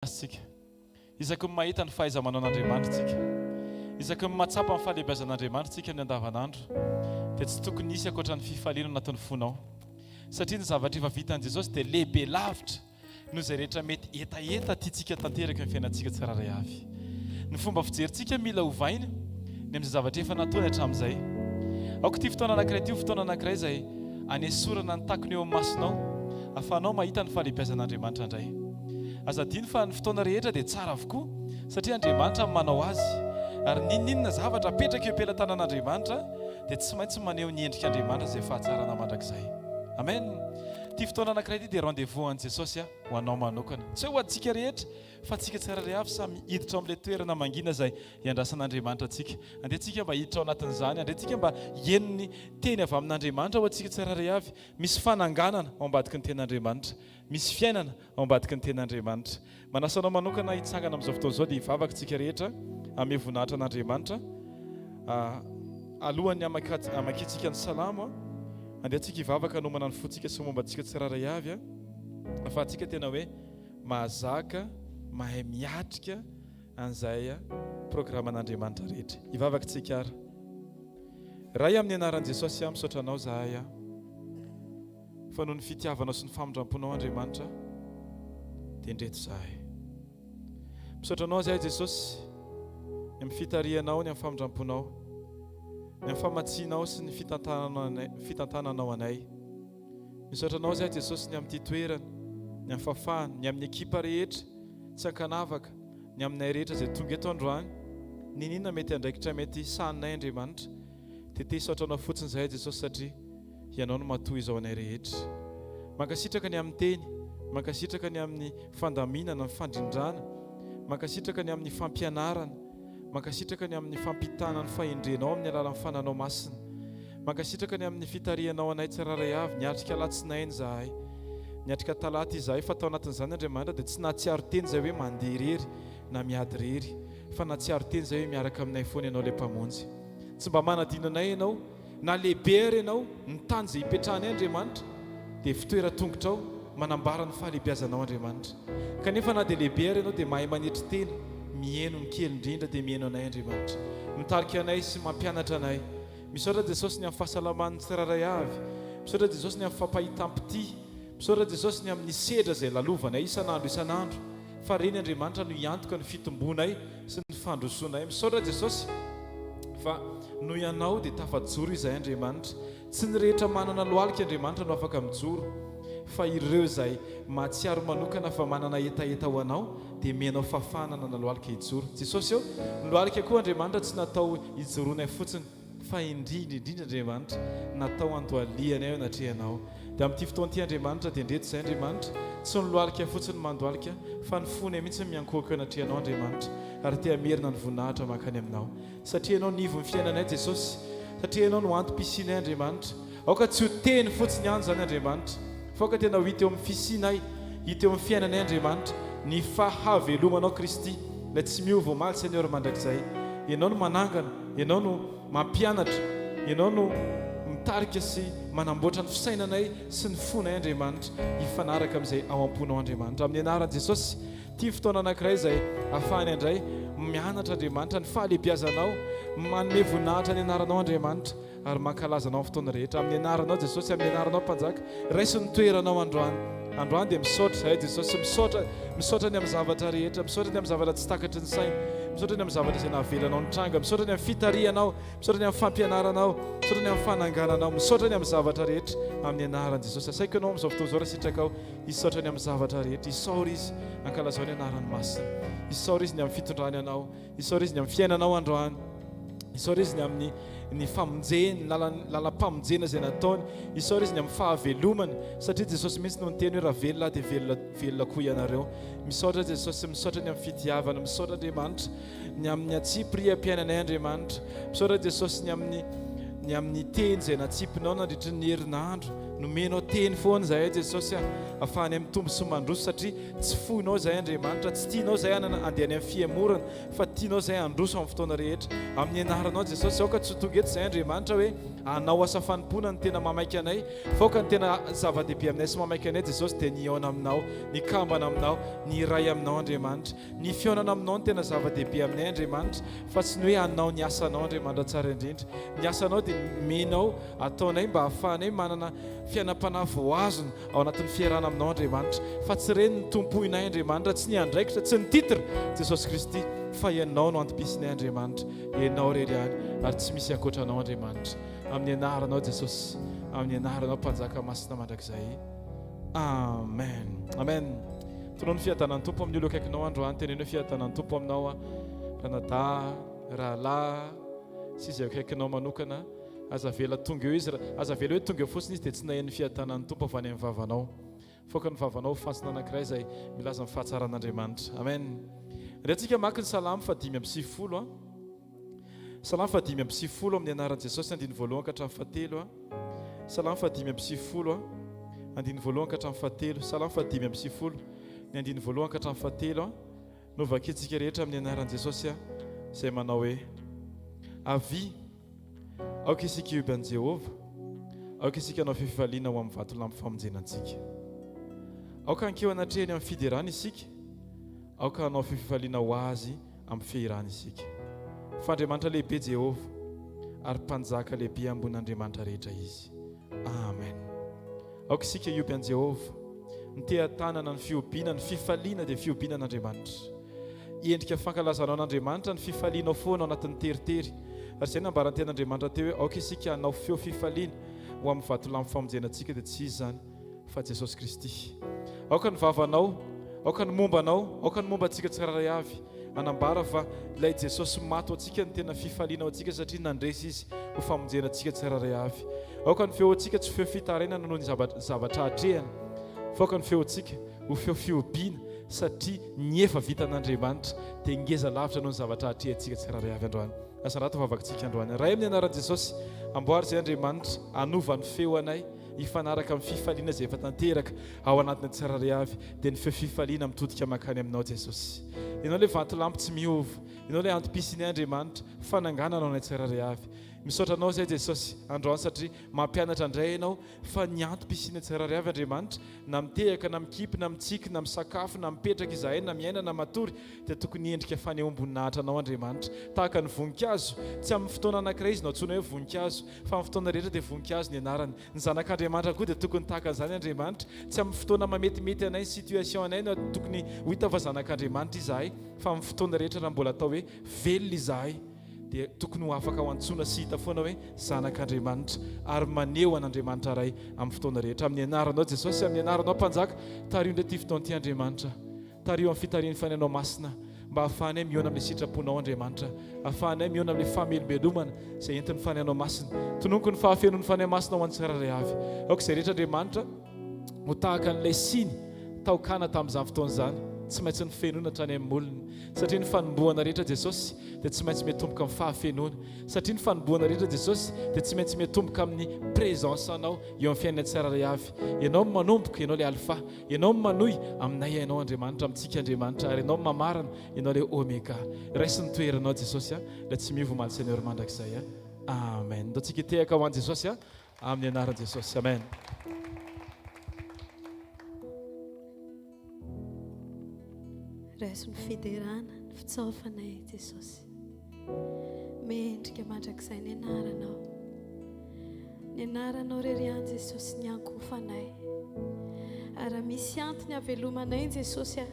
Tsika isaky ny mahita ny fahaiza-manao tsika isaky ny mahatsapa ny fahalehibiazan'Andriamanitra tsika amin'ny andavanandro dia tsy tokony hisy ankoatra ny fifaliana anatin'ny fonao satria ny zavatra efa vitan'i Jesosy dia lehibe lavitra noho izay rehetra mety etaeta tiantsika tanteraka ny fiainantsika tsiraray avy. Ny fomba fijerintsika mila hovaina ny amin'izay zavatra efa nataony hatramin'izay. Aoko ity fotoana anankiray ity fotoana anankiray izay anesorana ny takony eo amin'ny masonao ahafahanao mahita ny fahalehibiazan'Andriamanitra indray. Azadiny fa ny fotoana rehetra dia tsara avokoa satria Andriamanitra manao azy ary ninninona zavatra apetraka eo am-pelantanan'Andriamanitra dia tsy maintsy maneho ny endrik'Andriamanitra izay fahatsarana mandrakizay. Amen. Ity fotoana anankiray ity dia rendez-vous an'i Jesosy ho anao manokana. Tsy ho antsika rehetra fa antsika tsiraray avy samy hiditra amin'ilay toerana mangina izay iandrasan'Andriamanitra antsika. Andehantsika mba hiditra ao anatin'izany, andehantsika mba hieno ny teny avy amin'Andriamanitra ho antsika tsiraray avy. Misy fananganana ao ambadiky ny ten'Andriamanitra, misy fiainana ao ambadiky ny ten'Andriamanitra. Manasanao manokana hitsangana amin'izao fotoana izao dia hivavaka tsika rehetra amin'ny voninahitra an'Andriamanitra. Alohan'ny hamakitsika ny salamo andehantsika hivavaka nomana ny fontsika sy mombantsika tsiraray avy ahafahantsika tena hoe mahazaka mahay miatrika an'izay programan'Andriamanitra rehetra. Hivavaka tsika ara. Ray amin'ny anaran'i Jesosy misaotra anao zahay fa noho ny fitiavanao sy ny famondram-ponao Andriamanitra dia ndreto zahay. Misaotra anao zahay Jesosy ny amin'ny fitarianao, ny amin'ny famondram-ponao, ny amin'ny famatsianao sy ny fitantananao anay. Misaotra anao zahay Jesosy ny amin'ity toerana, ny amin'ny fafahana, ny amin'ny ekipa rehetra tsy ankanavaka, ny aminay rehetra izay tonga eto androany, ninina mety andraikitra mety saninay Andriamanitra dia te hisaotra anao fotsiny zahay Jesosy satria ianao no matoa izao anay rehetra. Mankasitraka ny amin'ny teny, mankasitraka ny amin'ny fandaminana, ny fandrindrana, mankasitraka ny amin'ny fampianarana, mankasitraka ny amin'ny fampitana ny fahendrenao amin'ny alalan'ny fananao masina, mankasitraka ny amin'ny fitarianao anay tsiraray avy, niatrika alatsinainy zahay, niatrika talata izahay fa tao anatin'izany Andriamanitra dia tsy nahatsiaro teny izay hoe mandeha irery na miady irery fa nahatsiaro teny izay hoe miaraka aminay foana ianao ilay mpamonjy. Tsy mba manadino anay ianao na lehibe ary ianao ny tany izay hipetrahanay Andriamanitra dia fitoeran-tongotrao manambara ny fahalehibiazanao Andriamanitra. Kanefa na dia lehibe ary ianao dia mahay manetry tena mihaino ny kely indrindra dia mihaino anay Andriamanitra, mitarika anay sy mampianatra anay. Misaotra Jesosy ny amin'ny fahasalaman'ny tsiraray avy, misaotra Jesosy ny amin'ny fampahitam-pity, misaotra Jesosy ny amin'ny sedra izay lalovanay isanandro fa reny Andriamanitra no hiantoka ny fitombonay sy ny fandrosoanay. Misaotra Jesosy fa no ianao dia tafajoro izay Andriamanitra. Tsy ny rehetra manana lohalika Andriamanitra no afaka mijoro fa ireo izay mahatsiaro manokana fa manana etaeta ho anao dia menao fafana na lohalika hijoro. Jesosy eo ny lohalika koa Andriamanitra tsy natao hijoronay fotsiny fa indrindra Andriamanitra natao andohalianay natrehanao. Dia amin'ity fotoana ity Andriamanitra dia ndreto izay Andriamanitra tsy ny lohalika fotsiny mandohalika fa ny fony mihitsy miankohaka natrehanao Andriamanitra ary te hamerina ny voninahitra makany aminao satria ianao nivo ny fiainanay Jesosy, satria ianao no antom-pisinay Andriamanitra. Aoka tsy ho teny fotsiny ihany zany Andriamanitra fa aoka tena ho hita eo amin'ny fisinay, hita eo amin'ny fiainanay Andriamanitra ny fahavelomanao Kristy ilay tsy miova omaly Seigneur mandrakizay. Ianao no manangana, ianao no mampianatra, ianao no mitarika sy manamboatra ny fisainanay sy ny fonay Andriamanitra hifanaraka amin'izay ao am-ponao Andriamanitra. Amin'ny anaran'i Jesosy ity fotoana anankiray izay ahafahany indray mianatra Andriamanitra ny fahalehibiazanao, manome voninahitra ny anaranao Andriamanitra ary mankalazanao amin'ny fotoana rehetra. Amin'ny anaranao Jesosy, amin'ny anaranao Mpanjaka, raisy ny toeranao androany dia misaotra zahay Jesosy, misaotra ny amin'ny zavatra rehetra, misaotra ny amin'ny zavatra tsy takatry ny saina, misaotra ny amin'ny zavatra izay nahavelanao ny tranga, misaotra ny amin'ny fitarianao, misaotra ny amin'ny fampianaranao, misaotra ny amin'ny fanangananao, misaotra ny amin'ny zavatra rehetra amin'ny anaran'i Jesosy. Asaiko ianao amin'izao fotoana izao raha sitraka ao hisaotra ny amin'ny zavatra rehetra, hisaora izy ankalazao ny anarany masina, hisaora izy ny amin'ny fitondrany anao, hisaora izy ny amin'ny fiainanao androany, hisaora izy ny amin'ny famonjeny, lalam-pamonjena izay nataony, hisaora izy ny amin'ny fahavelomany satria Jesosy mihitsy no niteny hoe raha velona dia velona koa ianareo. Misaotra Jesosy, misaotra ny amin'ny fitiavana, misaotra Andriamanitra ny amin'ny atsipiriam-piainanay Andriamanitra, misaotra Jesosy ny amin'ny teny izay natsipinao nandritry ny herinandro nomenao teny foana zahay Jesosy afahany amin'ny tombo sy mandroso satria tsy foinao zahay Andriamanitra tsy tianao zahay andehany amin'ny fiamorana fa tianao zahay androso amin'ny fotoana rehetra amin'ny anaranao Jesosy aoka tsy tonga eto zahay Andriamanitra hoe anao asa fanompona ny tena mamaiky anay foka ny tena zava-dehibe aminay sy mamaiky anay Jesosy dia ny aona aminao ny kambana aminao ny ray aminao Andriamanitra ny fionana aminao ny tena zava-dehibe aminay Andriamanitra fa tsy ny hoe anao ny asanao Andriamanitra tsara indrindra ny asanao dia menao ataonay mba hahafahanay manana fiainam-panahy voazona ao anatin'ny fiarahana aminao Andriamanitra fa tsy reny ny tompoinay Andriamanitra tsy ny andraikitra tsy ny titre Jesosy Kristy fa ianao no antopisinay Andriamanitra ianao rery any ary tsy misy ankoatranao Andriamanitra amin'ny anaranao Jesosy amin'ny anaranao mpanjaka masina mandrakizay amen amen tonoa ny fiatanan'ny tompo amin'ny olo akaikinao androany tenenao fiatanan'ny tompo aminao ranadà rahalahy sy izay akaikinao manokana aza vela tonga eo izy aza vela hoe tonga eo fotsiny izy dia tsy nahen'ny fiatanan'ny tompo avy any amin'ny vavanao foka ny vavanao fansina anankiray izay milaza amin'ny fahatsaran'Andriamanitra amen indray antsika maki ny salamo fadimy amby sivifolo salamo fadimy amby sivifolo amin'ny anaran'i Jesosy andiny voalohany ka hatramin'ny fahatelo salamo fadimy amby sivifolo andiny voalohany ka hatramin'ny fahatelo salamo fadimy amby sivifolo ny andiny voalohany ka hatramin'ny fahatelo no vakentsika rehetra amin'ny anaran'i Jesosy izay manao hoe avy aoka isika ioby an'i Jehova aoka isika anao fifaliana ho amin'ny vatolampy famonjenantsika aoka ankeo anatrehany amin'ny fiderana isika aoka anao fifaliana ho azy amin'ny fihirana isika fa Andriamanitra lehibe Jehova ary mpanjaka lehibe ambon'Andriamanitra rehetra izy amen aoka isika ioby an'i Jehova ny tehan-tanana ny fiompiana ny fifaliana dia fiompiana an'Andriamanitra endrika fankalazanao an'Andriamanitra ny fifalianao foana ao anatin'ny teritery ary izay nambarany ten'Andriamanitra teo hoe aoka isika hanao feo fifaliana ho amin'ny vatolampy famonjenantsika dia tsy izy zany fa Jesosy Kristy aoka ny vavanao aoka ny mombanao aoka ny momba antsika tsiraray avy anambara fa ilay Jesosy maty antsika ny tena fifaliana antsika satria nandresy izy ho famonjenantsika tsiraray avy aoka ny feo antsika tsy feo fitarenana noho ny zavatra hatrehana fa aoka ny feo antsika ho feo fiompiana satria ny efa vita an'Andriamanitra dia ngeza lavitra noho ny zavatra hatrehantsika tsiraray avy androany asarato vavakantsika androany ray amin'ny anaran'i Jesosy amboary izay Andriamanitra anova ny feo anay hifanaraka amin'ny fifaliana izay efa tanteraka ao anatin'ny tsiraray avy dia ny feo fifaliana mitodika makany aminao Jesosy ianao ilay vatolampy tsy miova ianao ilay antopisinay Andriamanitra fanangananao anay tsiraray avy misaotra anao izay Jesosy androany satria mampianatra indray ianao fa ny antom-pisiana tsiraray avy Andriamanitra na mitehaka na mikipy na mitsiky na misakafo na mipetraka izahay na miaina na matory dia tokony endrika fanehoam-boninahitra anao Andriamanitra tahaka ny voninkazo tsy amin'ny fotoana anankiray izy natsoina hoe voninkazo fa amin'ny fotoana rehetra dia voninkazo ny anarany ny zanak'Andriamanitra koa dia tokony tahaka an'izany Andriamanitra tsy amin'ny fotoana mametimety anay ny situation anay no tokony ho hita fa zanak'Andriamanitra izahay fa amin'ny fotoana rehetra raha mbola atao hoe velona izahay dia tokony ho afaka ho antsoina sy hita foana hoe zanak'Andriamanitra ary maneho an'Andriamanitra ray amin'ny fotoana rehetra amin'ny anaranao Jesosy amin'ny anaranao mpanjaka tario indray ity fotoan'ity Andriamanitra tario amin'ny fitarian'ny fanainao masina mba ahafahanay miona amin'ilay sitraponao Andriamanitra ahafahanay miona amin'ilay famelombelomana izay entin'ny fanainao masina tononoko ny fahafenon'ny fanahy masina ho an'ny tsiraray avy aoka izay rehetra Andriamanitra ho tahaka an'ilay siny taokana tamin'izany fotoana izany tsy maintsy ny fenona hatrany amin'ny olona satria ny fanombohana rehetra Jesosy dia tsy maintsy mitomboka amin'ny fahafenona satria ny fanombohana rehetra Jesosy dia tsy maintsy mitomboka amin'ny présence anao eo amin'ny fiainana tsiraray avy ianao manomboka ianao ilay alpha ianao manohy aminay ianao Andriamanitra amintsika Andriamanitra ary ianao mamarana ianao ilay oméga raisy ny toeranao Jesosy ilay tsy miova maly Seigneur mandrakizay amen ndao tsika tehaka ho an'i Jesosy amin'ny anaran'i Jesosy amen Raisy ny fiderana ny fitsaofanay Jesosy mendrika mandrakizay ny anaranao rery any Jesosy ny ankofanay ary misy antony havelomanay Jesosy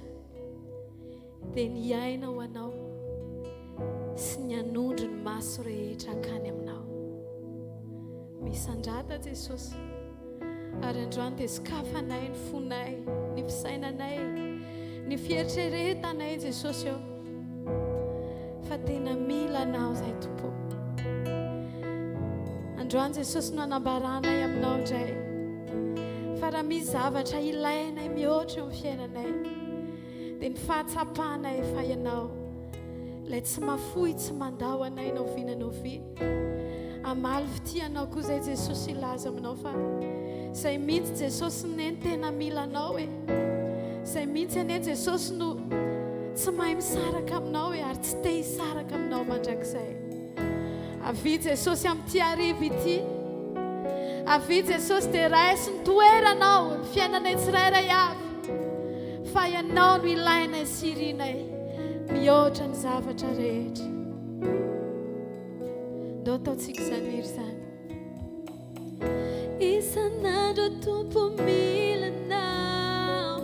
dia ny aina ho anao sy ny anondro ny maso rehetra akany aminao misandrata Jesosy ary androany dia sokafanay ny fonay ny fisainanay ny fieritreretanay Jesosy fa tena mila anao zay tompo androany Jesosy no anambaranay aminao indray fa raha misy zavatra ilainay mihoatra eo amin'ny fiainanay dia ny fahatsapanay fa ianao ilay tsy mafoy tsy mandao anay naoviana amaly vitianao koa zay Jesosy ilaza aminao fa Zay mihitsy Jesosy neny tena mila anao e. Zay mihitsy ane Jesosy no tsy mahay misaraka aminao e, ary tsy te hisaraka aminao mandrakizay. Avy Jesosy amin'ity hariva ity. Avy Jesosy dia raisiny toeranao ny fiainana tsirairay avy. Fa ianao no ilaina isirinay mihoatra ny zavatra rehetra. Ndao ataontsika izany iry izany. Isan'andro Tompo mila anao,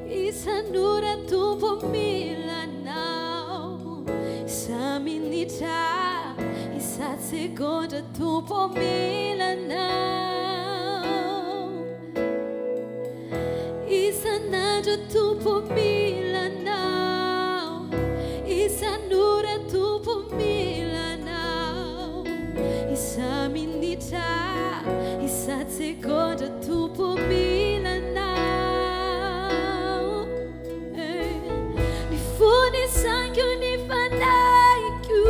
isan'ora Tompo mila anao, isa-minitra, isa-segondra Tompo mila anao. Isan'andro Tompo mila anao, isan'ora Tompo mila anao, isa-minitra, isa-segondra Tompo mila anao. Ny fonisanko ny fanaiko,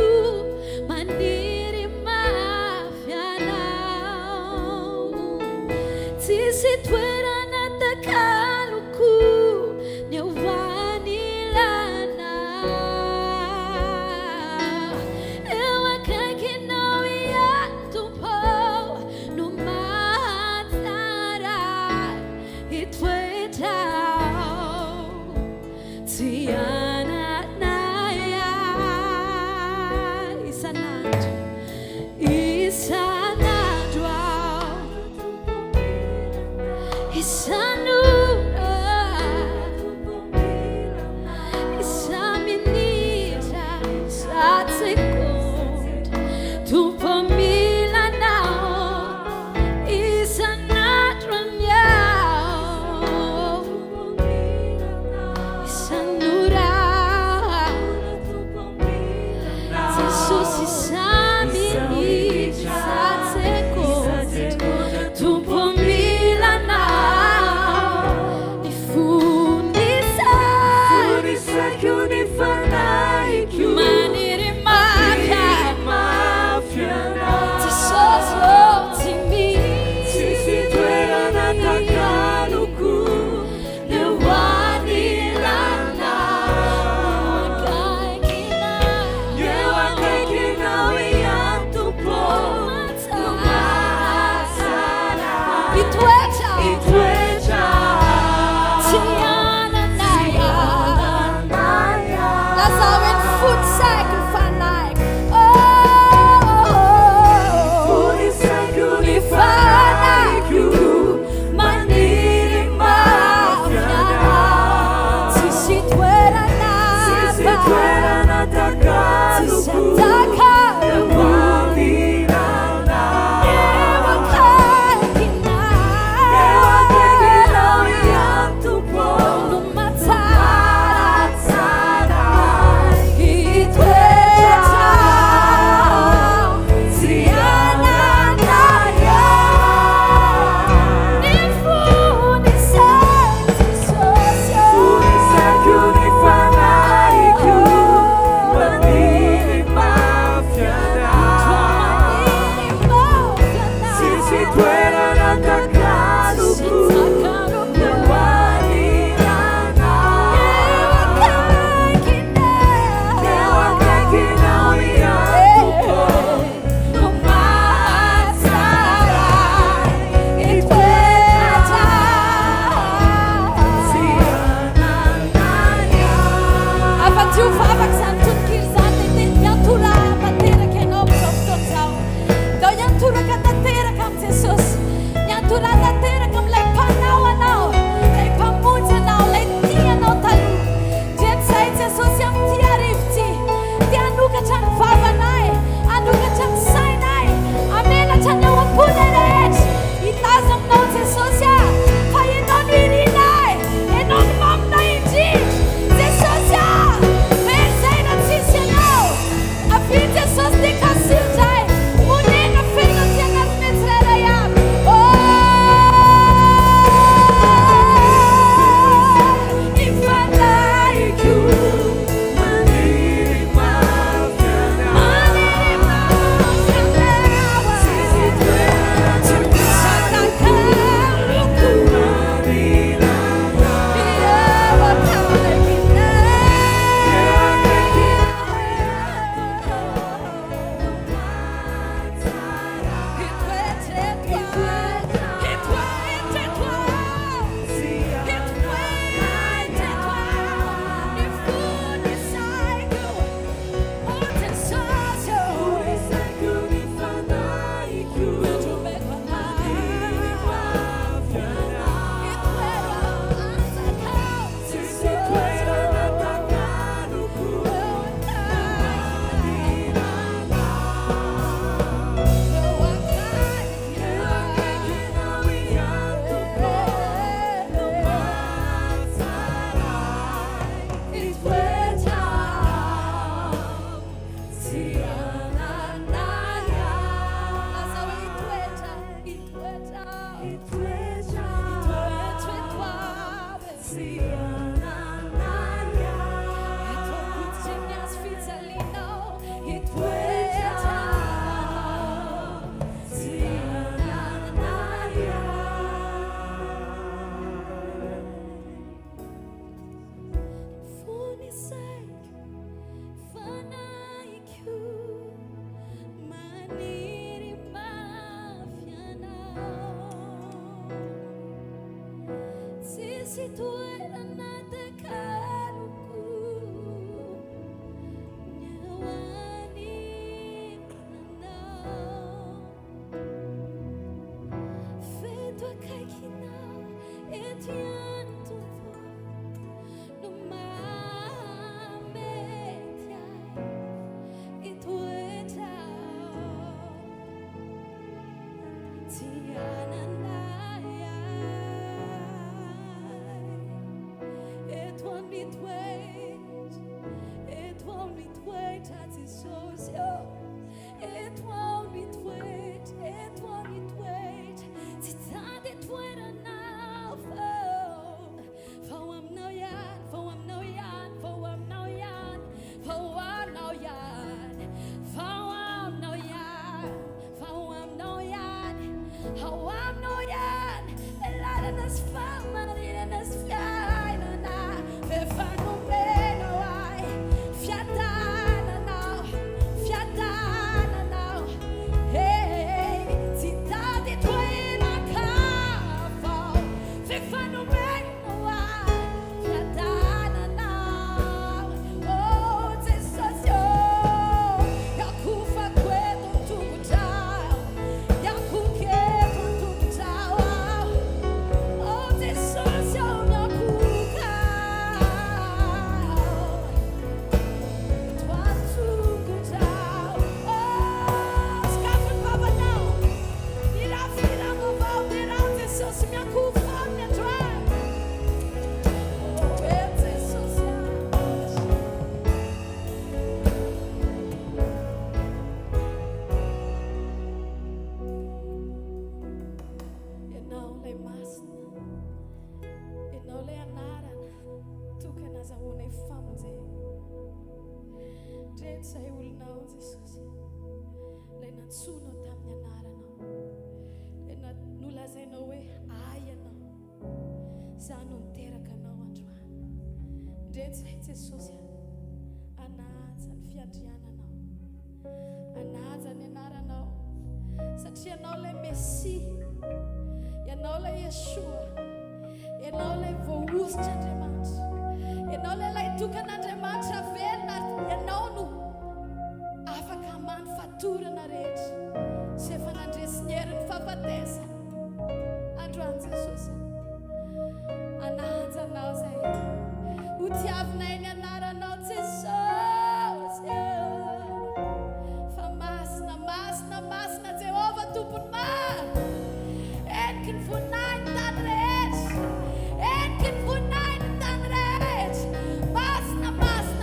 maniry mafy anao. Tsisy toerana takaloko ny hoany lana. Eo akaikinao ihany Tompo no mahatsara itoetrao. Tsy ananay isan'andro, isan'andro ao, isan'ora, isa-minitra, isa-segondra Tompo mila anao. Isan'andro anao, isan'ora, Jesus isa-minitra, isa-segondra Tompo mila anao. Ny fonisanko ny fanaiko, maniry mafy anao. Jesus tsy misy, Tsisy toerana takaloko ny hoany lanao. Eo akaikinao ihany Tompo no mahatsara itoetra. Tsy ananay lazao hoe ny fonisaiko ny fanaiko. Fonisanko ny fanaiko, maniry mafy anao. Tsisy toerana Tsisy toerana takaloko ny hoany lanao. Eo akaikinao ihany Tompo no mahatsara itoetra. Tsy ananay ny fonisaiko Jesosy. Fonisanko ny fanaiko, maniry mafy anao. Tsisy toerana takaloko ny hoany lanao. Eo akaikinao ihany Tompo no mahatsara itoetra. Tsy ananay Afa-tsy ho vavaka izany tononkely izany dia miantora tanteraka ianao amin'izao fotoana izao. Ndao hiantoraka tanteraka amin'i Jesosy, miantora tanteraka amin'ilay mpanao anao, ilay mpamonjy anao, ilay tianao taloha. Dian'izay Jesosy amin'ity hariva ity dia hanokatra ny vavanay, hanokatra ny sainay, hamenatra ny ao am-pony rehetra. Hilaza aminao Jesosy fa ianao no irinay, ianao no maminay indrindra. Jesosy verzay misy toerana takaloko ny ao aninanao feto akaikinao eto ihany tompo no mamety ahy itoetrao tsy ananay it won't wait at his source. It won't wait. It's not it wait now. For I'm no yan. Say will know Jesus. Lay natsuno tamin'ny anaranao. Lay nolazainao hoe ayanao. Zaho no niteraka anao androany. Ndretsy Jesosy anaja ny fiandriananao. Anaja ny anaranao. Satria ianao lay Mesia. Ianao lay Yeshua. Ianao lay voahositra Andriamanitra. Ianao lay tokan'Andriamanitra velona. Ianao no afaka manfatorana rehetra sy efa nandresiny herin'ny fahafatesana androany Jesosy anajanao zay ho tiavinay ny anaranao Jesosy fa masina Jehova tompony maro eniky ny voninay ny tany rehetra eniky ny voninay ny tany rehetra masina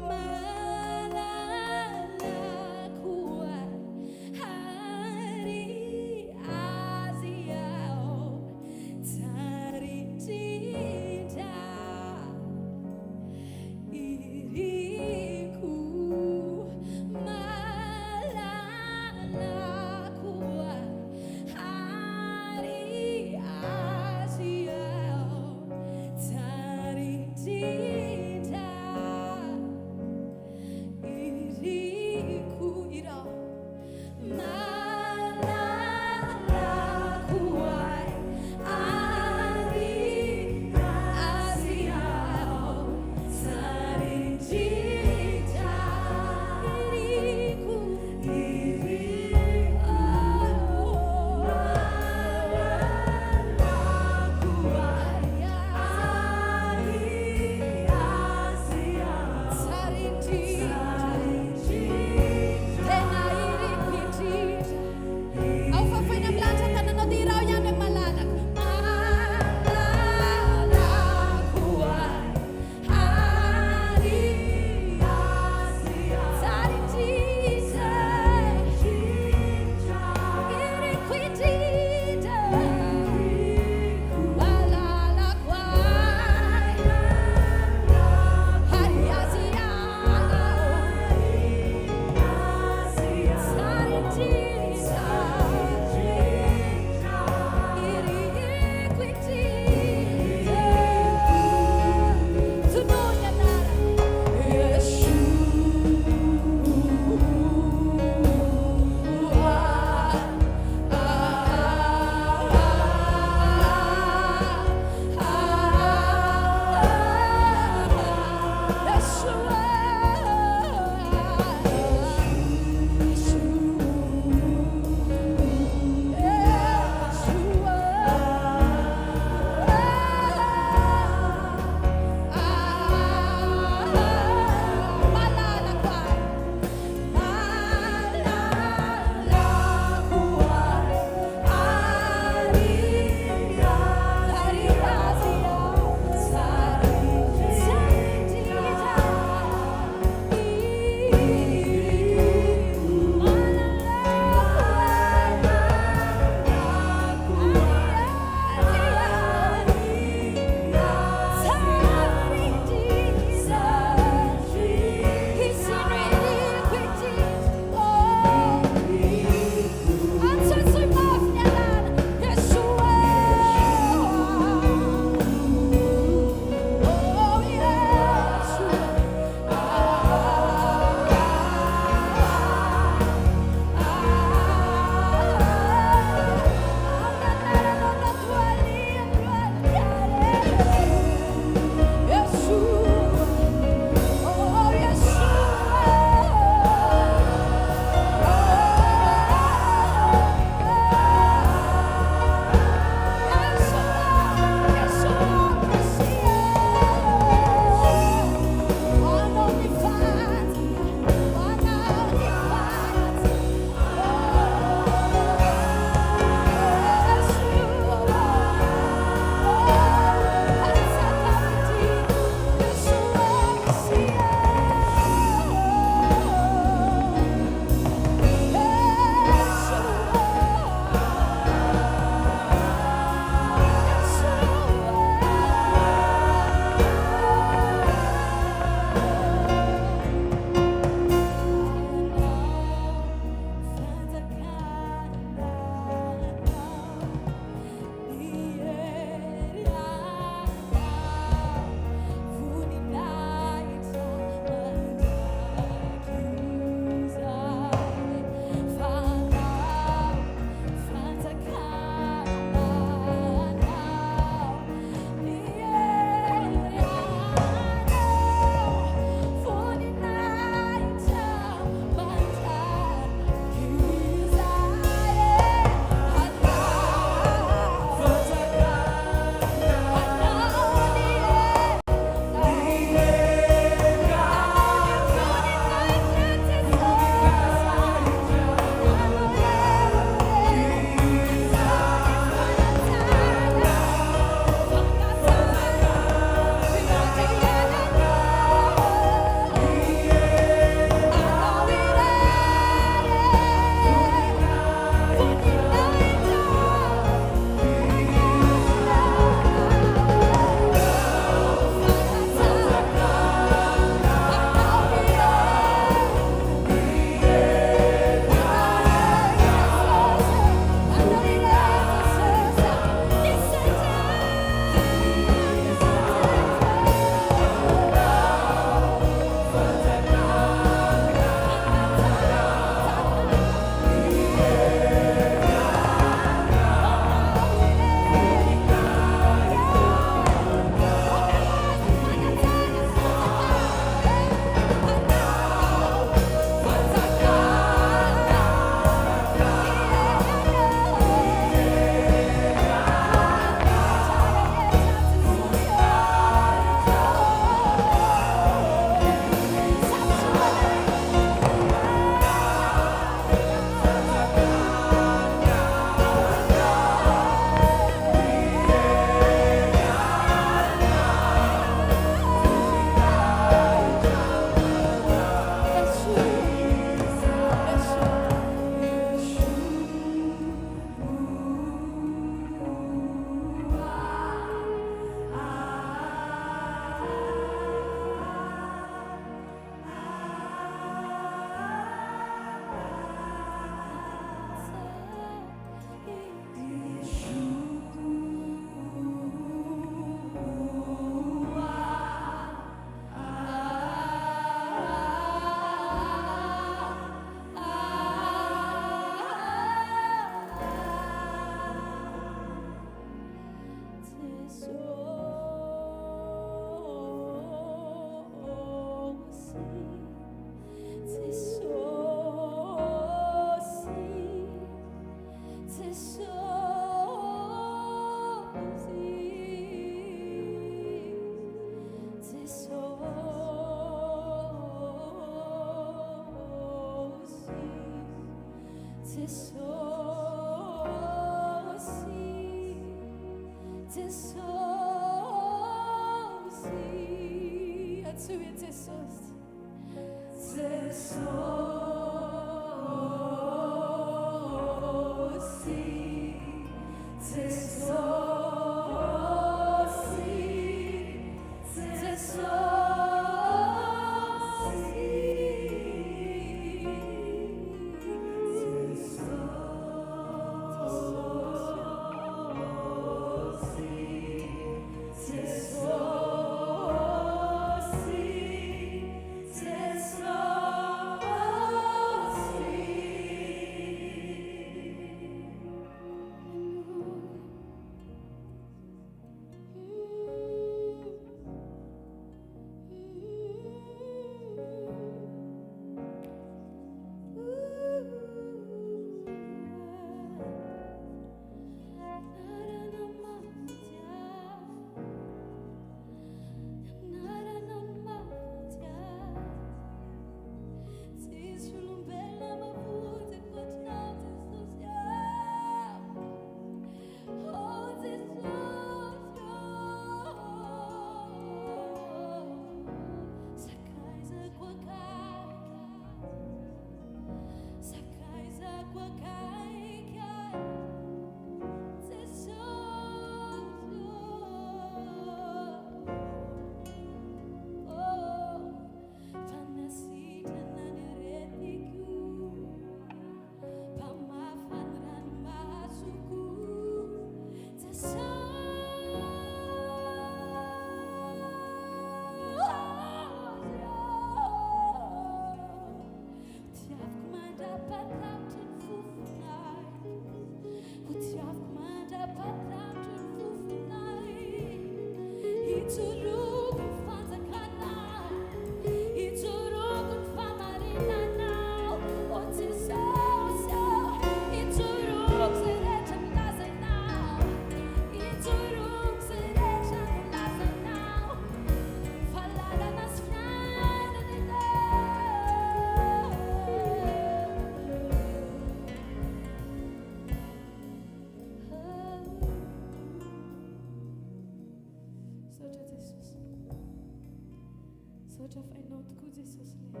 Sotra fainao tokoa Jesosy le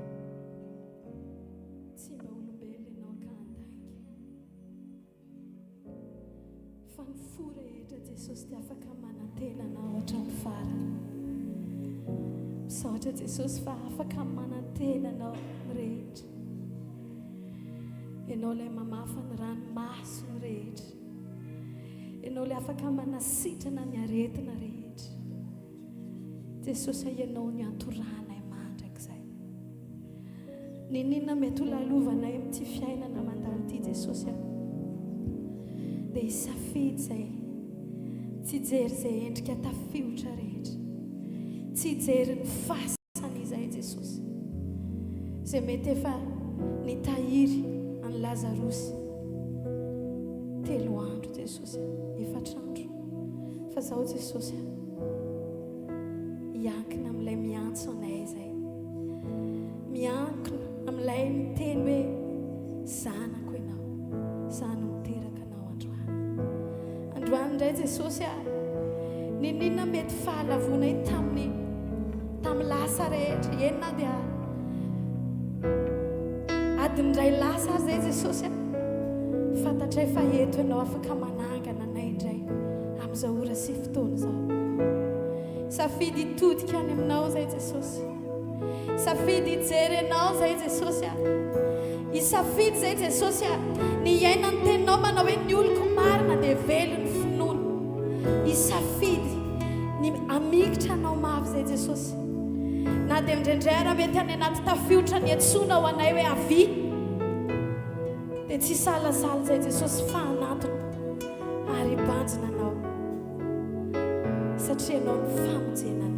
tsy mba olombelona ianao ka-andangy fa ny fo rehetra Jesosy dia afaka manantenanao hatramin'ny farany. Misaotra Jesosy fa afaka manantenanao rehetra. Ianao ilay mamafa ny ranomasina rehetra. Ianao ilay afaka manasitrana ny aretina rehetra. Jesosy ianao ny antoranay mandrakizay. Ninona mety ho lalovanay amin'ity fiainana mandalo ity Jesosy dia hisafidy izay tsy hijery izay endrika tafiotra rehetra, tsy hijery ny fasana izay Jesosy izay mety efa nitahiry any Lazarosy 3 andro Jesosy, 4 andro. Fa zaho Jesosy miankina amin'ilay miantso anay izay, miankina amin'ilay miteny hoe zanako ianao, zaho no miteraka anao androany indray Jesosy ninona mety fahalavonay tamin'ny lasa rehetra enina dia adin'indray lasa ary zay Jesosy fantatray fa eto ianao afaka manangana anay indray amin'izao ora sy fotoana izao. Safidy hitodika any aminao zay Jesosy, safidy hijery anao zay Jesosy, isafidy zay Jesosy ny iainany teninao manao hoe ny oloko marina dia velony finoana. Isafidy ny amikitra anao mavy zay Jesosy, na dia indraindray raha mety any anaty tafiotra ny antsoina ho anay hoe avy dia tsy salasala zay Jesosy fa anatona ary banjina anao satria anao ny famonjena anay.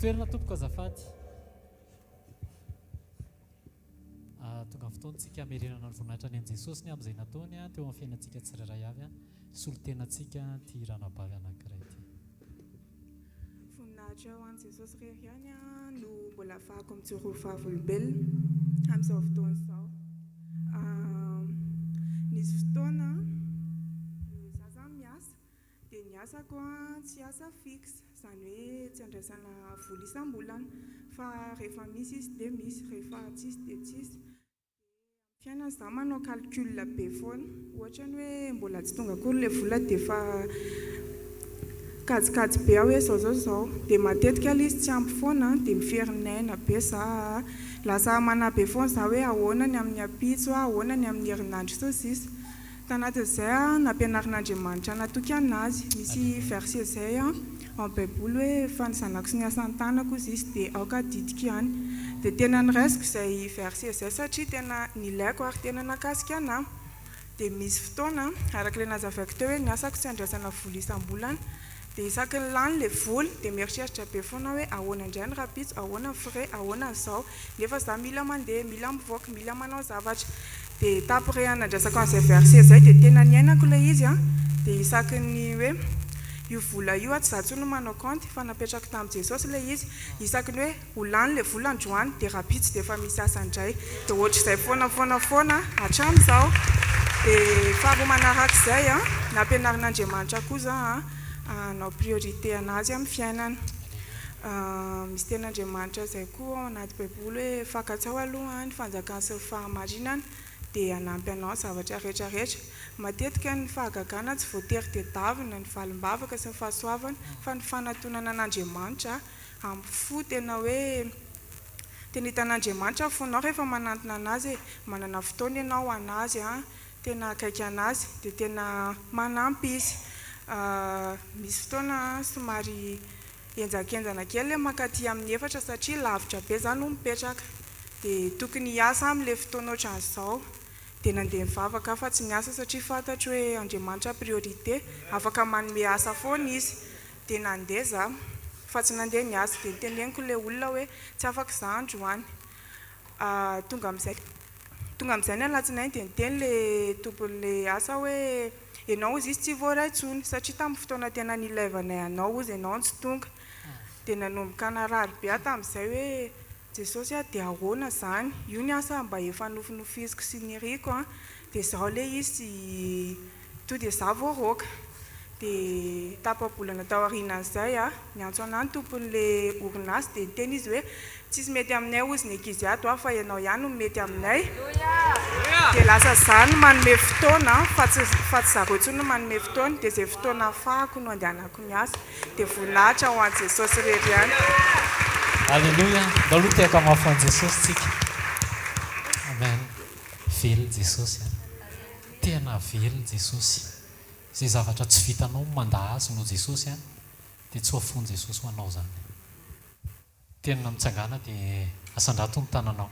toerana tompoko azafady tonga fotoantsika amerenana ny voninahitra any amin'i Jesosy ny amin'izay nataony teo amin'ny fiainantsika tsirairay avy solotenantsika ty ranabavy anankiray ty voninahitra ho an'i Jesosy rehetra ihany no mbola ahafahako mijoro fahavolobelona amin'izao fotoana izao nisy fotoana za zany miasa dia ny asako tsy asa fixe izany hoe tsy andraisana vola isam-bolana fa rehefa misy izy dia misy rehefa tsisy dia tsisy fiainana za manao calcul be foana ohatra ny hoe mbola tsy tonga akory le vola dia fa kajikajy be aho hoe zao dia matetika ala izy tsy ampy foana dia miferin'aina be za lasa manabe foana za hoe ahoana ny amin'ny apitso ahoana ny amin'ny herinandro sosisa tanatin'izay nampianarin'Andriamanitra natoky anazy misy verset zay en baiboly hoe fa ny zanako sy ny asan'ny tanako izy izy dia aoka didika ihany dia tena nyraisiko izay verset zay satria tena nilaiko ary tena nakasika anahy dia misy fotoana arak'ilay nazavaiko teo hoe ny asako tsy andraisana vola isam-bolana dia isaky ny lany le voly dia mieritreritra be foana hoe ahoana indray ny rapitso ahoana ny frais ahoana izao nefa za mila mandeha mila mivoaka mila manao zavatra dia tapre nandraisako an'izay verset zay dia tena niainako ilay izy dia isaky ny hoe io vola io tsy za tsy no manao compte fa napetrako tamin'i Jesosy ilay izy isaky ny hoe ho lany le vola androany dia rapitso dia efa misy asandray dia ohatr'izay foana hatramin'izao dia faharoa manarak'izay nampianarin'Andriamanitra koza anao priorité anazy amin'ny fiainana misy ten'Andriamanitra zay koa anaty baiboly hoe fakatsao aloha ny fanjakana sy ny fahamarinana dia hanampy anao zavatra rehetrarehetra matetika ny fahagagana tsy voatery tedavina ny valim-bavaka sy ny fahasoavana fa ny fanatonana an'Andriamanitra amin'ny fo tena hoe tena hitan'Andriamanitra fonao rehefa manantona anazy manana fotoana ianao anazy tena akaiky anazy dia tena manampy izy misy fotoana somary enjakenjana kely makaty amin'ny efatra satria lavitra be zany no mipetraka dia tokony hiasa amin'ilay fotoana ohatran'izao dia nandeha mivavaka fa tsy miasa satria fantatro hoe Andriamanitra priorité afaka manome asa foana izy dia nandeha za fa tsy nandeha niasa dia niteneniko ilay olona hoe tsy afaka za androany tonga amin'izay ny alatsinainy dia niteny le tompon'le asa hoe ianao izy tsy voaraintsony satria tamin'ny fotoana tena nilaivanay anao izy ianao tsy tonga dia nanomboka narary be tamin'izay hoe Jesosy dia ahoana zany io ny asa mba efa nofinofiziko sy niriko dia zaho le izy to dia za voaroaka dia tapabolana tao aorianan'izay niantso anany tompon'le orinasy dia niteny izy hoe tsisy mety aminay ozy ny ankizy ato fa ianao ihany no mety aminay dia lasa zany manome fotoana fa tsy zareo intsony no manome fotoana dia izay fotoana afahako no andehanako miasa dia voninahitra ho an'i Jesosy rery ihany. Alleluia, aloha tiaka mahafan'i Jesosy tsika. Amen. Velona Jesosy tena velona Jesosy. Izay zavatra tsy vitanao mandahazo no Jesosy dia tsy hoafon'i Jesosy ho anao zany. Tena mitsangana dia asandrato ny tananao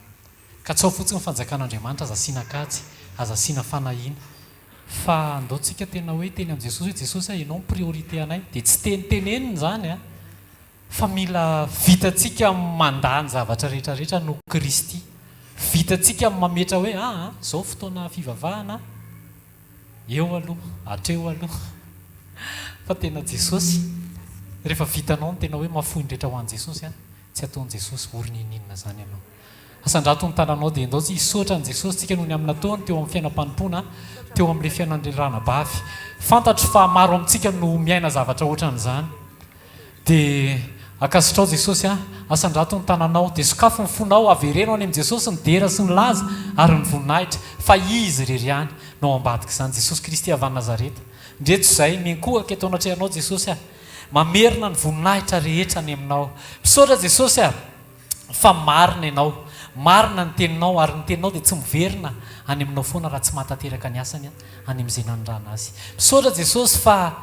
ka tsy ao fotsiny ny fanjakan'Andriamanitra aza asiana kajy aza asiana fanahina fa andaotsika tena hoe teny amin'i Jesosy hoe Jesosy ianao ny priorité anay dia tsy teniteneniny zany fa mila vitatsika mandany zavatra rehetrarehetra no Kristy vitatsika mametra hoe zao fotoana fivavahana eo aloha hatreo aloha fa tena Jesosy rehefa vitanao ny tena hoe mahafoy indrehetra ho an'i Jesosy tsy ataon'i Jesosy orininina zany ianao asandrato ny tananao dia ndao tsy hisotra an'i Jesosy tsika noho ny amin'ny nataony teo amin'ny fiainam-panompoana teo amin'ilay fiainan'ranabavy fantatro fa maro amintsika no miaina zavatra ohatran'izany dia akasitrao Jesosy asandrato ny tananao dia sokafo ny fonao averenao any amin'i Jesosy ny dera sy ny laza ary ny voninahitra fa izy rery ihany no ambadika izany Jesosy Kristy avy any Nazareta ndreto izay minkohaka eto anatrehanao Jesosy mamerina ny voninahitra rehetra any aminao misaotra Jesosy fa marina ianao marina ny teninao ary ny teninao dia tsy miverina any aminao foana raha tsy mahatateraka ny asany any amin'izay nanondrana azy misaotra Jesosy fa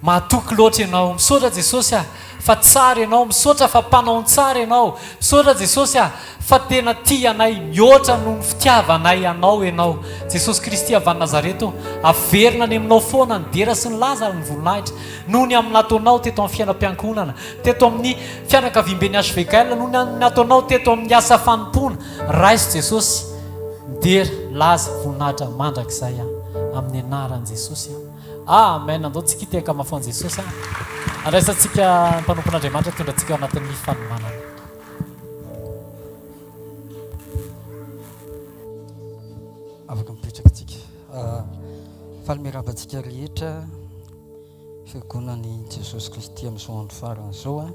mahatoky loatra ianao misaotra Jesosy fa tsara ianao misaotra fa mpanao tsara ianao misaotra Jesosy fa tena tia anay mihoatra no ny fitiavanay ianao Jesosy Kristy avy any Nazareto averina any aminao foana ny dera sy ny laza ary ny voninahitra noho ny amin'ny nataonao teto amin'ny fiainam-piankonana teto amin'ny fianakaviam-ben'ny hvkl noho ny nataonao teto amin'ny asa fanompoana raiso Jesosy dera laza voninahitra mandrakizay amin'ny anaran'i Jesosy amen. Andao tsika tiaka mahafon'i Jesosy andraisantsika mpanompon'Andriamanitra tondratsika ao anatin'ny fanomanana. Afaka mipetraka tsika faly-miarabantsika rehetra fiangonan'i Jesosy Kristy amin'izao andro farany izao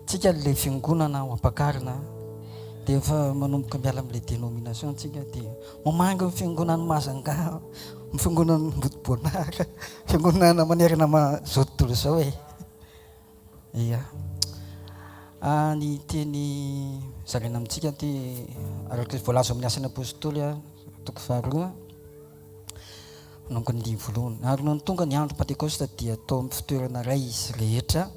tsika le fiangonana ho ampakarina dia efa manomboka miala amin'ilay dénomination antsika dia mamanga ny fiangonana Mazanga, ny fiangonana Botoboanaka, fiangonana manerana zao tontolo izao e. Ia. Ny teny zaraina amintsika dia araka voalaza amin'ny asan'ny apôstôly toko faharoa manomboka ny 5 voalohany. Ary noho ny tonga ny andro Pentecoste dia atao amin'ny fitoerana iray izy rehetra,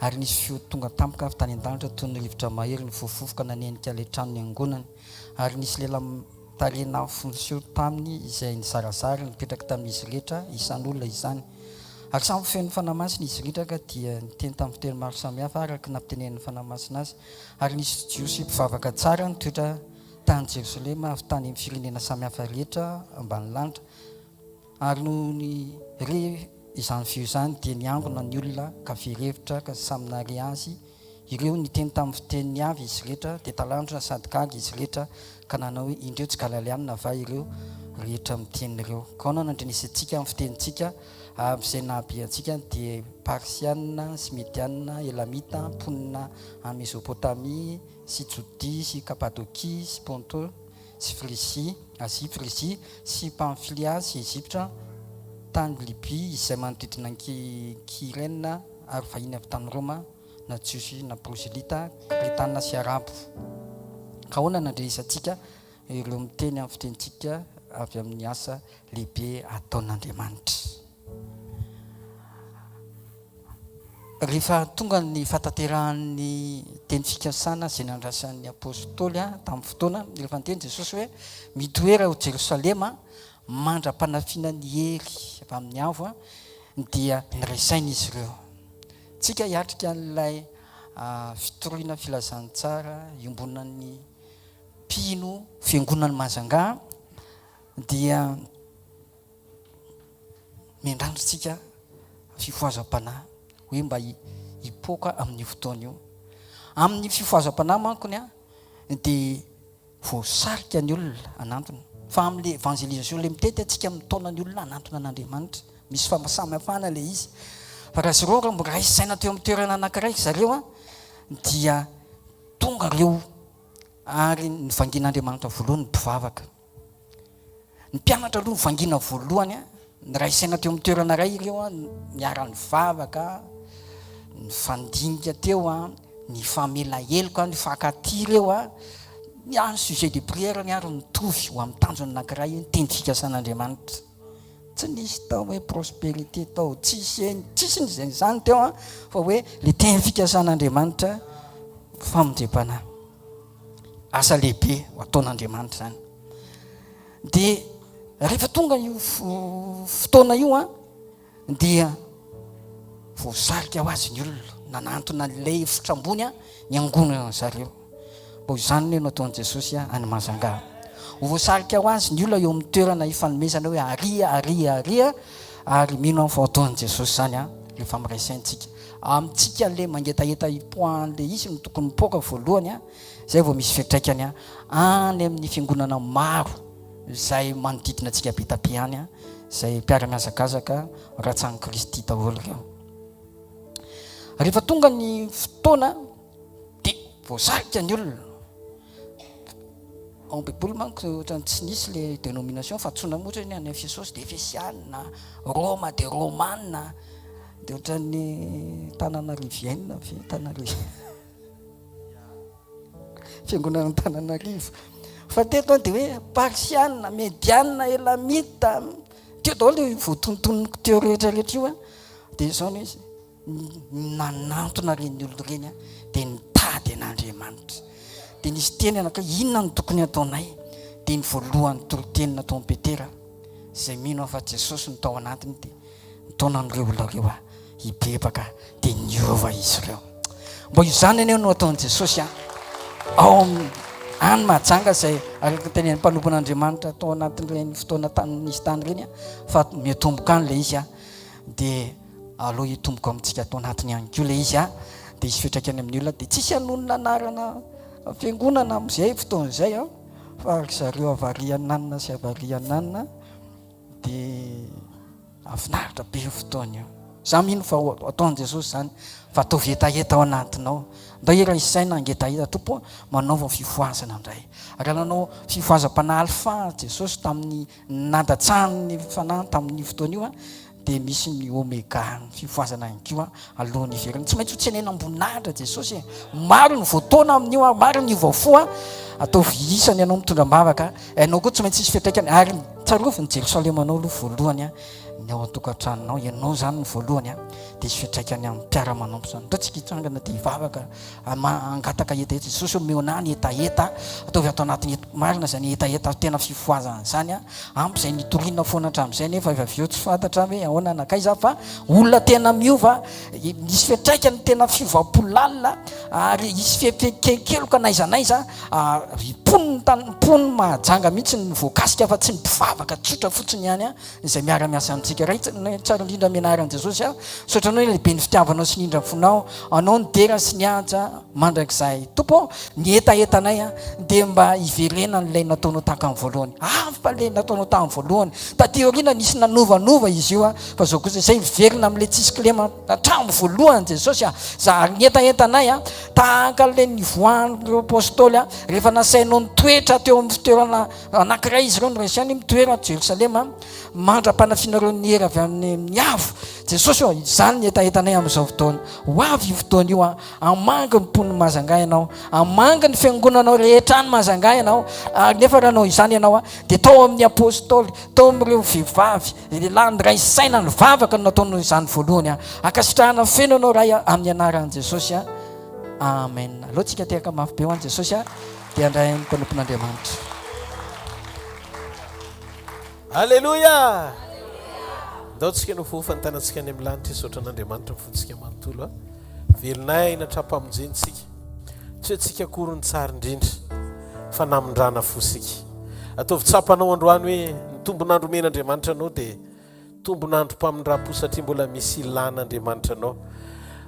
ary nisy fio tonga tampoka avy tany an-danitra toy ny rivotra mahery ny voafofoka nanenika ilay trano ny angonany, ary nisy lehilahy tarena fonseho taminy izay nizarazara nipetraka tamin'izy rehetra isan'olona izany, ary samy feno fanamasina izy rehetra dia niteny tamin'ny fiteny maro samihafa araka nampitenen'ny fanamasina azy. Ary nisy jiosy mpivavaka tsara nitoetra tany Jerosalema avy tany amin'ny firenena samihafa rehetra ambany lanitra, ary noho ny re izany fio izany dia niangona ny olona ka firevitra ka samy nahare azy ireo niteny tamin'ny fiteniny avy izy rehetra, dia talandrona sady gaga izy rehetra ka nanao hoe indreo tsy galalianina va ireo rehetra mitenireo. Kaona nandrenesy antsika amin'ny fitenitsika amin'izay nahabe antsika dia Parsiana sy Mediana, Elamita, mponina a Mesopotamia sy Jody sy Kapadokia sy Ponto sy Frisia, Asia, Frisia sy Pamfilia sy Egypta, tany Libia izay manodidina ny Kirène ary vahiny avy tany Roma na Jiosy na Proselita, Kretana sy Arabo. Kahoana nandrenesy antsika ireo miteny amin'ny fitenitsika avy amin'ny asa lehibe ataon'Andriamanitra. Rehefa tonga ny fataterahan'ny teny fikasana izay nandrasan'ny apôstôly tamin'ny fotoana rehefa niteny Jesosy hoe mitoera ho Jerosalema mandra-panafiana ny hery avy amin'ny avo dia nirasainy izy ireo. Tsika hiatrika n'ilay fitoroina filazantsara iombonan'ny mpino fiangonan'ny Mazanga dia miandrandrotsika fifoazam-panahy hoe mba hipoaka amin'ny fotoana io. Amin'ny fifoazam-panahy mankony dia voasarika ny olona anantona, fa amin'ilay evangelisation ilay mitety atsika mitaona ny olona anantona an'Andriamanitra, misy fahasamihafana ilay izy. Fa raha zareo raha mbola raisaina teo amin'ny toerana anankiray zareo dia tonga ireo ary nivangin'Andriamanitra voalohany ny mpivavaka. Ny mpianatra aloha nivangina voalohany ny raisaina teo amin'ny toerana iray ireo miara-ny vavaka, ny fandinika teo ny famela heloka, ny fakatỳ ireo ny sujet de prière ny ary mitovy ho amin'ny tanjony anankiray ny teny fikasan'Andriamanitra. Tsy nisy tao hoe prospérité tao tsisy nyzany teo fa hoe le teny fikasan'Andriamanitra famonjam-panahy, asa lehibe ho ataon'Andriamanitra zany. Dia rehefa tonga io fotoana io dia voasarika ho azy ny olona nanantona ilay fitrambony ny angonana zareo. Mbo izany no nataon'i Jesosy any Mazanga. Voasarika ho azy ny olona eo amin'ny toerana ifanomezana hoe aria ary mino amin'ny fataon'i Jesosy zany rehefa miraisaintsika. Amintsika le mangetaheta point le izy no tokony mipoaka voalohany zay vao misy fiantraikany any amin'ny fiangonana maro izay manodidina antsika be tabe any izay mpiara-miazakazaka ratsany Kristy daholo ireo. Rehefa tonga ny fotoana dia voasarika ny olona. Ao Baiboly manko ohatrany tsy nisy le dénomination fa tsona moatra ny any Efesosy dia Efesiana, Roma dia Romana, dia ohatran'ny tanàna rivienne fiangonana Tananarivo. Fa teto dia hoe Parsiana, Mediana, Elamita, teo daholo voatontonoko teo rehetrarehetra io dia zao izy nanantona reny olona reny dia nitady an'Andriamanitra. Dia nisy teny anankiray, inona no tokony ataonay? Dia ny voalohany toroteny nataon'i Petera izay mino fa Jesosy no tao anatiny dia nitaona an'ireo olona ireo hibebaka dia niova izy ireo. Mbo izany aneo no ataon'i Jesosy ao any Mahajanga izay araka tenen'ny mpanompon'Andriamanitra tao anatin'ireny fotoana nisy tany ireny fa mitomboka any ilay izy dia aloha hitomboka amintsika atao anatiny ihany koa ilay izy dia izy fitraikany amin'ny olona dia tsisy hanonona anarana fiangonana amin'izay fotoana izay fa ary zareo avariananina sy avariananina dia afinaritra be io fotoana io. za mino fa ataon Jesosy zany fa atao etaeta ao anatinao nda ira isaina angetaita tompo manaova fifoazana indray raha nanao fifoazam-panahy fa Jesosy tamin'ny nandatsan'ny fanahy tamin'ny fotoana io a dia misy ny omega fifoazana inkio alohan'ny iverina tsy maintsy hotsenena ambonahitra Jesosy maro ny voatoana amin'io a maro ny vaofoa atao isany ianao mitondra-bavaka ianao koa tsy maintsy isy fiatraikany ary tsarovy ny Jerosalemanao aloha voalohany a ny ao an-tokantranonao ianao zany ny voalohany a dia isy fiatraikany amin'ny mpiara-manompo zany ndao tsika hitsangana dia hivavaka angataka etaeta Jesosy omeona ny etaeta ataovy atao anatin'ny marina zany etaeta tena fifoazana zany a ampy izay nitoriana foana hatramin'izay nefa efa aveo tsy fantatra hoe ahoana anakaiza fa olona tena miova misy fiatraikany tena fivapolalina ary isy fiakekeloka naizanaiza poniny mahajanga mihitsy ny voakasika fa tsy ny mpivavaka tsotra fotsiny ihany a izay miara-miasa amintsika raha tsara indrindra amenaran Jesosy a sotranao lehibe ny fitiavanao sy nindra fonao anao ny dera sy ny aja mandrakizay tompo ny etaetanay a dia mba hiverena n'ilay nataonao tahaka amin'ny voalohany fa le nataonao tamin'ny voalohany tatioriana nisy nanovanova izy io a fa zao kosa izay miverina amin'le tsisy kilema hatramin'ny voalohany Jesosy a za ny etaetanay a tahaka le nivoan'ireo apôstôly a rehefa nasainao ny toetra teo amin'ny fitoerana anankiray izy ireo ny resiany mitoera Jerosalema mandra-panafinareo ny hera avy amin'ny avo Jesosy o izany ny etaetanay amin'izao fotoana ho avy io fotoana io a amangy ny poniny mahazangay ianao amangy ny fiangonanao rehetra ny mahazangay ianao ary nefa raha anao izany ianao a dia tao amin'ny apôstôly tao amin'ireo vehivavy lehilahy ny ray saina ny vavaka no nataonao izany voalohany a akasitrahana feno anao ray a amin'ny anaran'i Jesosy a amen aloha tsika tehaka mafy be ho an'i Jesosy a dia andray amin'ny mpanompon'Andriamanitra. Alleluia. Ndao tsika no fofo fantanantsika any amin'ny lanitra isotra an'Andriamanitra mifontsika manontolo a velonay natrapamonjenitsika tsy hoe tsika akory ny tsara indrindra fa namindrana fosika ataovy tsapanao androany hoe ny tombonandro men'Andriamanitra anao dia tombonandro mpamindra-po satria mbola misy ilan'Andriamanitra anao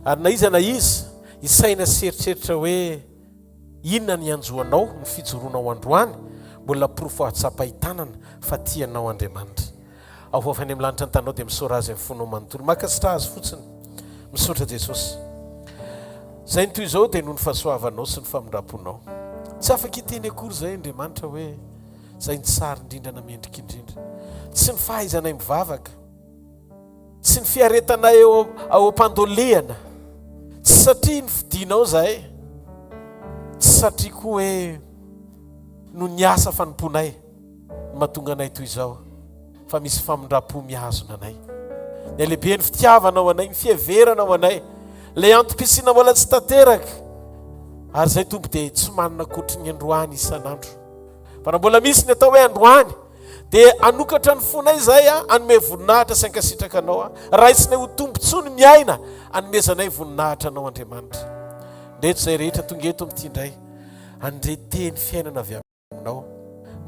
ary na izy na izy isaina seritreritra hoe inona ny anjoanao ny fijoroanao androany mbola profo ahatsapa-hitanana fa tianao Andriamanitra ahofa any amin'ny lanitra ny tanao dia misaora azy amin'ny fonao manontolo makasitra azy fotsiny misaotra Jesosy zay ny toy izao dia noho ny fahasoavanao sy ny famindra-ponao tsy afaka hiteny akory zay Andriamanitra hoe zay ny tsara indrindra namendrika indrindra tsy ny fahaizanay mivavaka tsy ny fiaretanay ao am-pandolehana tsy satria ny fidinao zahay tsy satria koa hoe no ny asa fanomponay mahatonga anay toy izao fa misy famindra-po mihazona anay ny alehibe ny fitiavanao anay ny fiheveranao anay lay antom-pisiana mbola tsy tanteraka ary zay tompo dia tsy manana kotry ny androany isan'andro fa na mbola misy ny atao hoe androany dia anokatra ny fonay zay a anome voninahitra sy ankasitraka anao a raisina ho tompontsony miaina anomezanay voninahitra anao Andriamanitra ndreto zay rehetra tonga eto amin'ity indray andreteny fiainana avy aminao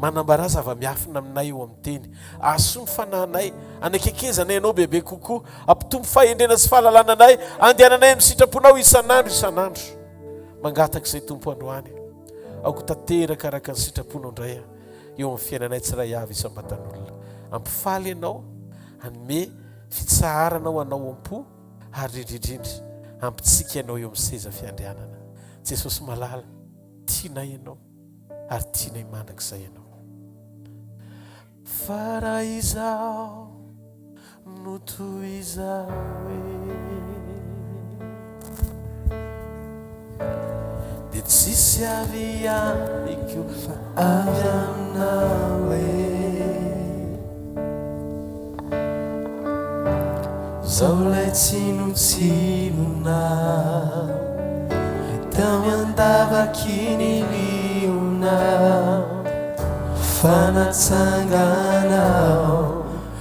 manambara zava-miafina aminay eo amin'ny teny aso ny fanahinay anakekezanay anao bebe kokoa ampitombo fahendrena sy fahalalana anay andehananay amin'ny sitraponao isan'andro mangataka izay tompo androany aoko tanteraka araka ny sitraponao indray eo amin'ny fiainanay tsiray avy isam-batan'olona ampifaly ianao anome fitsaharanao anao am-po ary rindrindrindry ampitsika ianao eo amin'ny seza fiandrianana Jesosy malala tianay ianao ary tianay mandrakizay ianao fa raha izao no toy izao dia tsisy avy amiko fa avy aminao zao lay tsinotsinona tamy andavaky liona fanatsanganao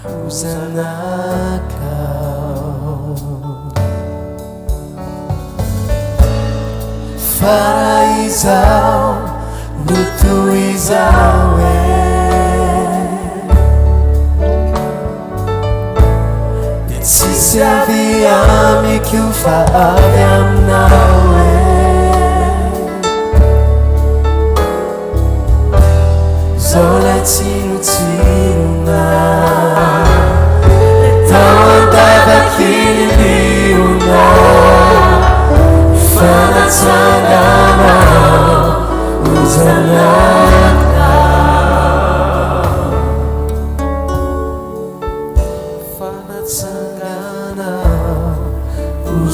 ho zanakao fa raha izao no toy izao dia tsisy avy amiko fa avy aminao zao lay tsinotsinona tao andavaky Nao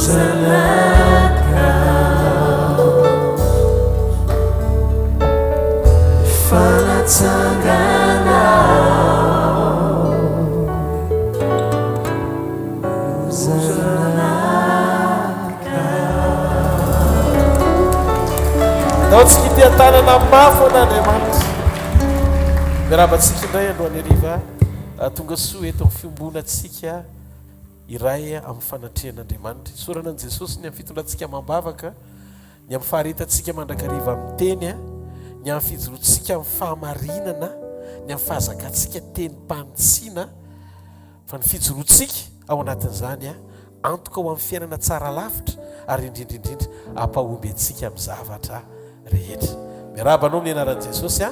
tsy kitiatanana mafo an'Andriamanitra. Miarabantsika indray androany ariva tonga soa eto amin'ny fiombonatsika iray amin'ny fanatrehan'Andriamanitra. Sorana an' Jesosy ny amin'ny fitondrantsika mambavaka, ny amin'ny faharetatsika mandrakariva amin'ny teny, ny amin'ny fijoroantsika amin'ny fahamarinana, ny amin'ny fahazakatsika teny mpanitsina, fa ny fijoroantsika ao anatin'izany antoka ho amin'ny fiainana tsara lavitra ary indrindraindrindra ampahomby antsika amin'ny zavatra rehetra. Miarabanao amin'ny anaran'i Jesosy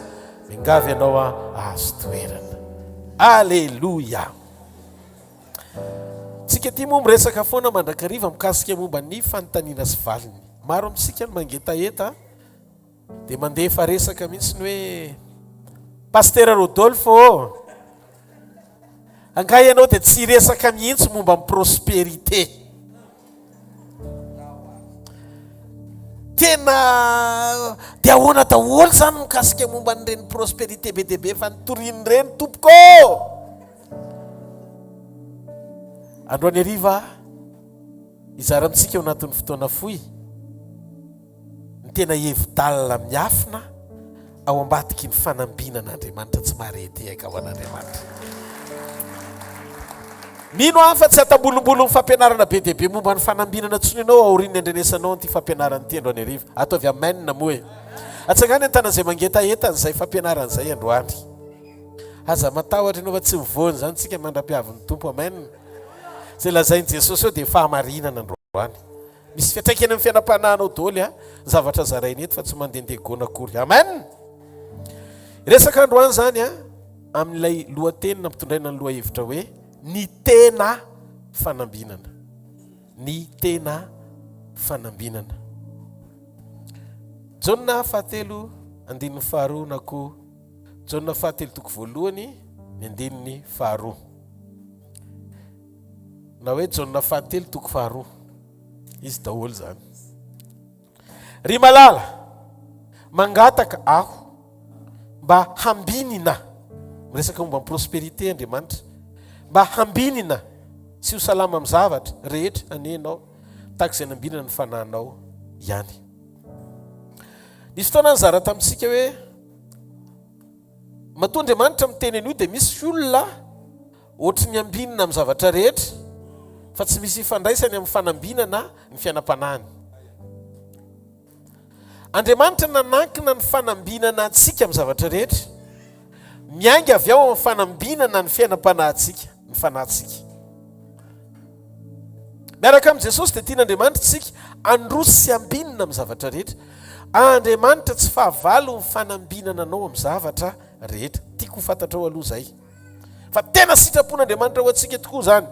mingavy ianao azo toerana. Aleluia. Tsika ty moa miresaka foana mandrakariva mikasika momba ny fanontaniana sy valiny. Maro amintsika ny mangetaheta dia mandeha fa resaka mihitsy ny hoe Pasteur Rodolphe angay ianao dia tsy resaka mihitsy momba amin'ny prosperité. Tena dia ahoana daholo zany mikasika momba n'ireny prosperité be dia be fa nitorian'ireny tompoko. Androany ariva izara amintsika ao anatin'ny fotoana fohy ny tena hevi-dalina miafina ao ambadiky ny fanambinan'Andriamanitra tsy marety aika ao an'Andriamanitra. Mino afa tsy atambolombolony fampianarana be dia be momba ny fanambinana tsony ianao aorian'ny andrenesanao an'ity fampianarana ity androany ariva. Ataovy amenna moa e. Atsangany an-tana izay mangetaheta an'izay fampianarana izay androany. Aza matahotra ianao fa tsy mivoany zany tsika mandra-piavin'ny tompo. Amenna. Zay lazain'i Jesosy eo dia fahamarinana androany. Misy fiatraikany amin'ny fiainam-panahinao daholo zavatra zarainy eto fa tsy mandehandeha gona akory. Amen. Resaka androany zany amin'ilay lohateny nampitondraina ny lohahevitra hoe ny tena fanambinana. Ny tena fanambinana. Jauna fahatelo andininy faharoa na koa Jauna fahatelo toko voalohany ny andininy faharoa. Na hoe Jauna fahatelo toko faharoa. Izy daholo zany. Ry malala mangataka aho mba hambinina. Miresaka momba prosperité Andriamanitra. Mba hambinina sy ho salama amin'ny zavatra rehetra anenao tahaka izay nambinana ny fanahinao ihany. Nisy fotoana nizara tamintsika hoe matoa Andriamanitra miteny an'io dia misy olona ohatry ny ambinina amin'ny zavatra rehetra fa tsy misy ifandraisany amin'ny fanambinana ny fiainam-panahiny. Andriamanitra nanankina ny fanambinana antsika amin'ny zavatra rehetra, miainga avy ao amin'ny fanambinana ny fiainam-panahintsika, ny fanahintsika. Miaraka amin'i Jesosy dia tian'Andriamanitra tsika androso sy ambinina amin'ny zavatra rehetra. Andriamanitra tsy fahavalo ny fanambinana anao amin'ny zavatra rehetra. Tiako ho fantatrao aloha zay. Fa tena sitrapon'Andriamanitra ho antsika tokoa zany.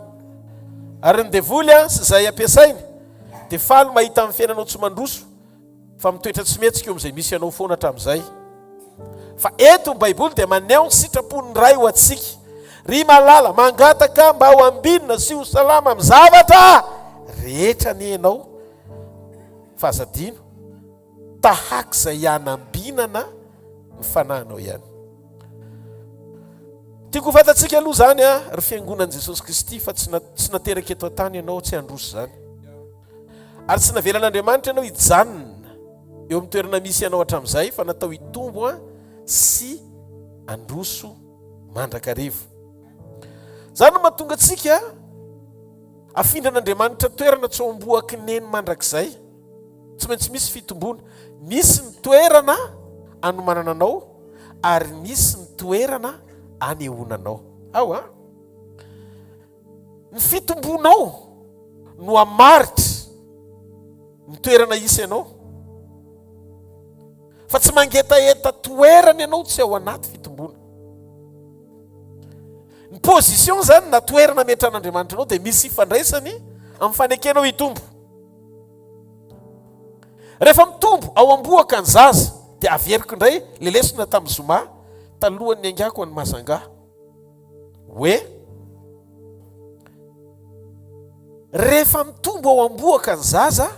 Ary ny devoly sy izay ampiasainy dia faly mahita amin'ny fiainanao tsy mandroso fa mitoetra tsy mihetsika eo amin'izay misy ianao foana hatramin'izay. Fa eto ny Baiboly dia maneho ny sitrapon'ny ray ho antsika. Ry malala mangataka mba ho ambinina sy ho salama amin'ny zavatra rehetra ny ianao fahazadino tahaka izay hanambinana ny fanahinao ihany. Tiako ho fantatsika aloha zany ry fiangonan'i Jesosy Kristy fa tsy nateraka eto an-tany ianao tsy handroso zany. Ary tsy navelan'Andriamanitra ianao hijanona eo amin'ny toerana misy ianao hatramin'izay fa natao hitombo sy androso mandrakarivo. Zany no mahatonga antsika afindran'Andriamanitra toerana tsy ho amboaky neny mandrakizay. Tsy maintsy misy fitombona. Misy ny toerana anomanana anao ary misy ny toerana anehoananao. Ao ny fitombonao no amaritra ny toerana isy ianao. Fa tsy mangetaheta toerana ianao tsy ao anaty fitombona. Ny position zany na toerana metran'Andriamanitra anao dia misy ifandraisany amin'ny fanekenao hitombo. Rehefa mitombo ao amboaka ny zaza dia averiko indray le lesona tamin'ny Zoma talohany angako any Mazanga hoe rehefa mitombo ao amboaka ny zaza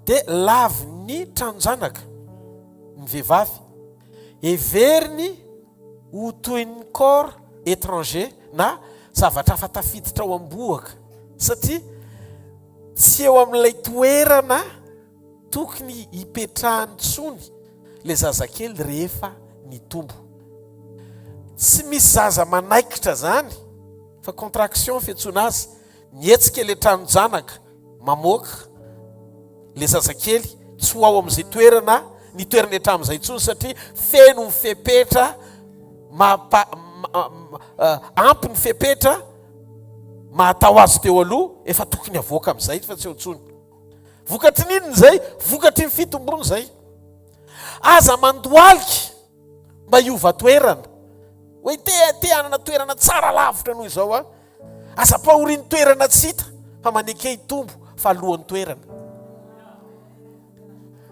dia lavy ny tranonjanaka ny vehivavy everiny ho toy ny corps étranger na zavatra afa tafiditra ao amboaka satria tsy eo amin'ilay toerana tokony hipetrahany tsony le zazakely rehefa mitombo. Tsy misy zaza manaikitra zany fa contraction fiantsoana azy mietsika le tranonjanaka mamoaka le zazakely tsy ho ao amin'izay toerana ny toerana hatramin'izay tsony satria feno mifepetra ampy ny fepetra mahatao azy teo aloha efa tokony avoaka amin'izay fa tsy eo tsony. Vokatry ninony zay? Vokatry ny fitombony zay. Aza mandoaliky mba hiova toerana hoe te anana toerana tsara lavitra noho izao a. Aza pahoriny toerana tsy hita fa maneke hitombo fa alohan'ny toerana.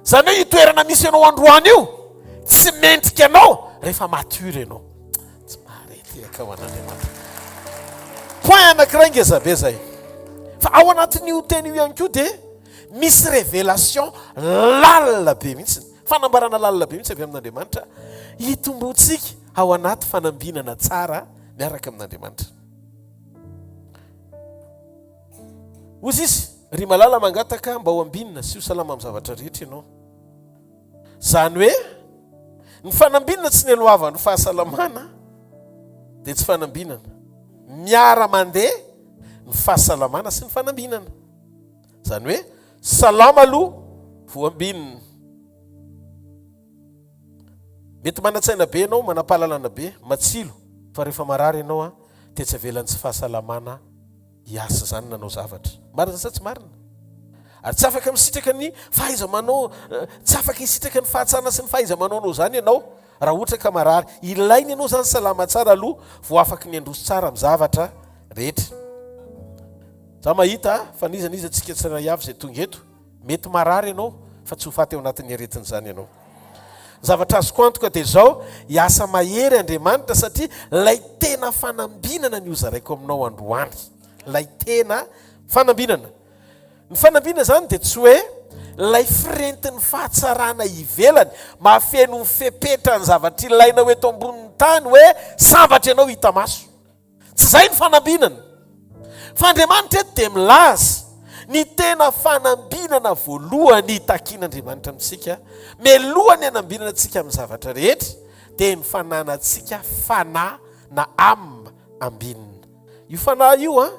Zany hoe itoerana misy ianao androany io tsy mendrika anao rehefa mature ianao. Tsy marety aka ho an'Andriamanitra. Point anankiray ngezabe zay. Fa ao anatin'io teny io ihany koa dia misy révélation lalina be mihitsy, fanambarana lalina be mihitsy avy amin'Andriamanitra hitombotsika ao anaty fanambinana tsara miaraka amin'Andriamanitra. Ozy izy ry malala mangataka mba ho ambinina sy ho salama amin'ny zavatra rehetra ianao. Zany hoe ny fanambinana tsy ny elohavany fahasalamana dia tsy fanambinana. Miara mandeha ny fahasalamana sy ny fanambinana. Zany hoe salama aloha vo ambinina. Mety manatsaina be ianao, manampahalalana be, matsilo, fa rehefa marary ianao a dia tsy avelan'ny tsy fahasalamana hiasa zany nanao zavatra. Marina sa tsy marina? Ary tsy afaka misitraka ny fahaiza-manao, tsy afaka hisitraka ny fahatsarana sy ny fahaiza-manaonao zany ianao raha ohatra ka marary. Ilainy ianao zany salama tsara aloha vo afaka ny androso tsara amin'ny zavatra rehetra. Za mahita fa nizaniza antsika tsiray avy zay tonga eto, mety marary ianao fa tsy ho faty ao anatin'ny aretin'izany ianao. Zavatra azoko antoka dia zao, hiasa mahery Andriamanitra satria lay tena fanambinana ny hozaraiko aminao androany. Lay tena fanambinana. Ny fanambinana zany dia tsy hoe lay firentin'ny fahatsarana ivelany mahafeno mifepetra ny zavatra ilaina hoe eto ambonin'ny tany hoe sambatra ianao hita maso. Tsy zay ny fanambinana. Fa Andriamanitra eto dia milaza ny tena fanambinana voalohany hitakian'Andriamanitra amintsika, melohany hanambinana antsika amin'ny zavatra rehetra dia ny fananantsika fanahy na âme ambinina. Io fanahy io a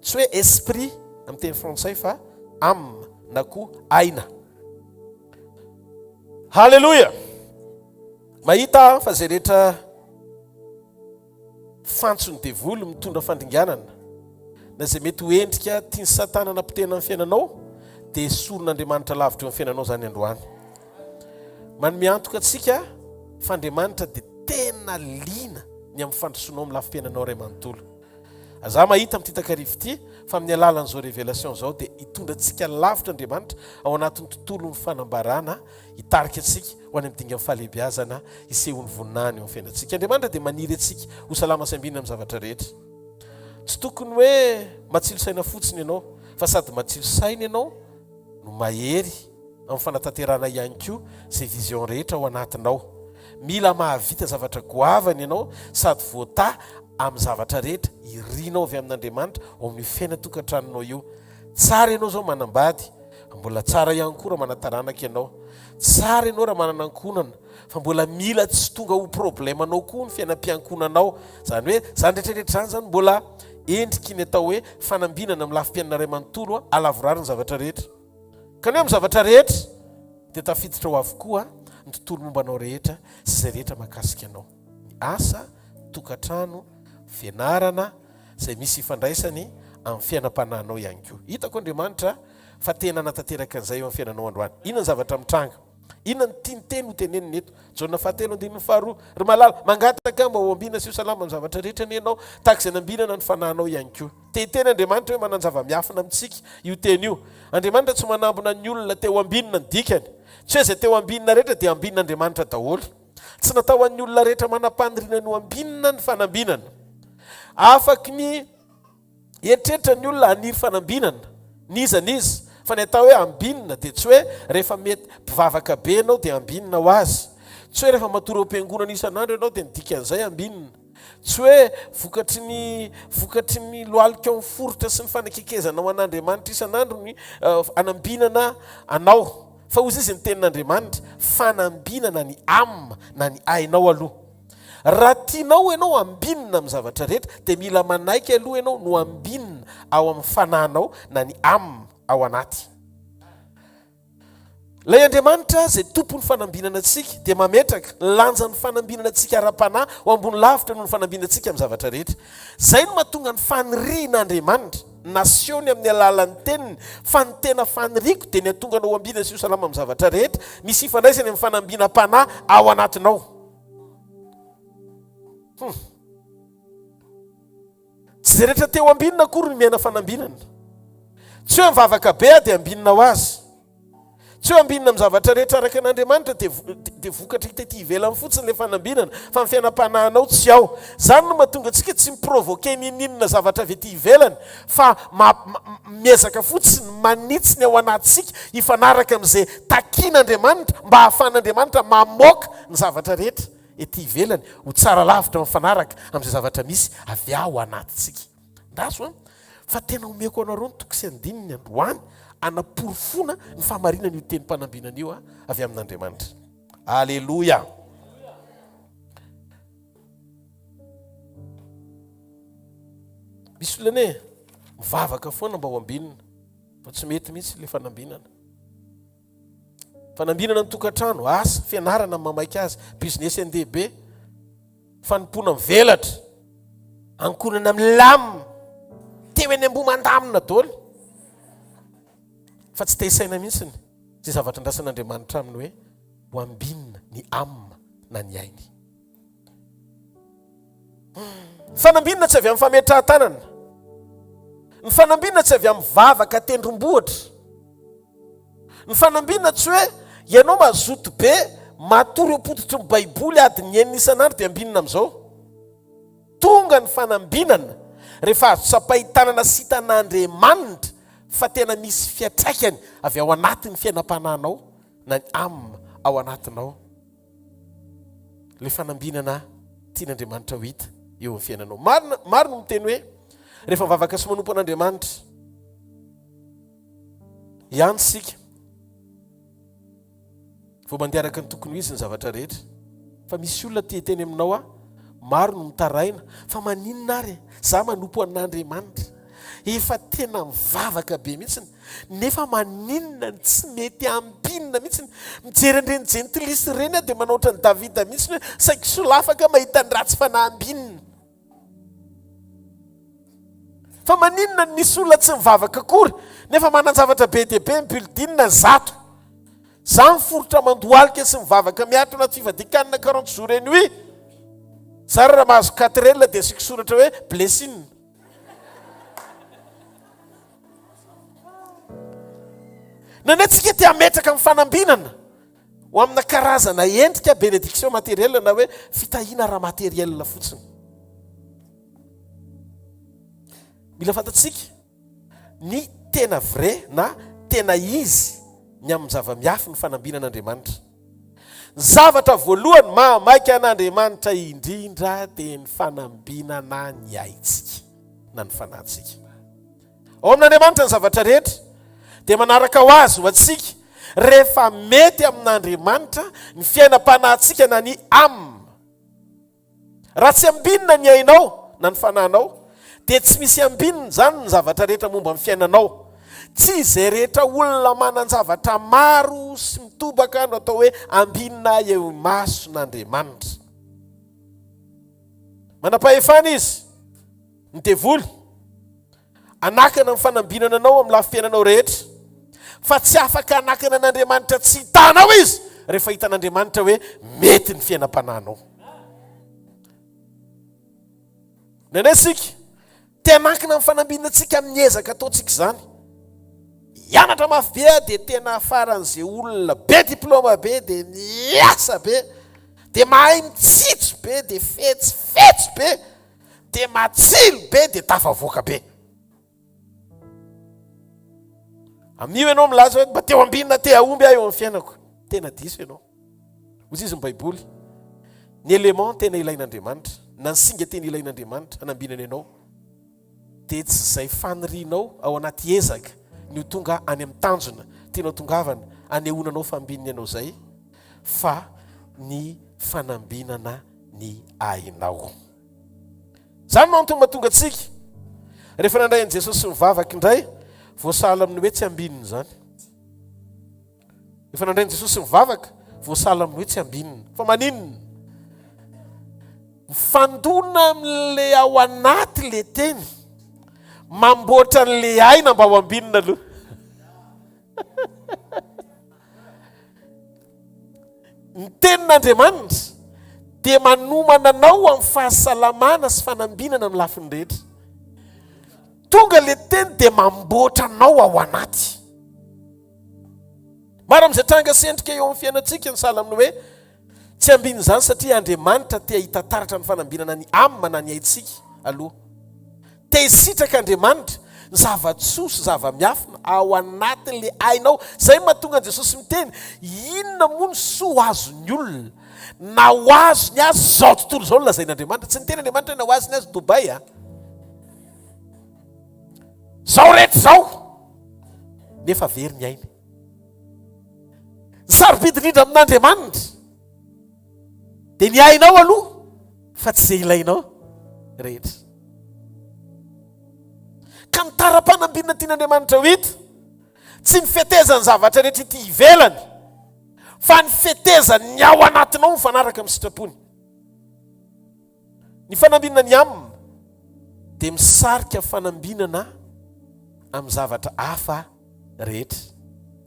tsy hoe esprit amin'ny teny frantsay fa âme na koa aina. Halleluja. Mahita fa zay rehetra fantsony devoly mitondra fandringanana na zay mety ho endrika tiany satana nampitena amin'ny fiainanao dia soron'Andriamanitra lavitra eo amin'ny fiainanao zany androany. Manome antoka antsika fa Andriamanitra dia tena liana ny amin'ny fandrosoanao amin'ny lafim-piainanao ray manontolo. Za mahita amin'ity takarivo ity fa amin'ny alalan'izao révélation zao dia hitondra antsika lavitra Andriamanitra ao anatin'ny tontolon'ny fanambarana hitarika antsika ho any amin'ny dinga fahalehibiazana hisehon'ny voninahiny eo amin'ny fiainantsika. Andriamanitra dia maniry antsika ho salama sy ambinina amin'ny zavatra rehetra. Tsy tokony hoe matsilo saina fotsiny ianao fa sady matsilo saina ianao no mahery amin'ny fanatanterana ihany koa izay vision rehetra ao anatinao. Mila mahavita zavatra goavany ianao sady voata amin'ny zavatra rehetra irinao avy amin'Andriamanitra ao amin'ny fiaina tokantranonao io. Tsara ianao zao manambady, mbola tsara ihany koa raha manataranaka ianao. Tsara ianao raha manana ankonana, fa mbola mila tsy tonga ho problemanao koa ny fiainam-piankonanao. Zany hoe zany rehetrarehetra zany zany mbola endriky ny atao hoe fanambinana amin'ny lafim-piainana ray manontolo alavorary ny zavatra rehetra. Kaneho amin'ny zavatra rehetra dia tafiditra ho avokoa ny tontolo mombanao rehetra sy izay rehetra mahakasika anao. Ny asa, tokantrano, fianarana izay misy ifandraisany amin'ny fiainam-panahinao ihany koa. Hitako Andriamanitra fa tena natateraka an'izay eo amin'ny fiainanao androany. Inona ny zavatra mitranga? Inona ny tianyteny ho teneniny eto? Jaona 7:15 ry malala mangataka mba ho ambina sy ho salama amin'ny zavatra rehetra ny ianao tahaka izay nambinana ny fanahinao ihany koa. Teny Andriamanitra hoe mananjava miafina amintsika io teny io. Andriamanitra tsy manambona ny olona teo ambinina ny dikany. Tsy hoe izay teo ambinina rehetra dia ambinan'Andriamanitra daholo. Tsy natao an'ny olona rehetra manam-paniriana ny ambinina ny fanambinana. Afaky ny eritreretra ny olona haniry fanambinana nizanizy fa ny atao hoe ambinina dia tsy hoe rehefa mety mpivavaka be anao dia ambinina ho azy, tsy hoe rehefa matory am-piangonana isan'andro ianao dia midika an'izay ambinina, tsy hoe vokatry ny loalika amin'ny forotra sy ny fanakekezana ao an'Andriamanitra isan'andro ny anambinana anao, fa ozy izy ny tenin'Andriamanitra fanambinana ny am na ny ainao aloha. Raha tianao ianao ambinina amin'ny zavatra rehetra dia mila manaiky aloha ianao no ambinina ao amin'ny fananao na ny am ao anaty. Ilay Andriamanitra izay tompony fanambinana antsika dia mametraka lanjan'ny fanambinana antsika ara-panahy ho ambony lavitra noho ny fanambinana antsika amin'ny zavatra rehetra. Izay no mahatonga ny fanirian'Andriamanitra nasiony amin'ny alalan'ny teniny, fa ny tena faniriako dia ny atonga anao ambina sy io salama amin'ny zavatra rehetra, misy ifandraisany amin'ny fanambinam-panahy ao anatinao. Tsy izay rehetra teo ambinina akory ny miaina fanambinana. Tsy hoe mivavaka be dia ambinina ho azy, tsy hoe ambinina amin'ny zavatra rehetra araka an'Andriamanitra dia vokatra hita ety ivelany fotsiny ilay fanambinana, fa ny fiainam-panahinao tsy ao. Izany no mahatonga antsika tsy miprovoke ninina zavatra avy ety ivelany, fa miezaka fotsiny manitsiny ao anatsika hifanaraka amin'izay takian'Andriamanitra mba hahafahan'Andriamanitra mamoaka ny zavatra rehetra ety ivelany ho tsara lavitra mifanaraka amin'izay zavatra misy avy ao anatintsika. Ndaso fa tena omeko anareo ny toko sy andininy androany anaporofona ny fahamarinana io tenim-panambinana io avy amin'Andriamanitra. Aleloia. Misy olana mivavaka foana mba ho ambinina fa tsy mety mihitsy ilay fanambinana. Fanambinana ny tokantrano, asa, fianarana mamaika azy, business NDB, fanompoana mivelatra, ankonana milamina, teo eny ambo-mandamina daholo. Fa tsy tehisaina mihitsy zay zavatra andrasan'Andriamanitra aminy hoe ho ambinina ny am na ny ainy. Fanambinana tsy avy amin'ny fametrahan-tanana, ny fanambinana tsy avy amin'ny vavaka tendrombohitra, ny fanambinana tsy hoe ianao mazoto be matory apototry ny baiboly adiny enina isan'andro dia ambinina amin'izao. Tonga ny fanambinana rehefa azo sapahitanana sy hitan'Andriamanitra fa tena misy fiatraikany avy ao anatin'ny fiainam-panahinao na ny am ao anatinao. Ilay fanambinana tian'Andriamanitra ho hita eo amin'ny fiainanao. Maro no miteny hoe rehefa mivavaka sy manompo an'Andriamanitra ihany sika vao mandeha araka ny tokony ho izy ny zavatra rehetra. Fa misy olona tia teny aminao maro no mitaraina fa maninona ary za manompo an'Andriamanitra efa tena mivavaka be mihitsiny nefa maninona ny tsy mety ambinina mihitsiny. Mijery an'ireny jentilisy ireny dia manao ohatran'ny Davida mihitsiny hoe saika solafaka mahita ny ratsy fanambinina. Fa maninona ny nisy olona tsy mivavaka akory nefa manan-javatra be dia be mibildinina zato. Za miforotra mandohalika sy mivavaka miaritra anaty fivadikanina 40 jours et nuit. Za raha mahazo 4 heures dia asiko soratra hoe blessing. Nanetsika tia ametraka amin'ny fanambinana ho amina karazana endrika bénédiction matérielle na hoe fitahiana raha matérielle fotsiny. Mila fantatsika ny tena vrai na tena izy ny amin'ny zava-miafy ny fanambinan'Andriamanitra. Zavatra voalohany mahamaika an'Andriamanitra indrindra dia ny fanambinana ny aintsika na ny fanahintsika. Ao amin'Andriamanitra ny zavatra rehetra dia manaraka ho azy ho antsika rehefa mety amin'Andriamanitra ny fiainam-panahintsika na ny am. Raha tsy ambinina ny ainao na ny fanahinao dia tsy misy ambinina zany ny zavatra rehetra momba amin'ny fiainanao. Tsy izay rehetra olona manan-javatra maro sy mitobaka no atao hoe ambinina eo mason'Andriamanitra. Manam-pahefana izy ny devoly anakana amin'ny fanambinana anao amin'ny lafi-piainanao rehetra, fa tsy afaka anakana an'Andriamanitra tsy hitanao izy rehefa hitan'Andriamanitra hoe mety ny fiainam-panahinao. Nanesika te anakana amin'ny fanambinantsika amin'ny ezaka ataontsika izany. Hianatra mafy be dia tena faran'izay olona be diplôma be dia miasa be dia mahay mitsitso be dia fetsifetsy be dia matsilo be dia tafavoaka be. amin'io ianao milaza hoe mba teo ambinina te aomby aho eo amin'ny fiainako. Tena diso ianao. Ozy izy ny baiboly. Ny élément tena ilain'Andriamanitra, na ny singa tena ilain'Andriamanitra hanambinana ianao. Dia tsy izay fanirinao ao anaty ezaka ny tonga any amin'ny tanjona tianao tongavana anehoananao fambinina ianao zay, fa ny fanambinana ny ainao. Zany no mahatonga antsika rehefa nandray an' Jesosy sy mivavaka indray, voasala amin'ny hoe tsy ambinina zany. Rehefa nandray an' Jesosy sy mivavaka, voasala amin'ny hoe tsy ambinina. Fa maninona? Mifandona amin'le ao anaty le teny, mamboatra n'le aina mba ho ambinina aloha. Ny tenin'Andriamanitra dia manomana anao amin'ny fahasalamana sy fanambinana amin'ny lafiny rehetra. Tonga le teny dia mamboatra anao ao anaty. Maro amin'izay tranga sendrika eo amin'ny fiainantsika ny sala amin'ny hoe tsy ambinina izany satria Andriamanitra te hahita taratra ny fanambinana ny amina na ny aintsika aloha. Te hisitraka Andriamanitra ny zava-tsoa sy zava-miafina ao anatin'le ainao. Zay mahatonga an' Jesosy miteny, inona moa ny soa azony olona na ho azony azy zao tontolo zao lazain'Andriamanitra. Tsy ny teny Andriamanitra na ho azony azy Dobay zao rehetra zao nefa very ny aina. Ny sarobidy indrindra amin'Andriamanitra dia ny ainao aloha fa tsy zay ilainao rehetra. Ka ny tara-panambinana tian'Andriamanitra ho hita, tsy ny fetezany zavatra rehetra ity ivelany, fa ny fetezany ny ao anatinao mifanaraka amin'ny sitrapony. Ny fanambinana ny amina dia misarika fanambinana amin'ny zavatra hafa rehetra.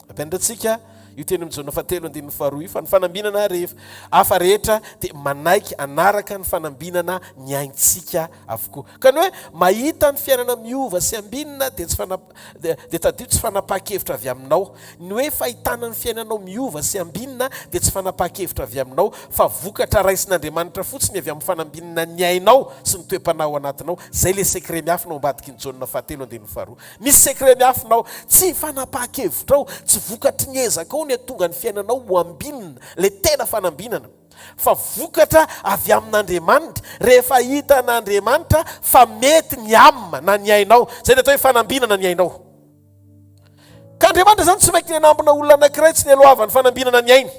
Ampianaratsika io teny amin'ny Zoma 7:2 fa ny fanambinana rehefa hafa rehetra dia manaiky anaraka ny fanambinana ny aintsika avokoa. Ka ny hoe mahita ny fiainana miova sy ambinina dia dia tadio tsy fanapaha-kevitra avy aminao. Ny hoe fahitana ny fiainanao miova sy ambinina dia tsy fanapaha-kevitra avy aminao, fa vokatra raisin'Andriamanitra fotsiny avy amin'ny fanambinana ny ainao sy ny toe-panahy anatinao. Zay le sekret miafinao ambadiky ny Jona 7:2. Misy sekret miafinao, tsy fanapaha-kevitrao, tsy vokatry ny ezakao ny atonga ny fiainanao ho ambinina le tena fanambinana, fa vokatra avy amin'Andriamanitra rehefa hita n'Andriamanitra fa mety ny amina na ny ainao. Zay ny atao hoe fanambinana ny ainao. Ka Andriamanitra zany tsy maiky ny anambona olona anankiray tsy ny alohavany fanambinana ny aina.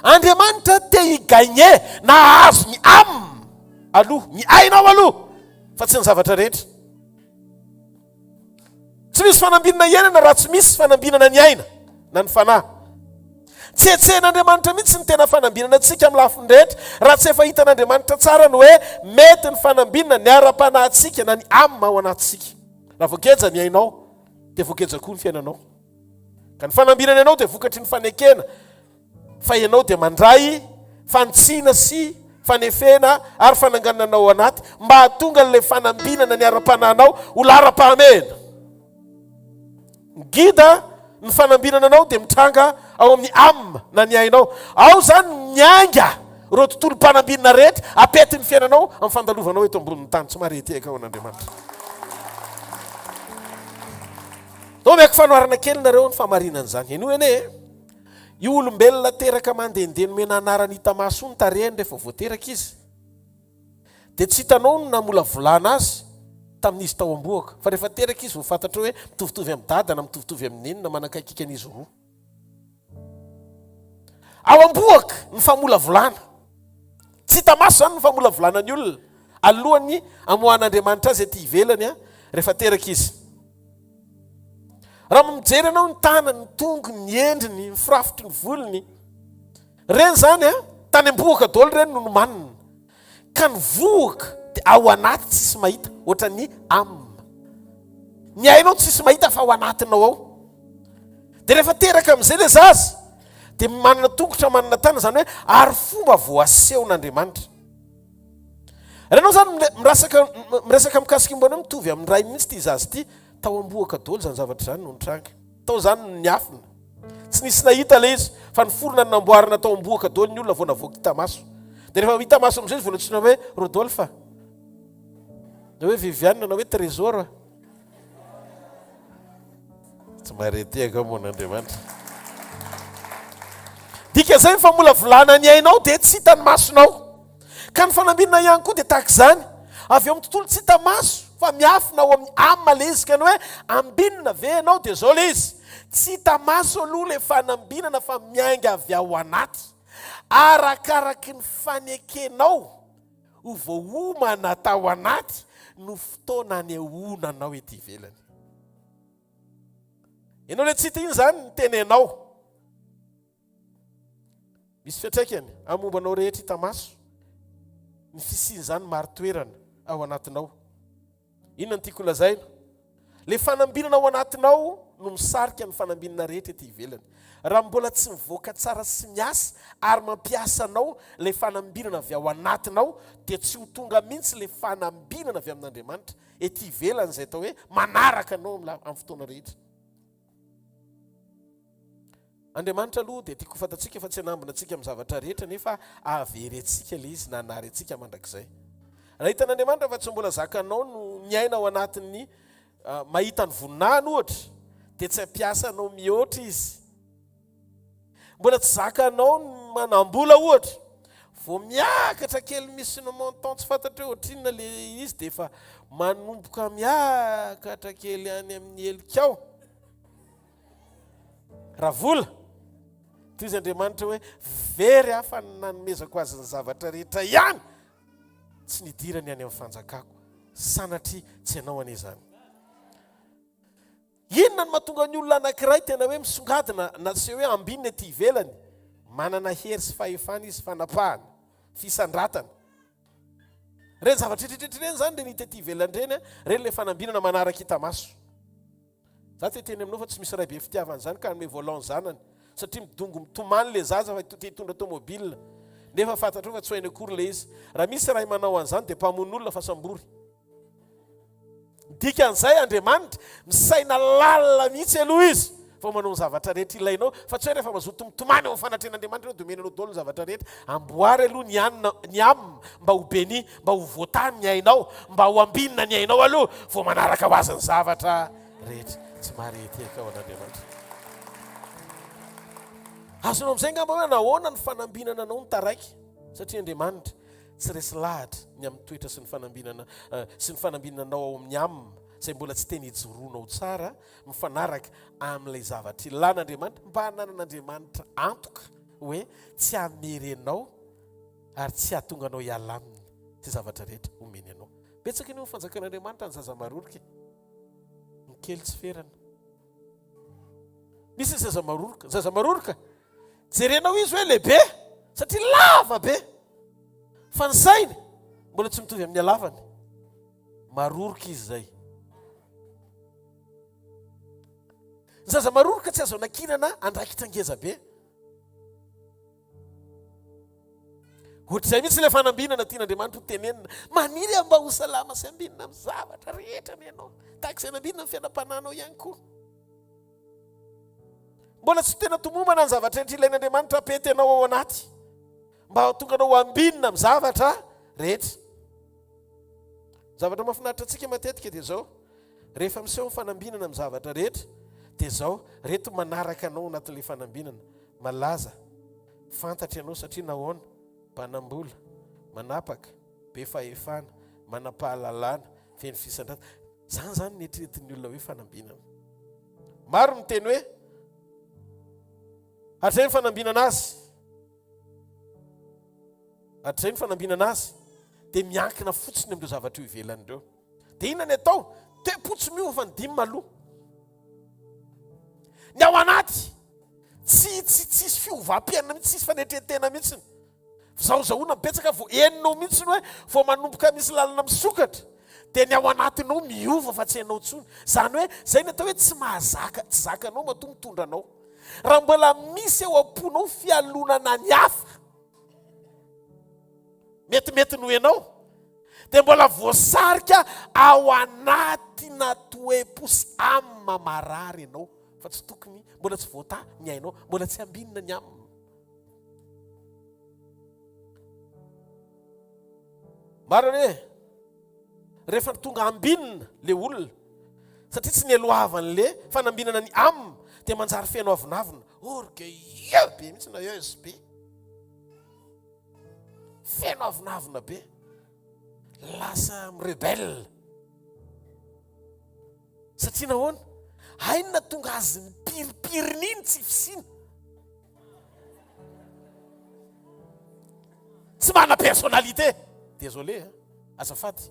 Andriamanitra te higanye na azo ny amina aloha, ny ainao aloha, fa tsy ny zavatra rehetra. Tsy misy fanambinana iainana raha tsy misy fanambinana ny aina na ny fanahy. Tsy etsehan'Andriamanitra mihitsy ny tena fanambinana antsika amin'ny lafiny rehetra raha tsy efa hitan'Andriamanitra tsara ny hoe mety ny fanambinana ny ara-panahintsika na ny amina ao anatintsika. Raha voakeja ny ainao dia voakeja koa ny fiainanao. Ka ny fanambinana ianao dia vokatry ny fanekena, fa ianao dia mandray fantsiana sy fanefena ary fananganana ao anaty mba hahatonga n'ilay fanambinana ny ara-panahinao ho lara-pahamena. Gida ny fanambinana anao dia mitranga ao amin'ny amina na ny ainao. Ao zany mianga ireo tontolo-panambinana rehetra apety ny fiainanao amin'ny fandalovanao eto ambonin'ny tany. Tsy mahareteka ao an'Andriamanitra. Tao miaiko fanoharana kely nareo ny famarinan'izany. Eny ene io olombelona teraka mandehandeha nomena anarany hita maso ny tarehany rehefa voateraka izy, dia tsy hitanao no namola volana azy tamin'izy tao amboaka, fa rehefa teraka izy voafantatra hoe mitovitovy amin'ny dada na mitovitovy amin'ny nenina manakaikika an'izy roa. Ao amboaka ny famola volana, tsy hita maso zany ny famola volana ny olona alohany amohan'Andriamanitra azy ety ivelany rehefa teraka izy. Raha mijery anao ny tanany, ny tongony, ny endriny, ny firafitry ny volony, reny zany tany amboaka daholo reny no nomanina. Ka ny voaka dia ao anaty tsisy mahita ohatra ny amina. Ny ainao tsisy mahita fa ao anatinao ao. Dia rehefa teraka amin'izay le zaza dia manana tongotra manana tana, zany hoe ary fomba voasehon'Andriamanitra. Renao zany miresaka mikasika mbona mitovy amin'ny ray mihitsy ity zaza ity, tao amboaka daholo zany zavatra zany no nitranga. Tao zany no niafina. Tsy nisy nahita le izy fa ny forona ny namboarina tao amboaka daholo ny olona vao navoaka hita maso. Dia rehefa hita maso amin'izay izy vao natsoina hoe Rodolphe, na hoe Viviane, na hoe Trésor. tsy mareteka mon'Andriamanitra. Dika zay fa mola volana ny ainao dia tsy hita ny masonao. Ka ny fanambinana ihany koa dia tahaka izany. Avy eo amin'ny tontolo tsy hita maso fa miafina ao amin'ny malezika ny hoe ambinina ve ianao dia zao le izy. Tsy hita maso aloha le fanambinana fa miainga avy ao anaty. Arakaraky ny fanekenao ho voaomana tao anaty no fotoana anehoananao ety ivelany. Ianao le tsy hita iny zany ny tenenao. Misy fiantraikany amombanao rehetra hita maso. Ny fisiany zany maro toerana ao anatinao. Inona ny tiako lazaina? Le fanambinana ao anatinao no misarika ny fanambinana rehetra ety ivelany. Raha mbola tsy mivoaka tsara sy miasa ary mampiasa anao le fanambinana avy ao anatinao dia tsy ho tonga mihitsy le fanambinana avy amin'Andriamanitra ety ivelany izay atao hoe manaraka anao amin'ny fotoana rehetra. Andriamanitra aloha dia tiako fantatsika fa tsy hanambina antsika amin'ny zavatra rehetra nefa averentsika le izy nanary antsika mandrakizay. Raha hitan'Andriamanitra fa tsy mbola zakanao no miaina ao anatin'ny mahita ny voninahiny ohatra dia tsy hampiasa anao mihoatra izy. Mbola tsy zakanao ny manambola ohatra vao miakatra kely misy ny montant tsy fantatra hoe ohatrinona le izy dia efa manomboka miakatra kely any amin'ny helikao. Raha vola toy izy Andriamanitra hoe very afa nanomezako azy ny zavatra rehetra ihany tsy nidirany any amin'ny fanjakako sanatria tsy ianao an'izany. Inona no mahatonga ny olona anankiray tena hoe misongadina na tsy hoe ambinina ety ivelany, manana hery sy fahefana izy fanapahana, fisandratana. Reny zavatra rehetra reny zany le nita ety ivelany reny, reny le fanambinana manaraka hita maso. Za te teny aminao fa tsy misy ray be fitiavana zany ka hanome volant zanany satria midongo mitomany le zaza fa te hitondra tômôbila nefa fantatrao fa tsy hoainy akory le izy. Raha misy raha manao an'izany dia mpamono fa sambory. Dikan'izay Andriamanitra misaina lalina mihitsy aloha izy fa manao ny zavatra rehetra ilainao fa tsy hoe rehefa mazoto mitomany ao fanatren'Andriamanitra domenanao daholo ny zavatra rehetra. Amboary aloha ny amina mba ho beny, mba ho voatany ny ainao, mba ho ambinina ny ainao aloha vao manaraka ho azy ny zavatra rehetra. Tsy mareteka ao an'Andriamanitra. Azonao amin'izay ngamba hoe nahoana ny fanambinana anao ny taraiky satria Andriamanitra tsy resy lahatra ny amin'ny toetra sy ny fanambinanao ao amin'ny amina izay mbola tsy teny hijoroanao tsara mifanaraka amin'ilay zavatra ilan'Andriamanitra mba hananan'Andriamanitra antoka hoe tsy hamerenao ary tsy hahatonga anao hiala aminy sy zavatra rehetra omeny anao. Betsaka ny fanjakan'Andriamanitra ny zaza marorika ny kely tsy ferana. Misy zaza marorika jerenao izy hoe lehibe satria lava be fa ny sainy mbola tsy mitovy amin'ny halavany. Marorika izy zay. Ny zaza marorika tsy azo anakinana andraikitra ngeza be. Ohatr'izay mihitsy le fanambinana tian'Andriamanitra ho tenenina maniry mba ho salama sy ambinina amin'ny zavatra rehetra ny ianao tahaka izay nambinina amin'ny fiainam-pananao ihany koa. Mbola tsy tena tomomana ny zavatra rehetra ilain'Andriamanitra apetenao ao anaty mba hahatonga anao ambinina amin'ny zavatra rehetra. Zavatra mahafinaritra antsika matetika dia zao, rehefa miseho ny fanambinana amin'ny zavatra rehetra dia zao, reto manaraka anao anatin'ilay fanambinana, malaza, fantatra ianao satria nahoana, mpanambola, manapaka, be fahefana, manampahalalana, feno fisandratana. Zany zany netriretin'ny olona hoe fanambinana. Maro ny teny hoe hatrizay ny fanambinana azy. Hatrizay ny fanambinana azy dia miankina fotsiny amin'ireo zavatra io ivelan'ireo. Dia inona ny atao? Te-potso miova ny dimy maloha. Ny ao anaty tsy fiovam-piainana mihitsy, tsisy fanetretena mihitsiny. Zahozahoana betsaka vao eninao mihitsy hoe vao manomboka misy lalana misokatra dia ny ao anatinao miova fa tsy hainao intsony. Zany hoe zay ny atao hoe tsy mahazaka, tsy zakanao mahatonga mitondra anao. Raha mbola misy eo am-ponao fialonana ny hafa metimety noho ianao dia mbola voasarika ao anatina toe-posy amin'ny mamarary ianao fa tsy tokony mbola tsy voata ny ainao, mbola tsy ambinina ny aminy. Marina hoe rehefa tonga ambinina le olona satria tsy ny alohavan'le fanambinana ny am dia manjary feno avinavina orgueilleux be mihitsy na USB feno avinavina be lasa mirebelle satria nahoana hainona tonga azy ny piripiriny iny tsy fisina tsy mana personnalité désolé azafady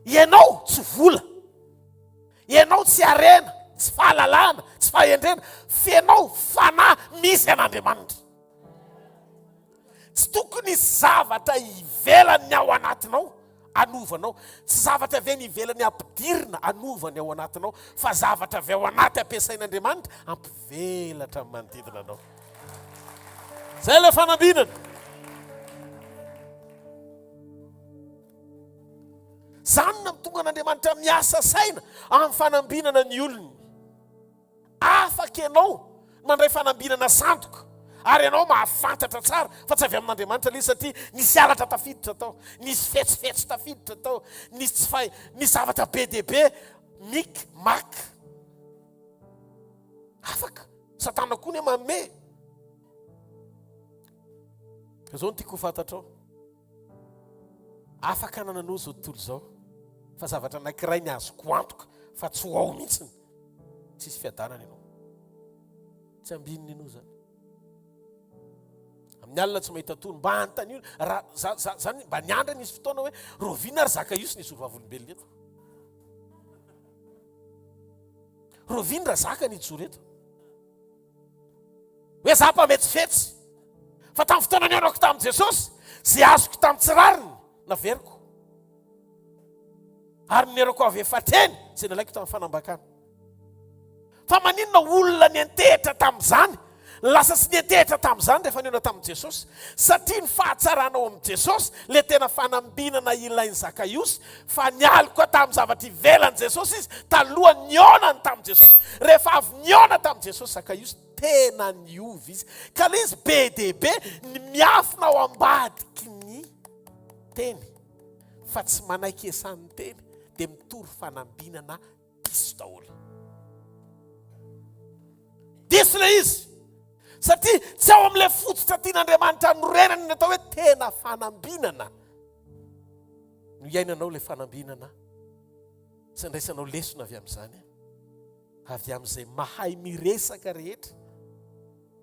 ianao tsy vola ianao tsy arena tsy fahalalana tsy fahendrena fianao fanahy misy an'Andriamanitra tsy tokony zavatra ivelany ao anatinao anovanao tsy zavatra avy any ivelany ampidirina anovany ao anatinao fa zavatra avy ao anaty ampiasain'Andriamanitra ampivelatra amin'ny manodidina anao zay le fanambinana zany na tonga an'Andriamanitra miasa saina amin'ny fanambinana ny olony afaka ianao mandray fanambinana sandoka ary ianao mahafantatra tsara fa tsy avy amin'Andriamanitra le satria nisy alatra tafiditra tao nisy fetsifetsy tafiditra tao nisy tsy fay nisy zavatra be dia be mik mak afaka satana koa ny manome zao no tiako ho fantatrao afaka nananao zao tontolo zao fa zavatra anankiray ny azoko antoka fa tsy ho ao mihitsiny tsisy fiadanana ianao tsy ambininy ianao zany amin'ny alina tsy mahita tono mba antany raha zany mba niandra nisy fotoana hoe rovina ary zaka io sy nisy ovavolombelona eto rovina raha zaka nijoro eto hoe za mpametsifetsy fa tamin'ny fotoana ny anako tamin'i Jesosy zay azoko tamin'ny tsirariny naveriko ary nerako avy efatreny zay nalaiko tamin'ny fanambakana fa maninona olona ny antehitra tamin'izany lasa sy ny antehitra tamin'izany rehefa niona tamin'i Jesosy satria ny fahatsaranao amin'ny Jesosy le tena fanambinana ilainy Zakaiosy fa nialy koa tamin'ny zavatra ivelan'i Jesosy izy taloha nionany tamin'i Jesosy rehefa avy niona tamin'i Jesosy Zakaiosy tena niovy izy ka le izy be dia be ny miafina ao ambadiky ny teny fa tsy manaiky esan'ny teny dia mitory fanambinana diso daholo diso le izy satria tsy ao amin'ilay fototra tian'Andriamanitra norenany ny atao hoe tena fanambinana no iainanao ilay fanambinana sy ndraisanao lesona avy amin'izany avy amin'izay mahay miresaka rehetra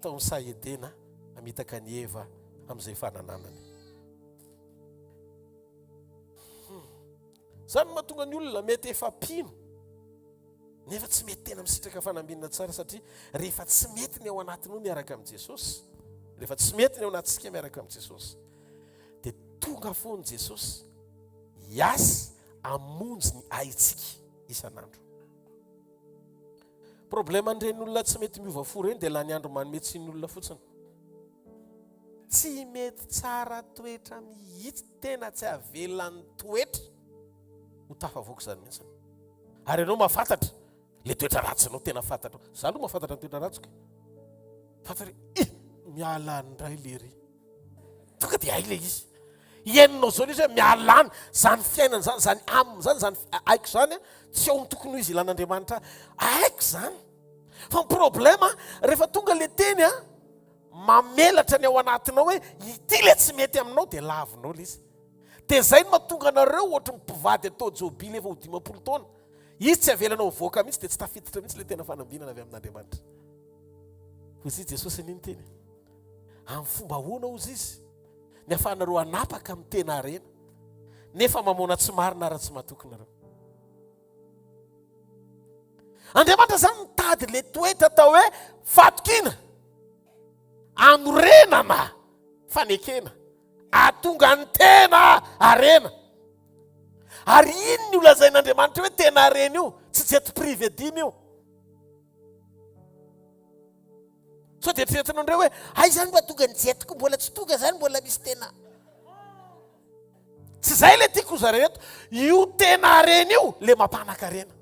tao ny Saedena hamitaka ny Eva amin'izay fanananany zany mahatonga ny olona mety efa pino nefa tsy mety tena misitraka fanambinana tsara satria rehefa tsy mety ny ao anatinao miaraka amin'i Jesosy rehefa tsy mety ny ao anatintsika miaraka amin'i Jesosy dia tonga foany Jesosy hiasa amonjy ny aintsika isan'andro problema an'ireny olona tsy mety miova fo reny dia la ny andro manome tsy ny olona fotsiny tsy mety tsara toetra mihitsy tena tsy avelan'ny toetra ho tafavoaka zany mihitsy ary ianao mahafantatra le toetra ratsy anao tena fantatra za aloha mahafantatra ny toetra ratsiko fantatra miala ndray lery tonga dia hay le izy iainanao zao le izy hoe mialany zany fiainana zany zany aminy zany zany aiko zany tsy ao mitokony ho izy ilan'Andriamanitra aiko zany fa ny problema rehefa tonga le teny mamelatra ny ao anatinao hoe ity le tsy mety aminao dia lavinao le izy dia zay no mahatonga anareo ohatry mpivady atao jobily efa ho 50 taona izy tsy avelanao mivoaka mihitsy dia tsy tafiditra mihitsy le tena fanambinana avy amin'Andriamanitra ozy izy Jesosy niny teny amin'ny fomba ahoana ozy izy ny afahanareo anapaka amin'ny tena arena nefa mamona tsy marina raha tsy mahatokonareo Andriamanitra zany mitady le toetra atao hoe fatokina anorenana fanekena atonga ny tena arena ary iny ny olazain'Andriamanitra hoe tena arena io tsy jet privé dimy io so dia tretana andreo hoe ay zany mba tonga ny jetiko mbola tsy tonga zany mbola misy tena tsy zay le tiako zareo eto io tena arena io le mampanankarena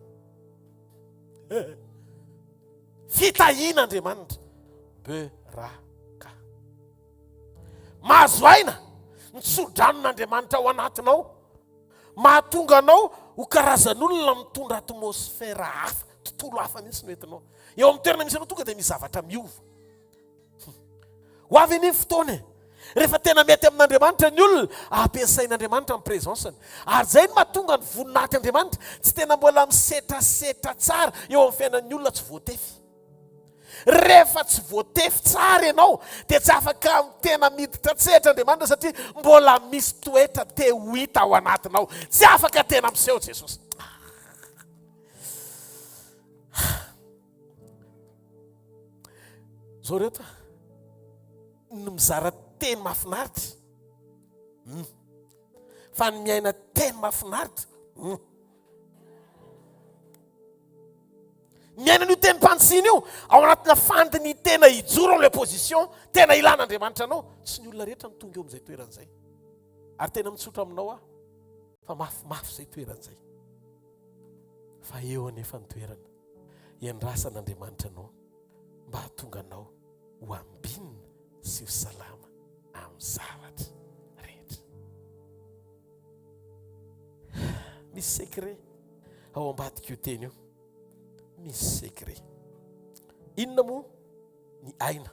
fitahian'Andriamanitra beraka mahazo aina ny tsodranin'Andriamanitra ao anatinao mahatonga anao ho karazan'olona mitondra atmosfera hafa, tontolo hafa mihitsy no entinao. Eo amin'ny toerana misy anao tonga dia misy zavatra miova. Ho avy ny fotoana rehefa tena mety amin'Andriamanitra ny olona, ampiasain'Andriamanitra amin'ny présanceny. Ary zay no mahatonga ny voninahitra Andriamanitra tsy tena mbola misetrasetra tsara eo amin'ny fiainan'ny olona tsy voatefy. Rehefa tsy voatefy tsara ianao dia tsy afaka tena miditra tsetra Andriamanitra satria mbola misy toetra te ho hita ao anatinao. Tsy afaka tena miseho Jesosy. Zao rehetra ny mizara teny mahafinaritra, fa ny miaina teny mahafinaritra, miaina n'io teny mpantsina io ao anatina fandiny tena hijoro amin'ilay position tena ilan'Andriamanitra anao. Tsy ny olona rehetra no tonga eo amin'izay toeran'izay. Ary tena mitsotra aminao fa mafimafy izay toeran'izay. Fa eo anefa ny toerana iandrasan'Andriamanitra anao mba hahatonga anao ho ambinina sy ho salama amin'ny zavatra rehetra. Misy secret ao ambadika io teny io. Misy secret. Inona moa ny aina?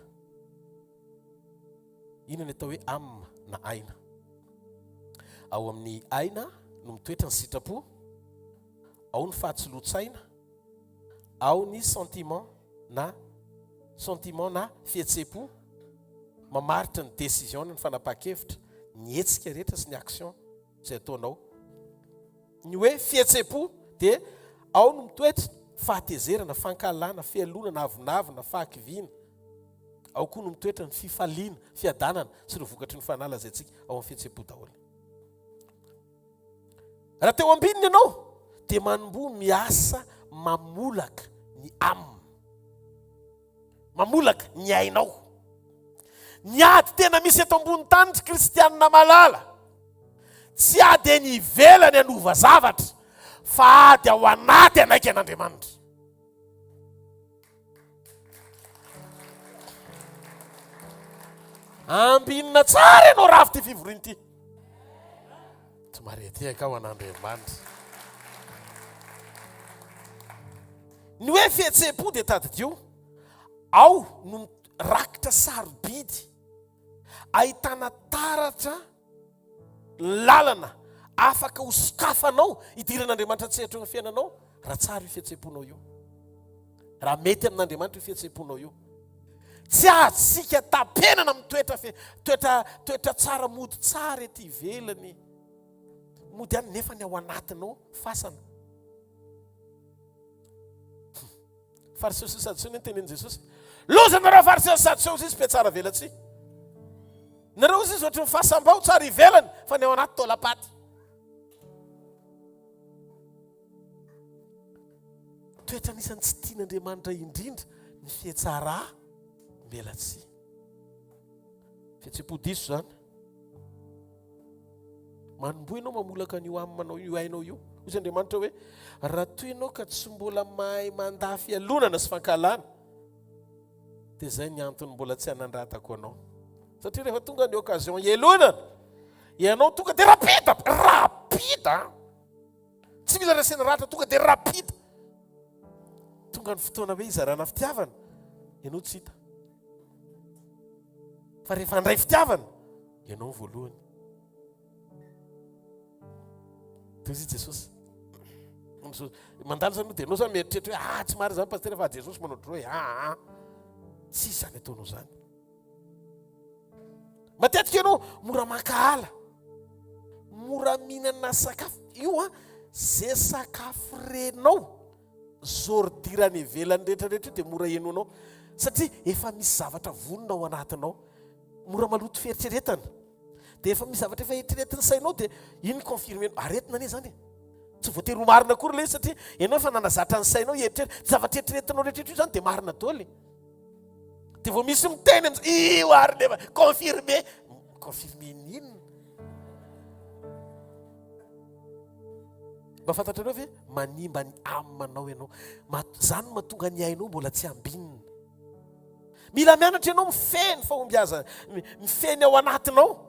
Inona ny atao hoe am na aina? Ao amin'ny aina no mitoetra ny sitrapo, ao ny fahatsilosaina, ao ny sentiment na fihetsepo, mamaritra ny décision ny fanapahan-kevitra, ny hetsika rehetra sy ny action izay ataonao. Ny hoe fihetsepo dia ao no mitoetra fahatezerana, fankalana, fialonana, avinavina, fahakiviana. Ao koa no mitoetra ny fifaliana, fiadanana sy ny vokatry ny fanala izay tsika ao amin'ny fihetsepo daholo. Raha teo ambininy ianao dia manomboa miasa mamolaka ny am, mamolaka ny ainao. Ny ady tena misy eto ambony tany tsy kristianina malala, tsy ady eny ivelany anova zavatra, fa ady ao anaty anaiky an'Andriamanitra. Ambinina tsara ianao rafy ty fivoriana ty. Tsy maretiaka ao an'Andriamanitra. Ny hoe fihetsepo dia tadidio, ao no rakitra sarobidy, ahitana taratra lalana afaka ho sokafanao idiran'Andriamanitra tsy hatreho ny fiainanao raha tsara io fihetseponao io, raha mety amin'Andriamanitra io fihetseponao io. Tsy atsika tapenana amin'ny toetra tsara, mody tsara ety ivelany, mody any nefa ny ao anatinao fasana. Fariseo sy sadiseo ny tenen'i Jesosy, loza nareo fariseo sy sadiseo izy pe tsara velatsy. Nareo izy ohatry ny fahasambao tsara ivelany fa ny ao anaty taolapaty. Toetra anisan'ny tsy tian'Andriamanitra indrindra ny fihetsara velatsy. Fihetsepo diso zany. Manomboa ianao mamolaka an'io aminao io ainao io. Izy Andriamanitra hoe raha toy ianao ka tsy mbola mahay mandafy alonana sy fankalana, dia zay ny antony mbola tsy hanandratako anao. Satria rehefa tonga ny occasion ialonana, ianao tonga dia rapida. Tsy mila resena ratra, tonga dia rapida. Tonga ny fotoana hoe izarana fitiavana, ianao tsy hita. Fa rehefa handray fitiavana, ianao voalohany. Toy izy Jesosy. Mandalo zany dia ianao zany mieritreritra hoe tsy marina zany pasteur fa Jesosy manao droy. Tsy zany ataonao zany. Matetika ianao mora makahala, mora mihinana sakafo. Io zay sakafo renao zordirany ivelany rehetrarehetra dia mora henonao satria efa misy zavatra vonona ao anatinao, mora maloto fieritreretana. Dia efa misy zavatra efa eritreretiny sainao dia iny confirme aretina anie zany. Tsy voatery ho marina akory ilay satria ianao efa nanazatra ny sainao eritreritra, zavatra eritreretinao rehetrarehetra io zany dia marina daholo. Dia vao misy miteny amin'izay io ary nefa confirme n'inona? Mba fantatrareo ve manimba ny amanao ianao, zany mahatonga ny ainao mbola tsy ambinina. Mila mianatra ianao mifeny fahombiazana, mifeny ao anatinao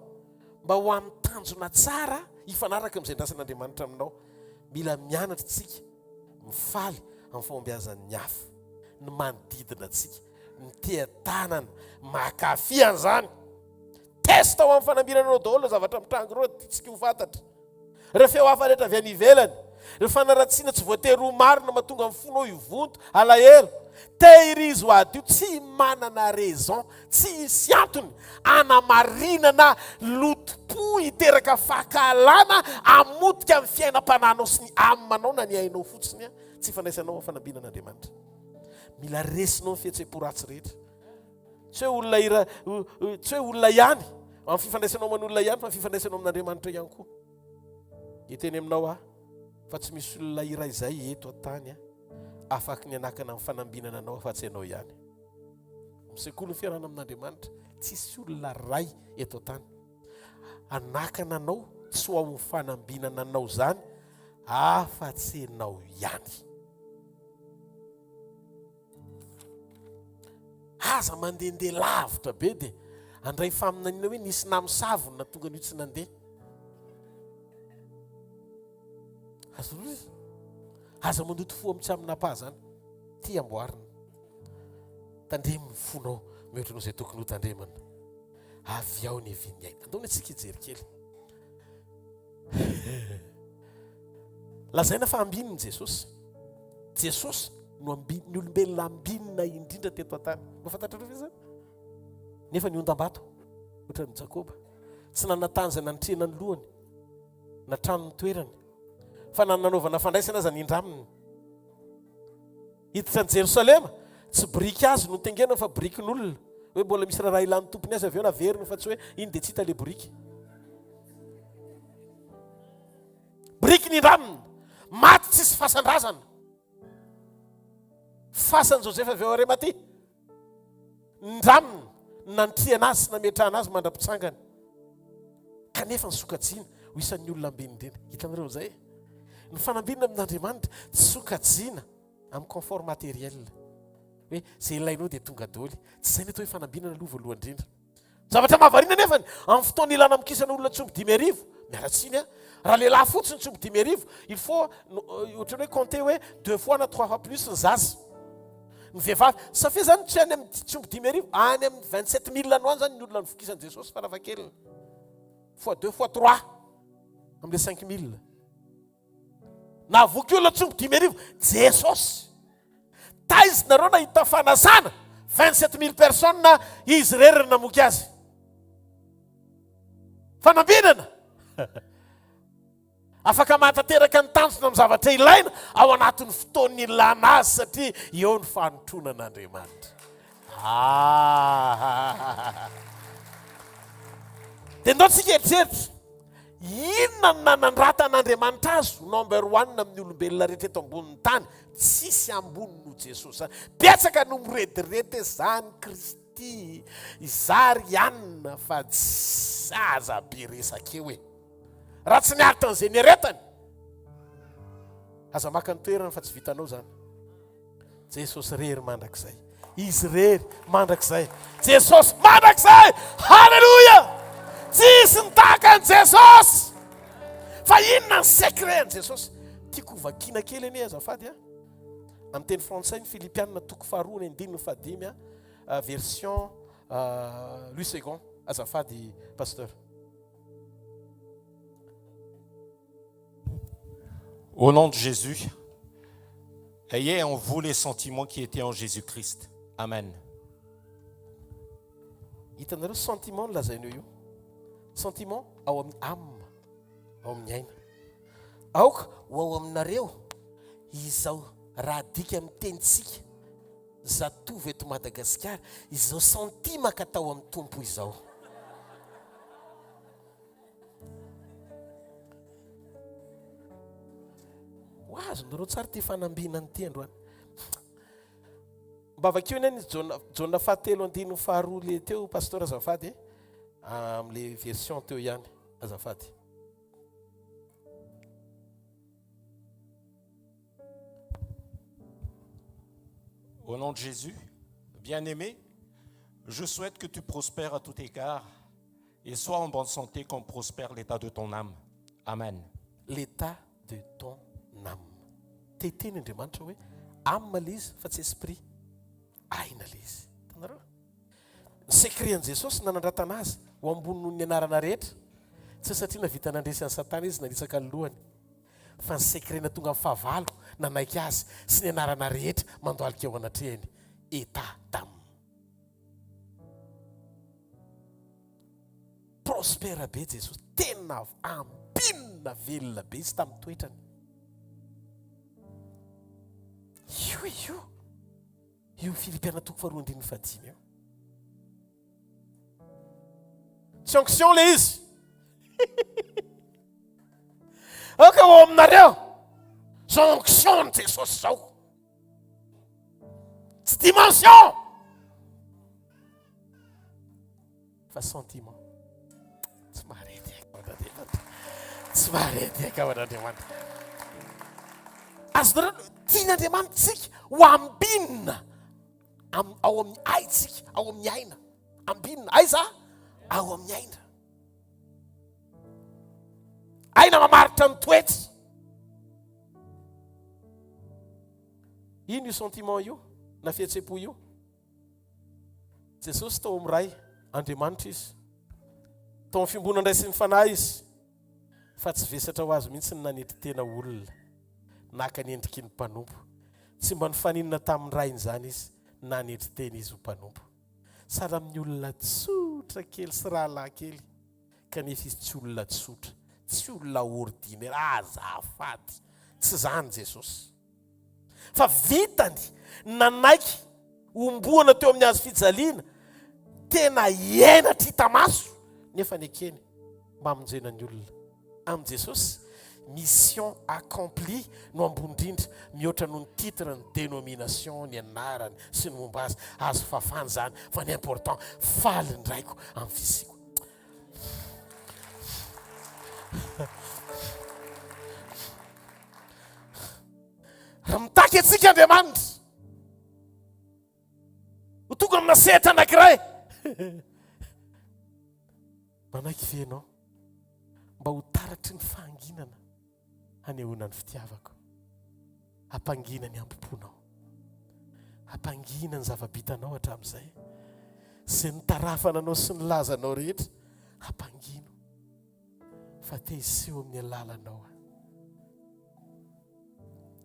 mba ho amin'ny tanjona tsara hifanaraka amin'izay ndrasan'Andriamanitra aminao. mila mianatra tsika mifaly amin'ny fombiazan'ny hafa, ny manodidina antsika, ny tea-tanana, makafy an'izany. Testa ao amin'ny fanambinanao daholo zavatra mitrango reo tsika ho fantatra. Rehefa eo hafa rehetra avy any ivelany, rehefa naratsiana tsy voatery ho marina mahatonga amin'ny fonao ivonto alahelo. Tehirizy ho adio tsy manana raison, tsy isy antony anamarinana lotom-po hiteraka fahakalana amotika amin'ny fiainam-pananao sy ny amanao na ny ainao fotsiny tsy fandraisanao amin'ny fanambinan'Andriamanitra. Mila resinao ny fihetsem-po ratsy rehetra. Tsy hoe olona ihany amin'ny fifandraisanao aman'olona ihany fa ny fifandraisanao amin'Andriamanitra ihany koa. Hiteny aminao fa tsy misy olona iray izay eto an-tany afaka ny anakana amin'ny fanambinana anao afa-tsy ianao ihany. Misekoly ny fiarahana amin'Andriamanitra, tsisy olona ray eto an-tany anakana anao tsy ho amin'ny fanambinana anao zany afa-tsy ianao ihany. Aza mandehandeha lavitra be dia andray faminaniana hoe nisy namosavony na tonga n'io tsy nandeha. Aza mandoto fo amin'ny tsy amin'apa zany ty amboarina. Tandreminy fonao mihoatranao izay tokony ho tandremana. Avy ao ny evin'ny aina. Andao ny antsika hijery kely. Lazaina fa ambininy Jesosy. Jesosy no ny olombelona ambinina indrindra teto an-tany. Mahafantatrareo ve zany? Nefa ny ondam-bato ohatran'ny Jakoba tsy nanatanja nanitrena ny lohany na trano ny toerany fa nanaovana fandraisana aza ny indraminy. Hiditra ny Jerosalema tsy biriky azy no tengena fa biriky n'olona. Hoe mbola misy raha ilan'ny tompony azy avy eo naveriny fa tsy hoe iny dia tsy hita le biriky. Biriky ny indraminy maty tsisy fasan-drazana. Fasan'i Josefa avy eo Arimaty ndraminy nanitriana azy sy nametrahana azy mandra-pitsangana kanefa ny sokajiana ho isan'ny olona ambiny indrindra. Hitanareo izay ny fanambinana amin'Andriamanitra tsy sokajiana amin'ny confort matériel hoe zay ilainao dia tonga daholo. Tsy izay ny atao hoe fanambinana aloha voalohany indrindra. Zavatra mahavariana nefany amin'ny fotoana ilana mikisana olona tsomo 10,000 miaratsiny raha lehilahy fotsiny tsomo 10,000 il faut ohatrany hoe compter hoe 2 fois na 3 fois plus ny zaza. Ny vehivavy safia zany tsy any amin'ny tsomo 10,000 any amin'ny 27,000 ano any zany ny olona nifokisan'i Jesosy farafahakeliny fois 2 fois 3 amin'ile 5,000. Na voky olona tsomo 10,000 Jesosy taizinareo nahita fanasana 27,000 personnes izy rery namoky azy. Fanambinana afaka mahatateraka ny tanjona amin'ny zavatra ilaina ao anatin'ny fotoan'ny ilana azy satria eo ny fanotronan'Andriamanitra. Dia ndao tsika eritreritra inona no nanandrata'Andriamanitra azy number 1 amin'ny olombelona rehetra eto ambonin'ny tany tsisy ambony no Jesosy. Betsaka no miredirety zany Kristy Zarianina fa tsy aza be resakeo e. Raha tsy niaritra an'izay nieretany aza maka ny toerana fa tsy vitanao zany. Jesosy rery mandrakizay, izy rery mandrakizay, Jesosy mandrakizay. Halleluja! Tsisy nitaka an' Jesosy. Fa inona ny secret an' Jesosy? Tiako vakiana kely anie azafady amin'ny teny frantsay ny Filipianina toko faharoa ny 5 version Louis II azafady pasteur. Au nom de Jésus, ayez en vous les sentiments qui étaient en Jésus-Christ. Amen. Hitanareo sentiment no lazainao io. Sentiment ao amin'ny âme, ao amin'ny aina. Aoka ho ao aminareo izao raha dika amin'ny tenitsika zatovy eto Madagasikara izao sentimaka tao amin'ny tompo izao. Azonareo tsara ty fanambinana ty androany. Mba vakeo ny Jona 7:2 le teo pasteur azafady amin'le version teo ihany azafady. Au nom de Jésus, bien-aimé, je souhaite que tu prospères à tout égard et sois en bonne santé comme prospère l'état de ton âme. Amen. L'état de ton nam. Teteny Andriamanitra hoe âme le izy fa tsy esprit. Aina le izy. Tanareo? Ny sekren'i Jesosy nanandratana azy ho ambony noho ny anarana rehetra. Tsy satria navita nandresy ny Satana izy nanitsaka ny lohany. Fa ny sekrena tonga amin'ny fahavalo nanaiky azy sy ny anarana rehetra mandoalika eo anatrehany. État d'âme. Prospera be Jesosy. Tena ambinina velona be izy tamin'ny toetrany. Io Filipiana toko faharoa andininy fahadimy io. Tsy onction le izy. Aka ho aminareo. Zao onction ny Jesosy zao. Tsy dimension. Fa sentiment. Tsy marety eka. Tsy marety eka ho an'Andriamanitra. Azonareo tian'Andriamanitra tsika ho ambinina. Ao amin'ny aitsika, ao amin'ny aina. Ambinina, aiza? Ao amin'ny aina. Aina mamaritra ny toetra. Ino io sentiment io? Na fihetsepo io? Jesosy tao amin'ny ray, Andriamanitra izy. Tao amin'ny fimbonana indray sy ny fanahy izy. Fa tsy vesatra ho azy mihitsy ny nanety tena olona. Naka ny endriky ny mpanompo. Tsy mba nifaninana tamin'ny rainy zany izy. Nanety tena izy ho mpanompo. Sara amin'ny olona tsotra kely sy rahalahy kely. Kanefa izy tsy olona tsotra. Tsy olona ordinaire. Azafady. Tsy zany Jesosy. Fa vitany nanaiky omboana teo amin'ny hazo fijaliana. Tena hiaina hita maso. Nefa ny ekeny mba hamonjena ny olona. Am Jesosy mission accomplie no ambony indrindra mihoatra noho ny titre ny dénomination ny anarany sy ny momba azy azo fafany zany fa ny important faly ndraiko amin'ny fisiko. Raha mitaky antsika Andriamanitra ho tonga amina sehatra anankiray manaiky venao mba ho taratry ny fahanginana hanehoana ny fitiavako. Hampangina ny ampoponao. Hampangina ny zava-bitanao hatramin'izay. Sy ny tarafananao sy ny lazanao rehetra. Hampangino. Fa te hiseho amin'ny alalanao.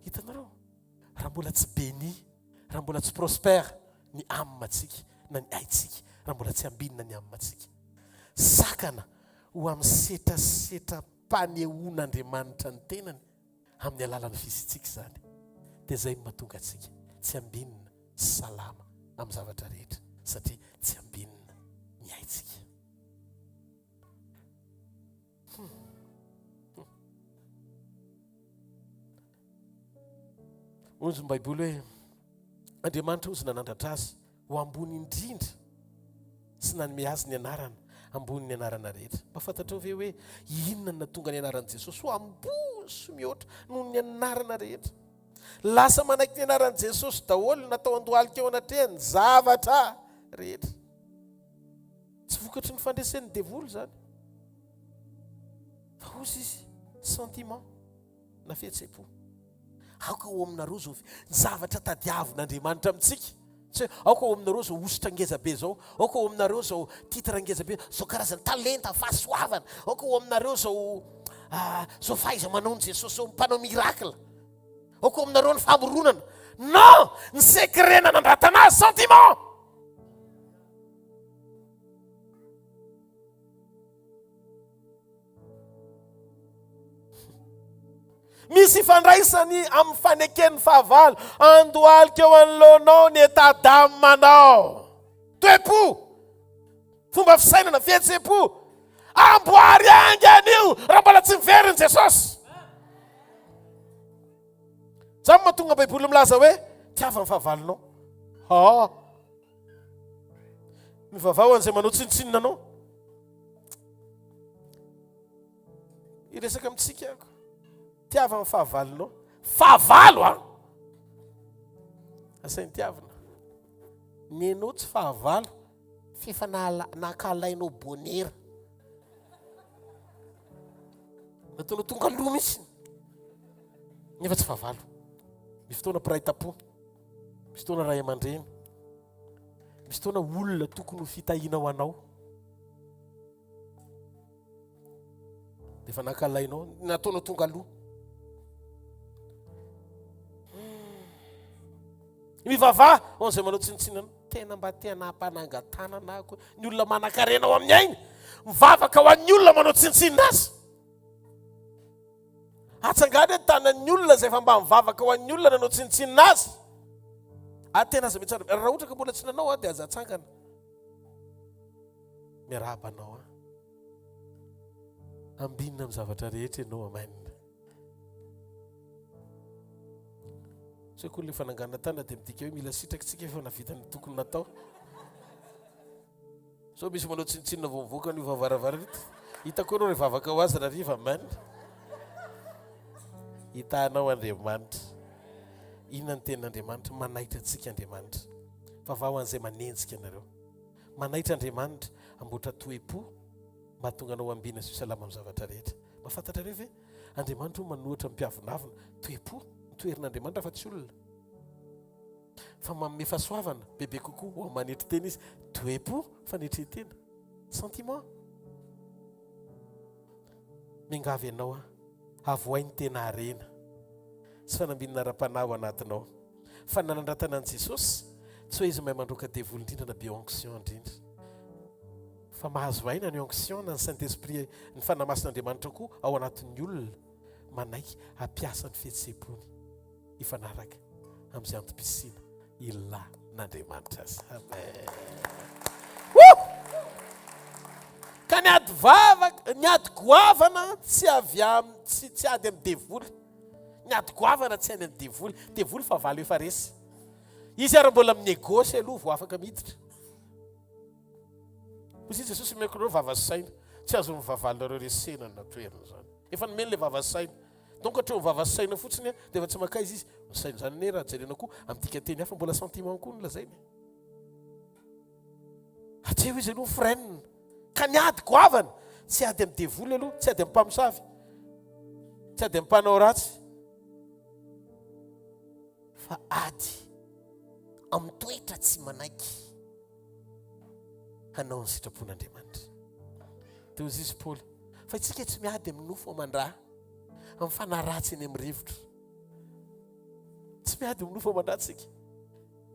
Hitanareo? Raha mbola tsy béni, raha mbola tsy prospère ny amantsika na ny aitsika, raha mbola tsy ambinina ny amantsika. Sakana ho amin'ny setrasetra-panehoan'Andriamanitra ny tenany amin'ny alalan'ny fisitsika zany. Dia zay mahatonga atsika tsy ambinina salama amin'ny zavatra rehetra satria tsy ambinina ny aitsika. Onjo ny Baiboly hoe Andriamanitra ozy nanandratra azy ho ambony indrindra sy nanome azy ny anarana ambony ny anarana rehetra. Mahafantatra ve hoe inona no natonga ny anaran'i Jesosy ho ambony sy mihoatra noho ny anarana rehetra. Lasa manaiky ny anaran'i Jesosy daholo natao andohalika eo anatrehany zavatra rehetra. Tsy vokatry ny fandresen'ny devoly zany. Fa ozy izy sentiment na fihetsepo. Aoka ho aminareo zao zavatra tadiavin'Andriamanitra amintsika. Aoka ho aminareo zao ositra ngezabe zao. Aoka ho aminareo zao titre ngezabe. Zao karazany talenta fahasoavana. Aoka ho aminareo zao faiza manao ny Jesosy zao mpanao miracle. Aoka ho aminareo ny famoronana. Non! Ny sekrena nandratana azy sentiment. Misy fandraisany amin'ny faneken'ny fahavalo. Andohalika eo anoloanao ny état d'âme manao. Toe-po. Fomba fisainana fihetsepo. Amboary angan'io raha mbola tsy miveriny Jesosy. Zany mahatonga Baiboly milaza hoe tiava ny fahavalonao. Mivavao an'izay manao tsinontsinona anao. Iresaka amintsika ako. Tiava ny fahavalonao. Fahavalo asainy tiavana. Nenao tsy fahavalo fefa nakalainao bonera. Nataonao tonga aloha mihitsy. nefa tsy favalo. Misy fotoana piraitam-po, misy fotoana ray aman-dreny, misy fotoana olona tokony ho fitahiana ho anao. Dia efa nankalainao, nataonao tonga aloha. Mivavah on'izay manao tsinitsinana, tena mba tena hampanangatanana ako ny olona manan-karena ao amin'ny ainy, mivavaka ho an'ny olona manao tsinitsinina azy. Atsangany tanan'ny olona zay efa mba mivavaka ho an'ny olona nanao tsinitsinina azy. Tena aza metsara, raha ohatra ka mbola tsy nanao dia aza atsangana. Miarahaba anao ambinina amin'ny zavatra rehetra ianao amainina. So koa le fananganana tana dia midika hoe mila sitrakintsika efa navita ny tokony natao. So misy manao tsinitsinina vao mivoaka ny vavaravara rito. Hitako ianao revavaka ho azy raha riva mainina. Hitanao Andriamanitra. Inona ny tenin'Andriamanitra? Manaitra antsika Andriamanitra. Vavao an'izay manenjika anareo. Manaitra Andriamanitra amboatra toe-po mba tonga anao ambina sy salama amin'ny zavatra rehetra. Mahafantatra reo ve? Andriamanitra manohitra mpiavonavina toe-po. Toerin'Andriamanitra fa tsy olona. Fa manome fahasoavana bebe kokoa ho manetry tena izy. Toe-po fanetry tena. Sentiment. Mingavy ianao avoainy tena arena. Sy fanambinana ra-panahy ao anatinao. Fa nanandratana an' Jesosy tsy hoe izy mahay mandroaka devoly indrindra na be onction indrindra. Fa mahazo aina ny onction na ny Saint-Esprit ny fanamasin'Andriamanitra koa ao anatin'ny olona manaiky hampiasa ny fihetseham-pony ifanaraka amin'izay antom-pisiana ila n'Andriamanitra azy. Amen. Ka ny ady vavaka, ny ady goavana tsy avy tsy ady amin'ny devoly. Ny ady goavana tsy any amin'ny devoly. Devoly fa valo efa resy. Izy ary mbola amin'ny negosy aloha vao afaka miditra. Hozy Jesosy mekonareo vavasaina, tsy azo mivavalinareo resena na toerana zany. Efa nomeny le vavasaina. Donc hatreo mivavasaina fotsiny dia efa tsy makaizy izy. Ny saina zany ne raha jerena koa amin'dika teny hafa mbola sentiment koa nolazainy. Hatreo izy aloha freine. Ka ny ady goavana tsy ady amin'ny devoly aloha, tsy ady amin'ny mpamosavy, tsy ady amin'ny mpanao ratsy, fa ady amin'ny toetra tsy manaiky hanao ny sitrapon'Andriamanitra. Teo izy Paoly, fa itsika tsy miady amin'ny nofo aman-drà, amin'ny fanaratsy eny amin'ny rivotra. Tsy miady amin'ny nofo aman-drà tsika.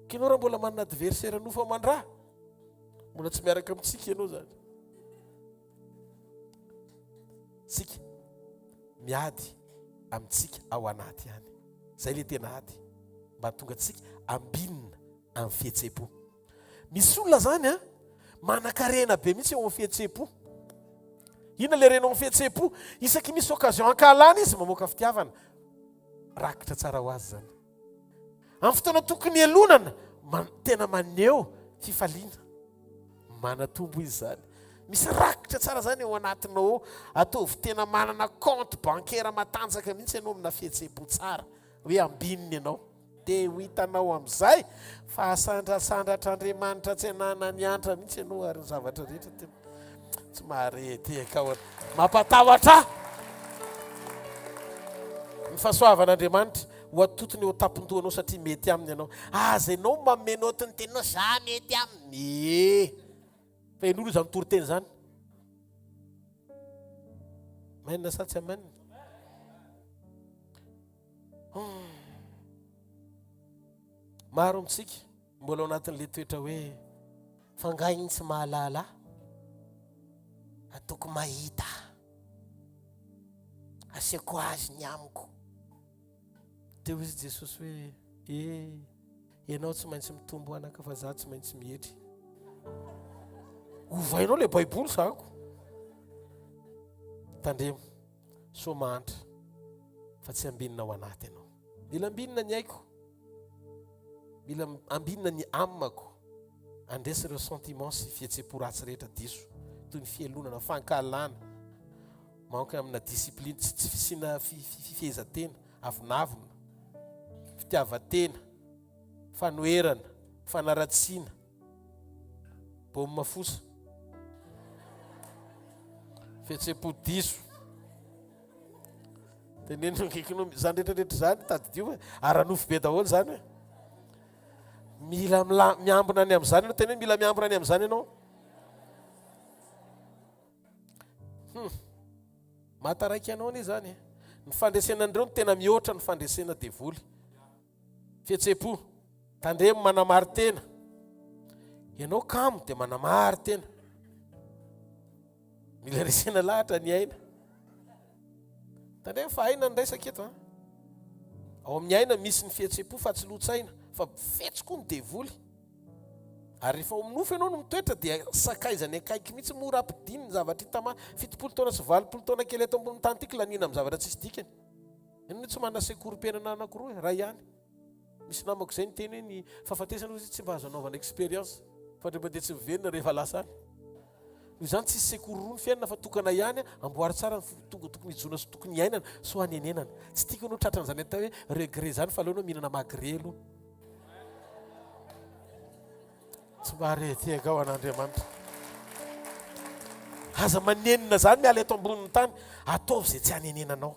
Kinao raha mbola manana adversaire nofo aman-drà, mbola tsy miaraka amintsika ianao zany. Sika miady amintsika ao anaty ihany. Zay le tena ady. Mba tonga tsika ambinina amin'ny fihetseham-po. Misy olona zany manan-karena be mihitsy eo amin'ny fihetseham-po. Inona le renao amin'ny fihetseham-po? Isaky misy occasion ankalana izy mamoaka fitiavana. Rakitra tsara ho azy zany. Amin'ny fotoana tokony elonana, tena maneho fifaliana. Manatombo izy zany. Misy rakitra tsara zany eo anatinao, ataovy tena manana compte bancaire matanjaka mihitsy ianao amina fihetseham-po tsara. Hoe ambininy ianao. Dia ho hitanao amin'izay fa asandrasandratr'Andriamanitra tsy anana ny antra mihitsy ianao ary ny zavatra rehetra tena tsy maharety ka mampatahotra. Ny fahasoavan'Andriamanitra ho atotony eo tampon-dohanao satria mety aminy ianao. Aza ianao mameno otiny teninao za mety aminy. Fa en'olo zany toriteny zany. Mainina sa tsy amainina? Maro amintsika mbola ao anatin'le toetra hoe fangainy tsy mahalala, ataoko mahita, asiako azy ny amiko. Teo izy Jesosy hoe ianao tsy maintsy mitombo anaka fa za tsy maintsy mihetry. Ovainao le baiboly zako. Tandremo, soma antra fa tsy ambinina ao anaty ianao. Mila ambinina ny aiko, mila ambinina ny amako, andesy ireo sentiment sy fihetseham-po ratsy rehetra diso, toy ny fielonana, fankalana, manko amina discipline tsy fisina fifehezan-tena, avinavina, fitiavan-tena, fanoerana, fanaratsiana, baomina fosa, fihetseham-po diso. tenenino ngekinao zany rehetrarehetra zany tadidio aranofo be daholo zany hoe mila miambina any amin'izany anao tena hoe mila miambina any amin'izany ianao mataraiky anao anie zany ny fandresena andreo no tena mihoatra ny fandresena devoly fihetsepo tandremo manamary tena ianao kamo dia manamary tena mila resena lahatra ny aina tandremo fa aina ny raisaka eto ao amin'ny aina misy ny fihetsepo fa tsy lotsaina fa fetsoko ny devoly ary rehefa minofo ianao no mitoetra dia sakaizany akaiky mihitsy mora ampidiny ny zavatra hitama 70 taona sy 80 taona kely eto ambony tany tiky lanina amin'ny zavatra tsisy dikany ino tsy manana sekorom-piainana anankiroa raha ihany misy namako izay ny teny hoe ny fahafatesana izy tsy mba azo anaovana expérience fa rehefa dia tsy miverina rehefa lasa any io zany tsisy sekoroa ny fiainana fa tokana ihany amboary tsara ny tonga tokony hijona sy tokony iainana so hanenenana tsy tiako anao tratran'izany atao hoe regret zany fa aleonao mihinana magre aloha tsy mba reteka ao an'Andriamanitra aza manenina zany miala eto ambonin'ny tany ataovy zay tsy hanenenanao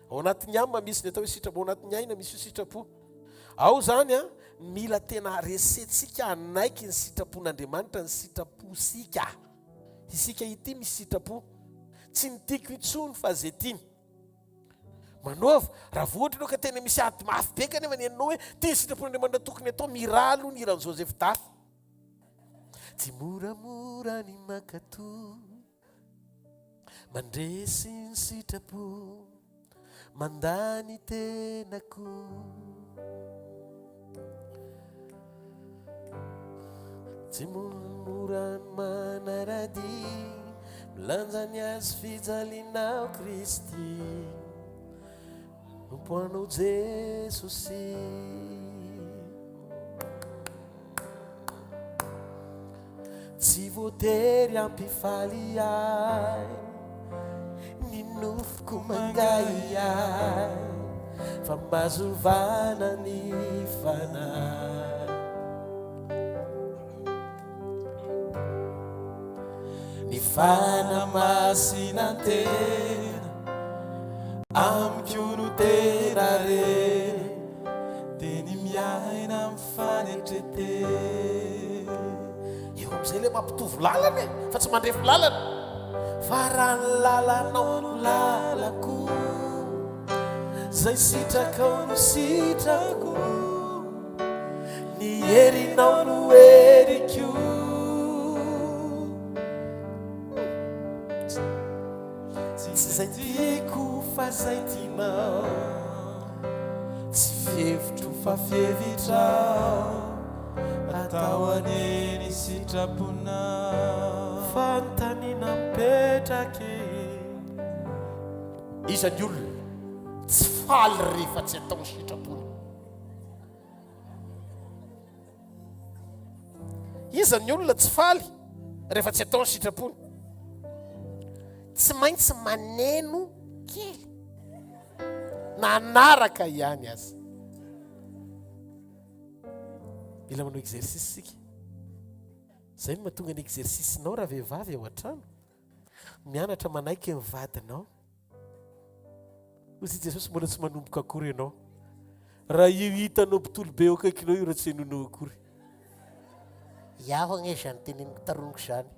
ao anatin'ny amma misy ny atao hoe sitrapo ao anatin'ny aina misy io sitrapo ao zany mila tena resentsika anaiky ny sitrapon'Andriamanitra ny sitraposika isika ity misy sitrapo tsy nitiako itsony fa zay tiany manaova raha vohatra anao ka tena misy ady mafy be kanefa ny haninao hoe ty sitrapon'Andriamanitra tokony atao miralo ny iran'i Joseph Dafy tsy moramora ny makato mandresy ny sitrapo mandany tenako tsy mora manarady milanja ny azy fijalinao Kristy nompoanao Jesosy tsy voatery ampifaly ahy ny nofoko mangay ahy fa mazovana ny fanahy ny fanamasinantena amiko no tena reny dia ny miaina mifanetretena eo am'izay le mampitovy lalana fa tsy mandrefy lalana fa raha ny lalanao no lalako zay sitrakao no sitrako ny herinao no heriko tsy zay tiako fa zay tianao tsy fievitro fa fievitrao atao aneny sitraponao fantanina mipetraky izany olona tsy faly rehefa tsy atao sitrapony izany olona tsy faly rehefa tsy atao sitrapony tsy maintsy maneno kely nanaraka ihany azy mila manao exercice sika zay no mahatonga ny exercicenao raha vehivavy ao an-trano mianatra manaiky ny vadinao ozy Jesosy mbola tsy manomboka akory ianao raha io hitanao mpitolo be eo akaikinao io raha tsy henonao akory iaho agne zany teneniko taroniko zany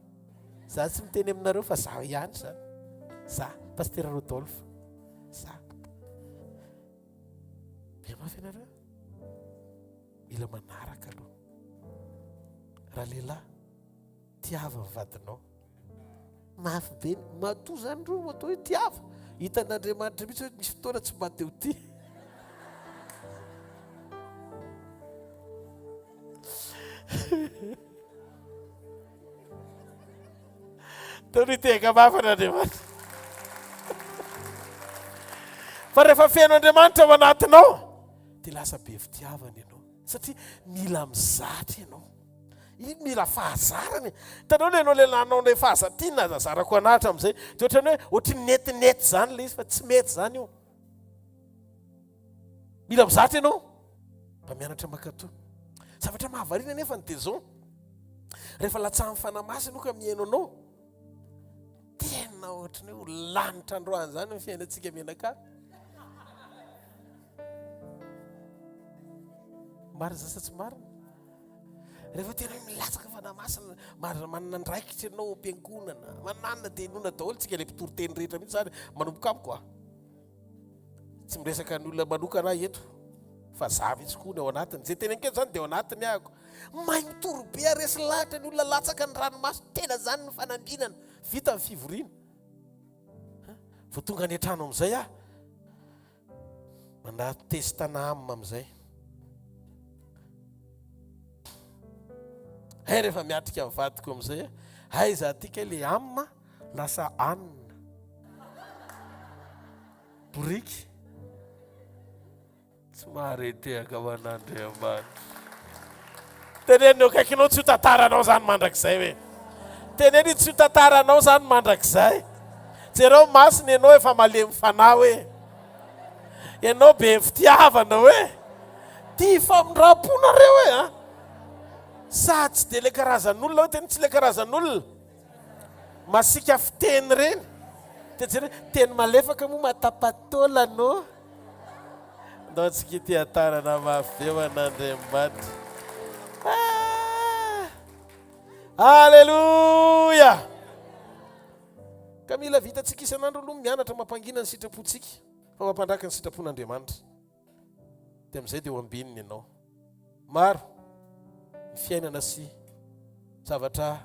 za tsy miteny aminareo fa za ihany zany za paster Rodolphe za be mafy ianareo mila manaraka aloha raha lehilahy tiava ny vadinao mafy be mato zany ro atao hoe tiava hitan'Andriamanitra mihitsy hoe misy fotoana tsy mba teo ty tao niteka mafy an'Andriamanitra fa rehefa fiain'Andriamanitra ao anatinao dia lasa be fitiavana ianao satria mila mizatra ianao iny mila fahazarany hitanao le ianao lehilahinao le fahazatiana zazarako anahitra amin'izay dia ohatrany hoe ohatry netinety zany le izy fa tsy mety zany io mila mizatra ianao mba mianatra makato zavatra mahavarina nefa ny tezao rehefa latsahan'ny fanamasy anao ka mihaino anao tena tena ohatrany hoe lanitra androany zany ny fiainantsika menaka. Marina zasa tsy marina. Rehefa tena hoe milatsaka fanamasina manana ndraikitra ianao am-piangonana, manana dia nona daholo tsika ilay mpitoro teny rehetra mihitsy zany manomboka amiko a. Tsy miresaka ny olona manokana eto fa za mihitsy koa ny ao anatiny. Zay teny anketo zany dia ao anatiny ahako. Mahay mitoro be aresy lahatra ny olona latsaka ny ranomasy, tena zany ny fanambinana vita amin'ny fivoriana. Vao tonga any an-trano amin'izay aho manao testana amina amin'izay. Hay rehefa miatrika amin'ny vadiko amin'izay, hay za tika le amina lasa anina boriky tsy maharetehaka manandriamanitra. Teneniny akaikinao tsy ho tantaranao zany mandrakizay hoe. Teneny tsy ho tantaranao zany mandrakizay. Jereo masina ianao efa malemy fanahy hoe. Ianao be fitiavana hoe. Tia famindram-ponareo hoe a. Sa tsy dia le karazan'olona hoe teny tsy le karazan'olona. Masika fiteny reny. Teny malefaka moa matapatolano. Ndao tsika tia tarana mafeo an'Andriamanitra. Alleluia. Ka mila vitantsika isan'andro aloha mianatra mampangina ny sitrapontsika fa mampandraka ny sitrapon'Andriamanitra. Dia amin'izay dia ho ambininy ianao. Maro ny fiainana sy zavatra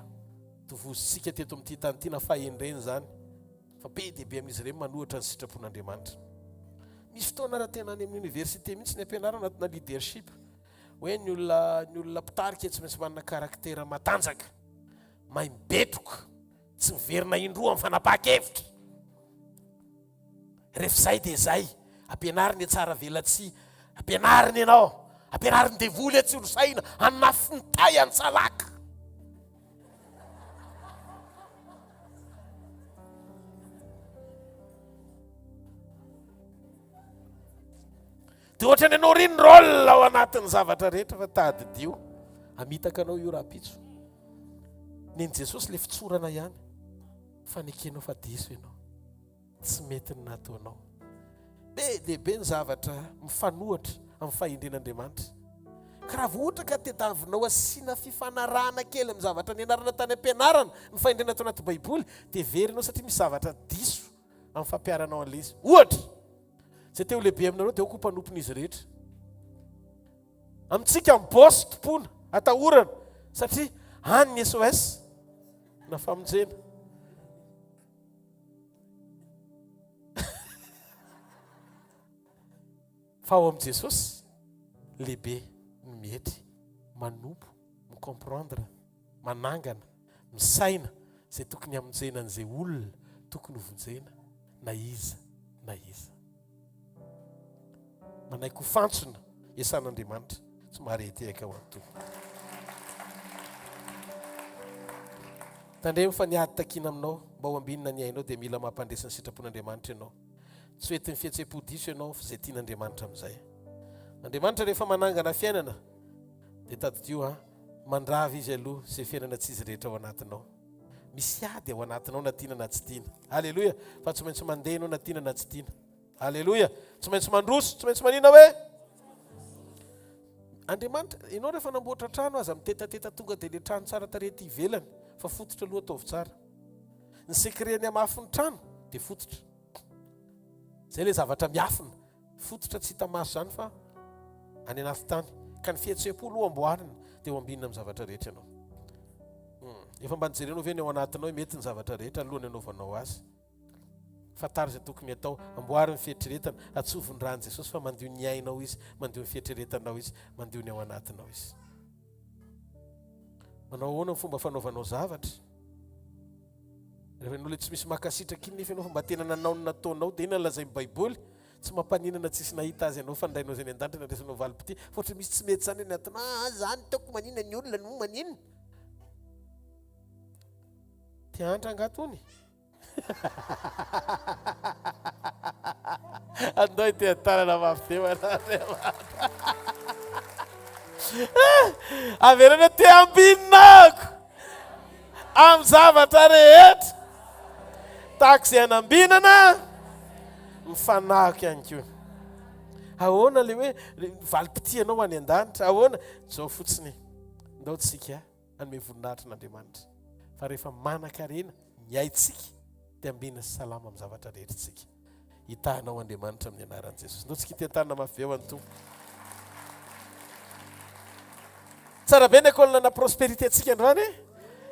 tovozitsika teto amin'ity tany ity na fahendreny zany fa be dia be amin'izy ireny manohatra ny sitrapon'Andriamanitra. Misy fotoana raha tena any amin'ny université mihitsy ny ampianarana anatina leadership hoe ny olona mpitarika tsy maintsy manana karaktera matanjaka, mahay mibetroka, tsy miverina indroa amin'ny fanapahan-kevitra. Rehefa zay dia zay ampianariny tsara velatsy, ampianariny ianao, ampianariny devoly tsy olosaina, anafintay an-tsalaka. Dia ohatrany ianao ry ny rôle ao anatin'ny zavatra rehetra fa tadidio. Amitaka anao io raha-pitso. Neny Jesosy le fitsorana ihany. Fanekenao fa diso ianao. Tsy mety ny nataonao. Be dia be ny zavatra mifanohatra amin'ny fahendren'Andriamanitra. Ka raha ohatra ka tediavinao asiana fifanarahana kely amin'ny zavatra nianarana tany ampianarana ny fahendrena ato anaty Baiboly dia verynao satria misy zavatra diso amin'ny fampiaranao an'ilay izy. Ohatra, zay teo lehibe aminareo dia ko mpanompon'izy rehetra. Amintsika mibosy tompona atahorana satria any ny SOS na famonjena. Fa ao amin'i Jesosy lehibe ny mihety, manompo, micomprendre, manangana, misaina zay tokony hamonjena an'izay olona tokony hovonjena na iza na iza. Manaiky ho fantsona esan'Andriamanitra tsy maharetehaka ao amin'ny tompony. Tandremo fa niady takina aminao mba ho ambinina ny ainao dia mila mampandresy ny sitrapon'Andriamanitra ianao. Tsy hoentin'ny fihetsem-po diso ianao fa izay tian'Andriamanitra amin'izay. Andriamanitra rehefa manangana fiainana dia tadidio mandravy izy aloha izay fiainana tsy izy rehetra ao anatinao. Misy ady ao anatinao na tiana na tsy tiana. Alleluia. Fa tsy maintsy mandeha ianao na tiana na tsy tiana. Alleluia. Tsy maintsy mandroso, tsy maintsy manina hoe Andriamanitra, ianao rehefa namboatra trano aza mitetateta tonga dia le trano tsara tarety ivelany fa fototra aloha ataovy tsara. Ny sekretny hamafin'ny trano dia fototra. Zay le zavatra miafina. Fototra tsy hita maso zany fa any anaty tany. Ka ny fihetsem-po aloha amboarina dia ho ambinina amin'ny zavatra rehetra ianao. Efa mba nijerenao ve ny ao anatinao mety ny zavatra rehetra aloha ny anaovanao azy. Fatary izay tokony atao, amboary ny fihetreretana, atsovony rany Jesosy fa mandio ny ainao izy, mandio ny fihetreretanao izy, mandio ny ao anatinao izy. Manao ahoana ny fomba fanaovanao zavatra? Rehefa ianao le tsy misy makasitraka iny nefa ianao fa mba tena nanao ny nataonao dia ina lazain'ny Baiboly, tsy mampaninana tsisy nahita azy ianao fa nindrainao izay ny an-danitra naresanao valim-pity, fa ohatry misy tsy mety zany ny atinao, zany taoko manina ny olona no manina. Tiandra angatony. Andao ity antarana mafy averana te ambinako amin'ny zavatra rehetra tahaka izay hanambinana mifanahiky ihany koa. Ahoana le hoe valipiti anao any an-danitra, ahoana zao fotsiny ndao tsika hanome voninahitra n'Andriamanitra fa rehefa manan-karena miaitsika dia ambina salama amin'ny zavatra rehetra tsika. Hitanao Andriamanitra amin'ny anaran'i Jesosy. Ndao tsika itentanana mafy eo any tompo. Tsara be ny école-na prospérité tsika androany.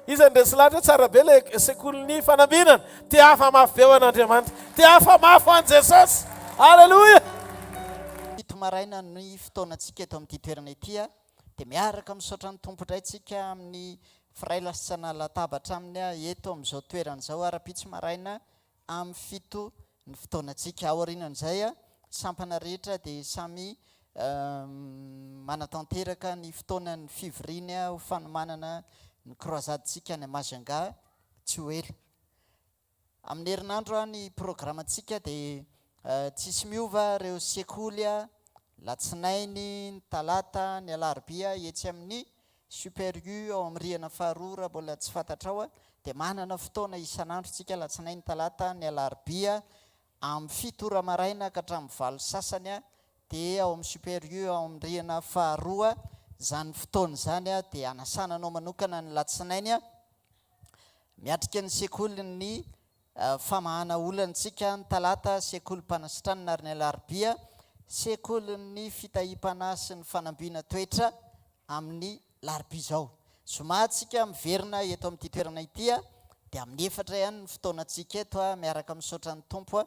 Izy andresy lahatra tsara be le sekoly-ny fanambinana. Te hafa mafy be ho an'Andriamanitra. Te hafa mafy ho an' Jesosy. Alleluia. Ito maraina ny fotoanantsika eto amin'ity toerana ity dia miaraka misaotra ny tompo indray tsika amin'ny firailasana latabatra aminy eto amin'izao toerana izao ara-pitsy maraina amin'ny fito ny fotoanantsika aorianan'izay sampana rehetra dia samy manatanteraka ny fotoanan'ny fivoriana ho fanomanana ny croisadentsika ny Majunga tsy ho ela. Amin'ny herinandro ny programantsika dia tsisy miova reo sekoly latsinainy, ny talata, ny alarobia etsy amin'ny super U ao amin'ny rihana faharoa raha mbola tsy fantatrao dia manana fotoana isan'andro tsika latsinainy, talata, ny alarobia amin'ny 7 ora maraina ka hatramin'ny 9 sasany dia ao amin'ny super U ao amin'ny rihana faharoa. Zany fotoana zany dia anasananao manokana ny latsinainy miatrika ny sekoly ny famahana olantsika, ny talata sekoly mpanasitranana ary ny alarobia sekoly ny fitahipana sy ny fanambina toetra amin'ny larobia zao. Somatsika miverina eto amin'ity toerana ity dia amin'ny 4 ihany ny fotoanantsika eto miaraka misaotra ny tompo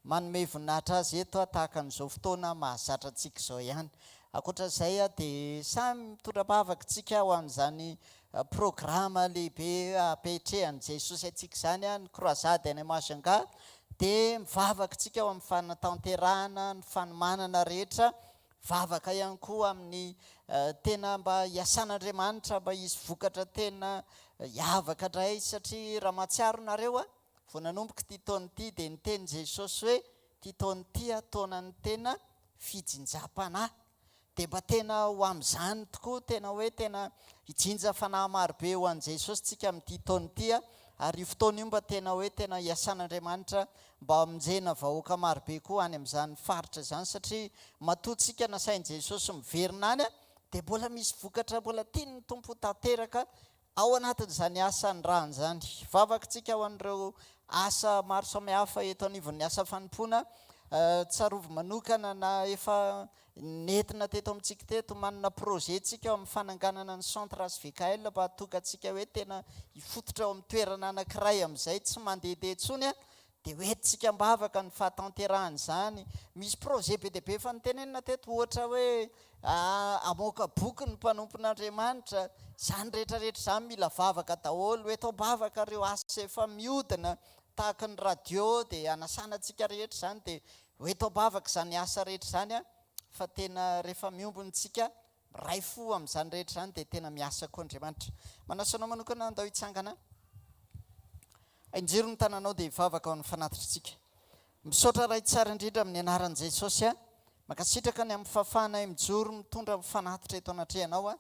manome voninahitra azy eto tahaka an'izao fotoana mahazatra antsika izao ihany. Ankoatra izay dia samy mitora-bavaka tsika ho amin'izany programa lehibe apetrehan'i Jesosy antsika izany ny croisade any Majunga dia mivavaka tsika ao amin'ny fanatanterahana, ny fanomanana rehetra, vavaka ihany koa amin'ny tena mba hiasan'Andriamanitra mba hisy vokatra tena hiavaka indray satria raha mahatsiaro nareo vao nanomboka ity taona ity dia niteny Jesosy hoe ity taona ity taonany tena fijinjam-panahy dia mba tena ho amin'izany tokoa tena hoe tena hijinja fanahy marobe ho an'i Jesosy tsika amin'ity taona ity ary io fotoana io mba tena hoe tena hiasan'Andriamanitra mba hamonjena vahoaka marobe koa any amin'izany faritra izany satria matoa-tsika nasain'i Jesosy miverina any dia mbola misy vokatra mbola tiany ny tompo tanteraka ao anatin'izany asa ny rahany zany. Vavaka tsika ho an'ireo asa maro samihafa eto anivon'ny asa fanompoana tsarovy manokana na efa nentina teto amintsika teto manana projet tsika ao amin'ny fananganana ny centre hvkl mba tonga tsika hoe tena hifototra ao amin'ny toerana anankiray amin'izay tsy mandehandeha intsony dia hoentintsika mbavaka ny fahatanterahany zany. Misy projet be dia be fa nitenenina teto ohatra hoe amoaka boky ny mpanompon'Andriamanitra, zany rehetrarehetra zany mila vavaka daholo hoe tao-bavaka reo asa efa miodina tahaka ny radio dia anasanantsika rehetra zany dia hoe tao-bavaka zany asa rehetra zany fa tena rehefa miombontsika ray fo amin'izany rehetra zany dia tena miasa koa Andriamanitra. Manasanao manokana andao hitsangana injiro ny tananao dia hivavaka ao amin'ny fanatitsika. Misaotra ray tsara indrindra amin'ny anaran'i Jesosy makasitraka ny amin'ny fahafahanay mijoro mitondra mifanatitra eto anatrehanao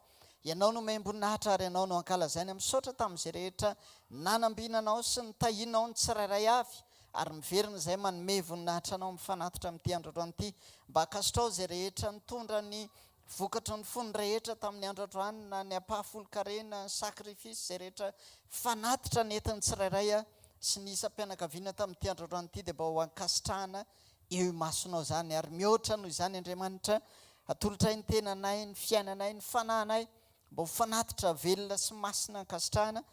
ianao no maimboninahitra ary ianao no ankalazainy. Misaotra tamin'izay rehetra nanambinanao sy ny tahinao ny tsirairay avy ary miverina izay manome voninahitra anao mifanatitra amin'ity androandroany ity mba akasotrao izay rehetra nitondra ny vokatra ny fony rehetra tamin'ny androandroany na ny ampahafolo-karena, ny sakrifisy izay rehetra fanatitra ny entiny tsirairay sy ny isam-pianakaviana tamin'ity androandroany ity dia mba ho ankasitrahana eo masonao zany ary mihoatra noho izany Andriamanitra atolotra ny tenanay, ny fiainanay, ny fanahinay mba ho fanatitra velona sy masina ankasitrahana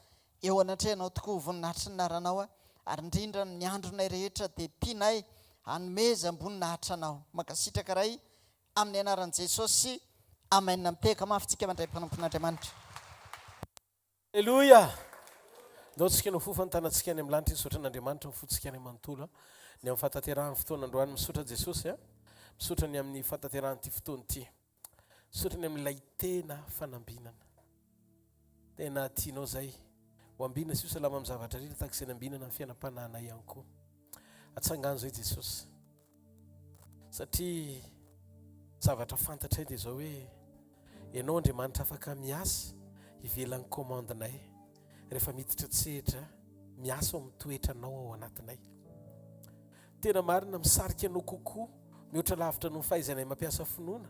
eo anatrehanao tokoa voninahitra ny naranao ary indrindra ny andronay rehetra dia tianay hanomezam-boninahitra anao. Makasitraka ray amin'ny anaran'i Jesosy, amen. Miteka mafitsika mandray mpanompon'Andriamanitra. Alleluia. Ndao tsika no fofantanantsika any amin'ny lanitra misaotra an'Andriamanitra mifotsika any manontolo ny amin'ny fataterahany fotoana androany misaotra Jesosy misaotra ny amin'ny fataterahany ity fotoana ity, misaotra ny amin'ilay tena fanambinana tena tianao zay ho ambina sy io salama amin'ny zavatra rehetra tahaka izay nambinana amin'ny fiainam-panahinay ihany koa. Atsangano zay Jesosy satria zavatra fantatray dia zao hoe ianao Andriamanitra afaka miasa hivelan'ny komandinay rehefa miditra tsehatra miasa amin'ny toetranao ao anatinay. Tena marina misarika anao kokoa mihoatra lavitra no fahaizanay mampiasa finoana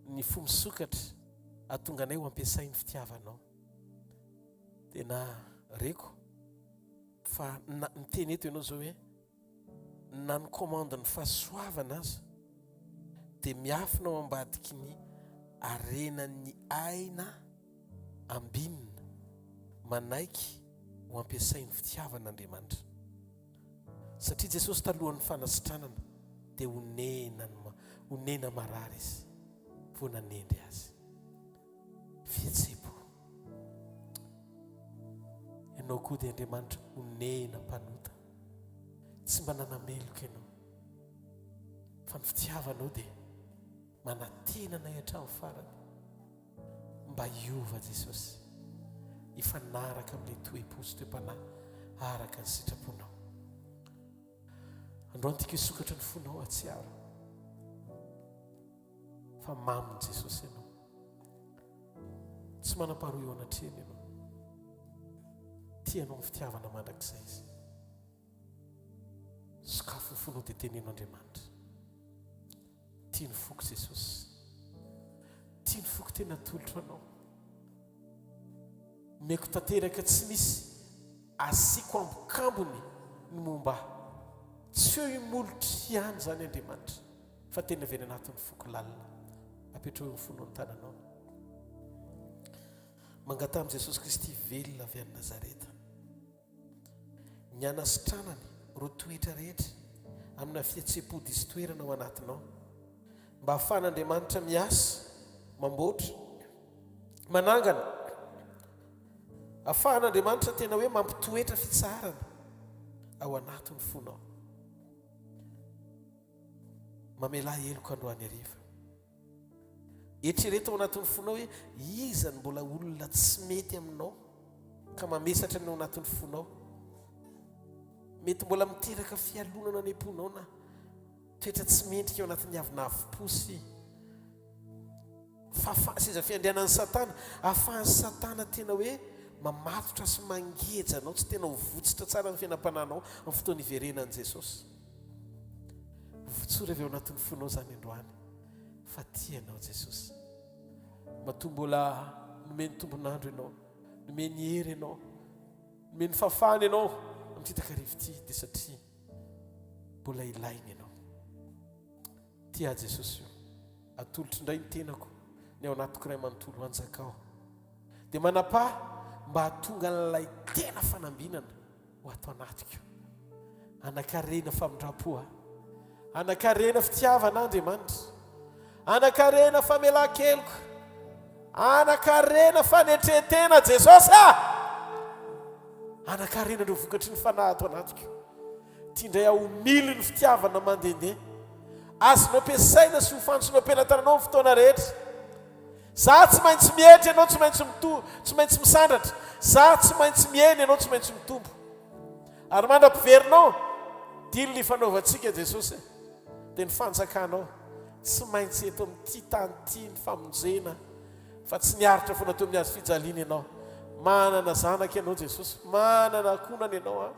ny fo misokatra atonga anay ho ampiasainy fitiavanao. Tena reko fa miteny eto ianao zao hoe na ny commande ny fahasoavana aza dia miafina ao ambadiky ny arenan'ny aina ambinina manaiky ho ampiasainy fitiavan'Andriamanitra. Satria Jesosy talohan'ny fanasitranana dia honena marary izy vao nanendry azy. Fihetsebo ianao koa dia Andriamanitra honena mpanota, tsy mba nanameloka ianao fa ny fitiavanao dia manatenana hatramin'ny farany. Mba hiova Jesosy hifanaraka amin'ilay toe-po sy toe-panahy araka ny sitraponao. Androany tika hisokatra ny fonao atsiaro fa maminy Jesosy ianao, tsy manam-paharoa eo anatreny ianao. Tianao ny fitiavana mandrakizay izy. Sokafo ny fonao dia tenenao Andriamanitra. Tia ny foko Jesosy, tia ny foko tena tolotra anao. Meko tanteraka tsy misy asiko ambokambony ny momba, tsy eo imolotra ihany zany Andriamanitra fa tena avy any anatin'ny foko lalina. Apetrao eo ny fonao ny tananao. Mangata amin'i Jesosy Kristy velona avy any Nazareta, ny anasitranany ro toetra rehetra amina fihetsepo disy toerana ao anatinao, mba ahafahan'Andriamanitra miasa mamboatra manangana, ahafahan'Andriamanitra tena hoe mampitoetra fitsarana ao anatin'ny fonao. Mamela heloko androany hariva. Eritrereto ao anatin'ny fonao hoe iza ny mbola olona tsy mety aminao ka mamesatra ny ao anatin'ny fonao. Mety mbola miteraka fialonana ny amponao na toetra tsy mendrika ao anatin'ny avinavim-po sy iza fiandrianan'ny Satana, ahafahan'ny Satana tena hoe mamatotra sy mangeja anao, tsy tena ho votsitra tsara ny fiainam-pananao amin'ny fotoana iverenan'i Jesosy. Votsory avy ao anatin'ny fonao zany androany fa tianao Jesosy. Matoa mbola nomeny tombonandro ianao, nomeny hery ianao, nomeny fafana ianao amin'ity takarivo ity, dia satria mbola ilainy ianao. Tia Jesosy io, atolotry indray ny tenako ny ao anatiko iray manontolo anjakao, dia manapa mba hatonga n'ilay tena fanambinana ho ato anatiko, anakarena famindrapoa, anakarena fitiavana Andriamanitra, anakarena famelan-keloka, anakarena fanetretena Jesosy, anakarena ireo vokatry ny fanahy ato anatiko. Tiandray aho mily ny fitiavana mandehandeha, azonao ampiasaina sy ho fantsonao ampelantananao amin'ny fotoana rehetra. Za tsy maintsy mihety, ianao tsy maintsy misandratra. Za tsy maintsy mieny, ianao tsy maintsy mitombo. Ary mandram-piverinao dily ny fanaovantsika Jesosy dia ny fanjakanao tsy maintsy eto amin'ity tany ity ny famonjena, fa tsy niaritra foana teo amin'ny azo fijaliana ianao. Manana zanaka ianao Jesosy, manana akonana ianao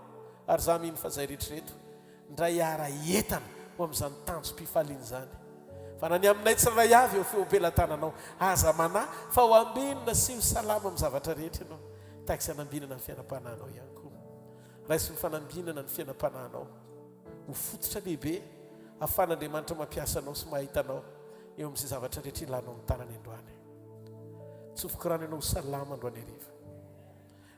ary za mino fa zay rehetrareto ndray ara entana ho amin'izany tanjom-pifaliana zany. Fa na ny aminay tsiray avy eo feo ampelantananao, aza manahy fa ho ambinina sy ho salama amin'ny zavatra rehetra ianao, tahaka sy hanambinana ny fiainam-panahinao ihany koa. Raisy ny fanambinana ny fiainam-panahinao ho fototra lehibe, ahafahan'Andriamanitra mampiasa anao sy mahitanao eo amin'izay zavatra rehetra ilanao amin'ny tanany androany. Tsofoko rano ianao ho salama androany hariva.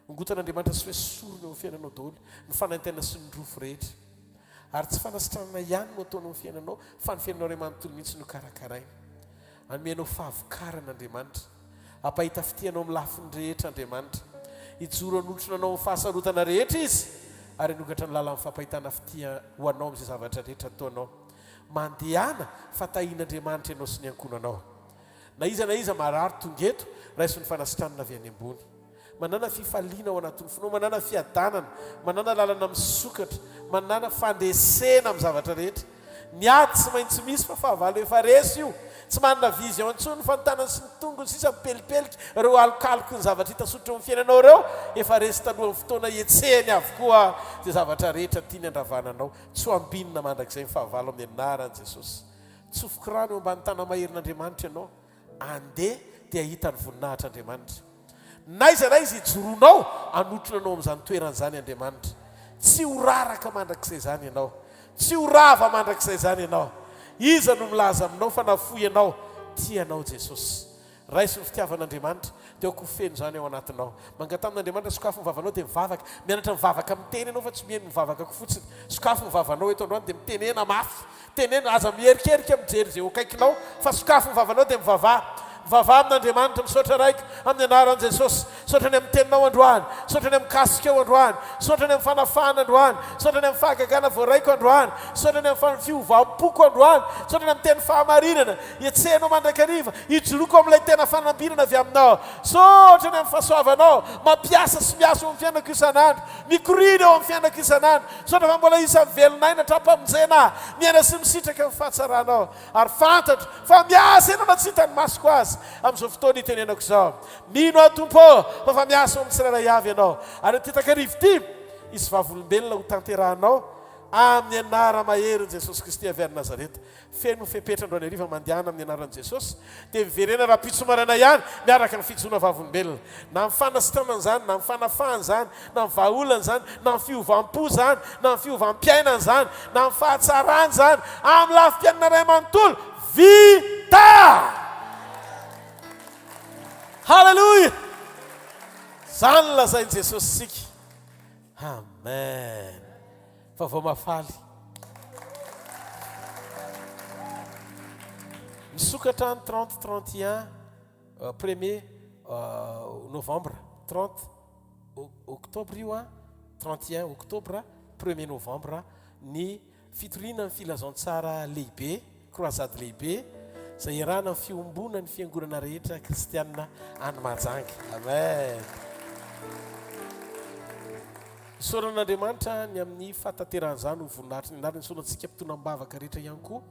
Ongotan'Andriamanitra sy hoe sorona eo amin'ny fiainanao daholo ny fanaintena sy ny rofo rehetra. Ary tsy fanasitranana ihany no ataonao amin'ny fiainanao, fa ny fiainanao ray manontolo mihitsy no karakaraina. Anomenao fahavokarana ampahita fitianao amin'ny lafiny rehetra Andriamanitra, hijoro hanolotrona anao amin'ny fahasarotana rehetra izy, ary hanokatra ny lala amin'ny fampahitana fitia ho anao amin'izay zavatra rehetra ataonao. Mandehana fatahian'Andriamanitra ianao sy ny ankonanao. Na iza marary tongeto, raiso ny fanasitranana avy any ambony. Manana fifaliana ao anatin'ny fonao, manana fiadanana, manana lalana misokatra, manana fandesena amin'ny zavatra rehetra. Ny ady tsy maintsy misy fa fahavalo efa resy io, tsy manana vision antsony fantanany sy ny tongony sisa mipelipelika reo alokaloky ny zavatra hitasotro amin'ny fiainanao reo efa resy talohan'ny fotoana etsehany avokoa zay zavatra rehetra tiany andravananao tsy ho ambinina mandrakizay mifahavalo amin'ny anaran'i Jesosy. Tsofoky rano eo ambany tana maherin'Andriamanitra ianao, andeha dia ahita ny voninahitr'Andriamanitra. Na iza izy hijoronao anotronanao amin'izany toeran'izany Andriamanitra. Tsy ho raraka mandrakizay zany ianao, tsy ho rava mandrakizay zany ianao. Iza no milaza aminao fa nafoy ianao, tianao Jesosy. Raisy ny fitiavan'Andriamanitra dia ho feno zany ao anatinao. Mangatamin'Andriamanitra sokafo ny vavanao dia mivavaka, mianatra mivavaka miteny ianao fa tsy mihaino mivavaka ko fotsiny. Sokafo ny vavanao eto androany dia mitenena mafy, tenena aza mierikerika mijery zay ho akaikinao, fa sokafo ny vavanao dia mivavaha. Mivavaha amin'Andriamanitra misaotra raika amin'ny anaran'i Jesosy. Saotrany amin'ny teninao androany, saotrany amin'ny kasikao androany, saotrany amin'ny fanafana androany, saotrany amin'ny fahagagana voaraiko androany, saotrany amin'ny fiovampoko androany, saotrany amin'ny teny fahamarinana ietsehanao mandrakariva, ijoroko amin'ilay tena fanambinana avy aminao. Saotrany amin'ny fahasoavanao mampiasa sy miasa eo amin'ny fiainako isan'andro, mikorina eo amin'ny fiainako isan'andro. Saotra fa mbola isa velonay natrapamonjena miaina sy misitraka amin'ny fahatsaranao. Ary fantatro fa miasa enao na tsy hitany masoko azy. Amin'izao fotoana itenenako izao, mino aho Tompo fa fa miasa amin'ny tsirairay avy ianao. Ary ty takarivo ty izy vavolombelona ho tanterahanao amin'ny anara maherin'i Jesosy Kristy avy any Nazareta. Feno fepetra androany hariva mandehana amin'ny anaran'i Jesosy dia miverena raha pitsomarana ihany miaraka ny fijona vavolombelona. Na amin'ny fanasitranana zany, na amin'ny fanafahana zany, na amin'ny vahaolana zany, na amin'ny fiovam-po zany, na amin'ny fiovam-piainana zany, na amin'ny fahatsarana zany, amin'ny lafim-piainana ray amanontolo, vita! Halleluja! Zany lazain'i Jesosy sika. Amen. Fa vao mafaly. Misokatra ny 30-31 1er novembre 30 octobre io a 31 octobre 1er novembre ny fitoriana ny filazantsara lehibe, croisade lehibe zay irana ny fiombona ny fiangonana rehetra kristianina any Mahajanga. Amen. Isaoran'Andriamanitra ny amin'ny fatateran'izany ho voninahitra ny anarany isaorantsika mpitonam-bavaka rehetra ihany koa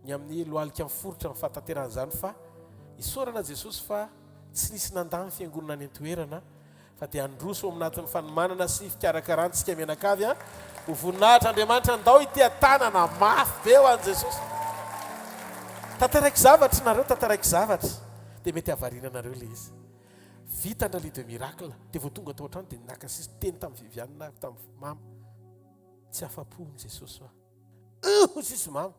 ny amin'ny lohalika miforotra ny fatateran'izany fa isaorana Jesosy fa tsy nisy nandany fiangonana any an-toerana fa dia androso aminatin'ny fanomanana sy fikarakaranttsika menakavy a ho voninahitra Andriamanitra andao ity tanana mafy be ho an'i Jesosy. Tantaraiky zavatra nareo, tantaraiky zavatra dia mety havariana nareo le izy. Vita andrali de miracle dia vao tonga tao an-trano dia nakasisy teny tamin'ny Viviane tamin'ny mama, tsy afa-pony Jesosy fa sisy mama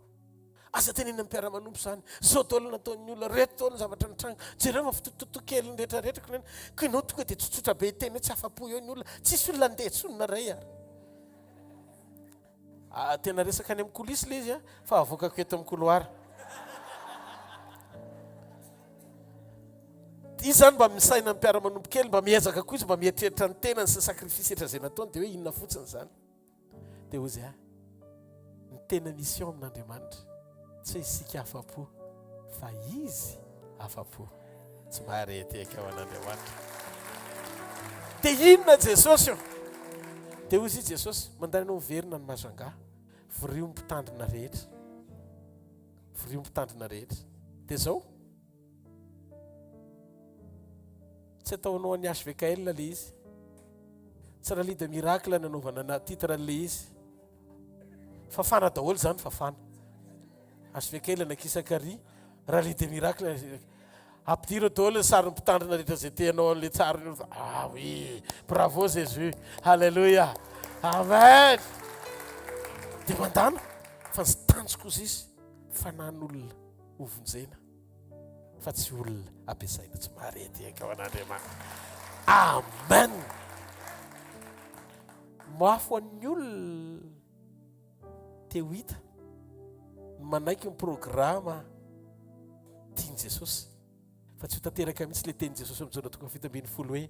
asa teneny amin'ny mpiara-manompo zany, zao taolo nataon'ny olona reto taolo ny zavatra nitranga, jereo fa fitototokeliny rehetrarehetra ko ianao tonga dia tsotsotra be teny hoe tsy afa-po eo ny olona, tsisy olona andeha tsonona ray ary. Tena resaka any amin'ny kolisy le izy a fa avokako eto amin'ny couloir. Izy zany mba misaina amin'ny mpiara-manompo kely, mba miezaka koa izy mba mieritreritra ny tenany sy ny sakrifisy etra zay nataony dia hoe inona fotsiny zany. Dia hoy izay ny tena mission amin'Andriamanitra tsy hoe isika afa-po fa izy afa-po. Tsy mahareteka ao an'Andriamanitra. Dia inona Jesosy io? Dia hoy izy Jesosy mandany anao miverina ny Mahajanga, virio mpitandrina rehetra, virio mpitandrina rehetra. Dia zao tsy ataonao any hvkl le izy, tsy raha de miracle nanaovana na titre le izy, fafana daholo zany fafana. hvkl nakisakary, raha de miracle ampidiro daholo ny sary mpitandrina rehetra zay teanao an'le tsara. Ah oui, bravo Jésus, halleluja, amen. Dia mandana fa ny tanjoko izy fanan'olona hovonjena fa tsy olona ampiasaina, tsy marety eka ao an'Andriamanitra. Amen. Mafo an'ny olona te ho hita manaiky ny programa tiany Jesosy fa tsy ho tanteraka mihitsy le teny Jesosy amin'ny jona tonga fito ambin'ny folo hoe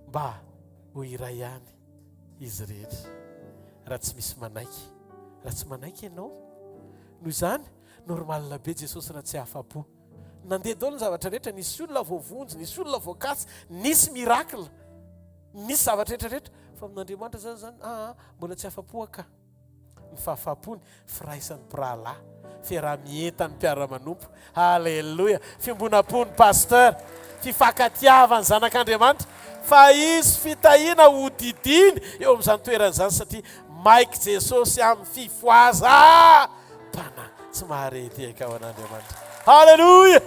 mba ho iray ihany izy rehetra. Raha tsy misy manaiky, raha tsy manaiky ianao, noho izany normalina be Jesosy raha tsy afa-po. Nandeha daholo ny zavatra rehetra, nisy olona voavonjy, nisy olona voakatsy, nisy miracle, nisy zavatra rehetra rehetra, fa amin'Andriamanitra zany mbola tsy afa-po aka. ny fahafahapony firaisan'ny prala fiarah-mientany mpiara-manompo halleloia fimbonam-pony pasteur fifankatiavany zanak'Andriamanitra fa izy fitahiana ho didiny eo amin'izany toeran'izany satria maiky Jesosy amin'ny fifoazam-panahy tsy maharety eka ao an'Andriamanitra halleloia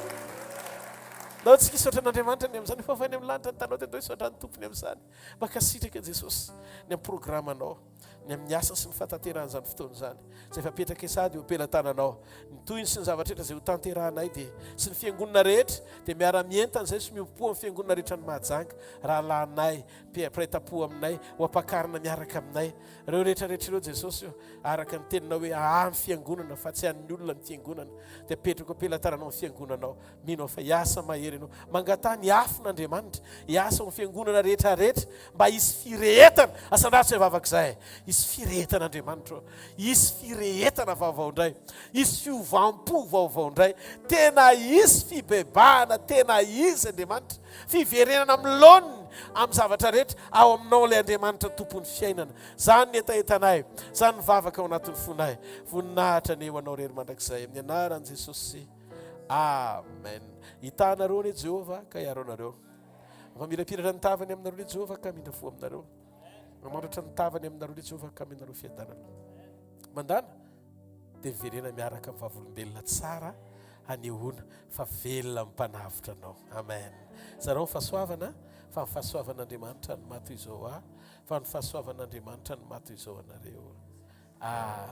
nao tsika isotra an'Andriamanitra ny amin'izany fa any amin'ny lanitra ny tanao dia andao isotra ny tompony amin'izany maka sitraka Jesosy ny amin'ny programanao ny amin'ny asa sy ny fatanteran'izany fotoana izany zay fapetraka sady eo ampelantananao ny toyny sy ny zavatra rehetra zay ho tanterahanay dia sy ny fiangonana rehetra dia miara-mientana zay sy miompo amin'ny fiangonana rehetra ny mahajanga raha lanay mpirai-tapo aminay ho ampakarina miaraka aminay reo rehetrarehetra ireo Jesosy io araka ny teninao hoe amin'ny fiangonana fa tsy an'ny olona ny fiangonana dia petraka ampelantananao ny fiangonanao minao fa hiasa mahery ianao mangatany afon'Andriamanitra hiasa amin'ny fiangonana rehetrarehetra mba hisy firehetana asandratsy vavak'izay hisy firehetan'Andriamanitra hisy firehetana vaovao indray hisy fiovampo vaovao indray tena hisy fibebahana tena hisy Andriamanitra fiverenana amin'ny laoniny amin'ny zavatra rehetra ao aminao ilay Andriamanitra tompony fiainana zany ny etaetanay zany ny vavaka ao anatin'ny fonay voninahitra ny eo anao rery mandrakizay amin'ny anaran'i Jesosy amen hitanareo ny Jehova ka hiaro anareo mamirapiratra ny tavany aminareo ny Jehova ka mindra fo aminareo mamandratra ny tavany aminareo ny Jehova ka aminareo fiadanana mandana dia miverena miaraka amin'ny vavolombelona tsara hanehoana fa velona mimpanavitra anao amen zareo fahasoavana fa ny fahasoavan'Andriamanitra ny mato izao fa ny fahasoavan'Andriamanitra ny mato izao anareo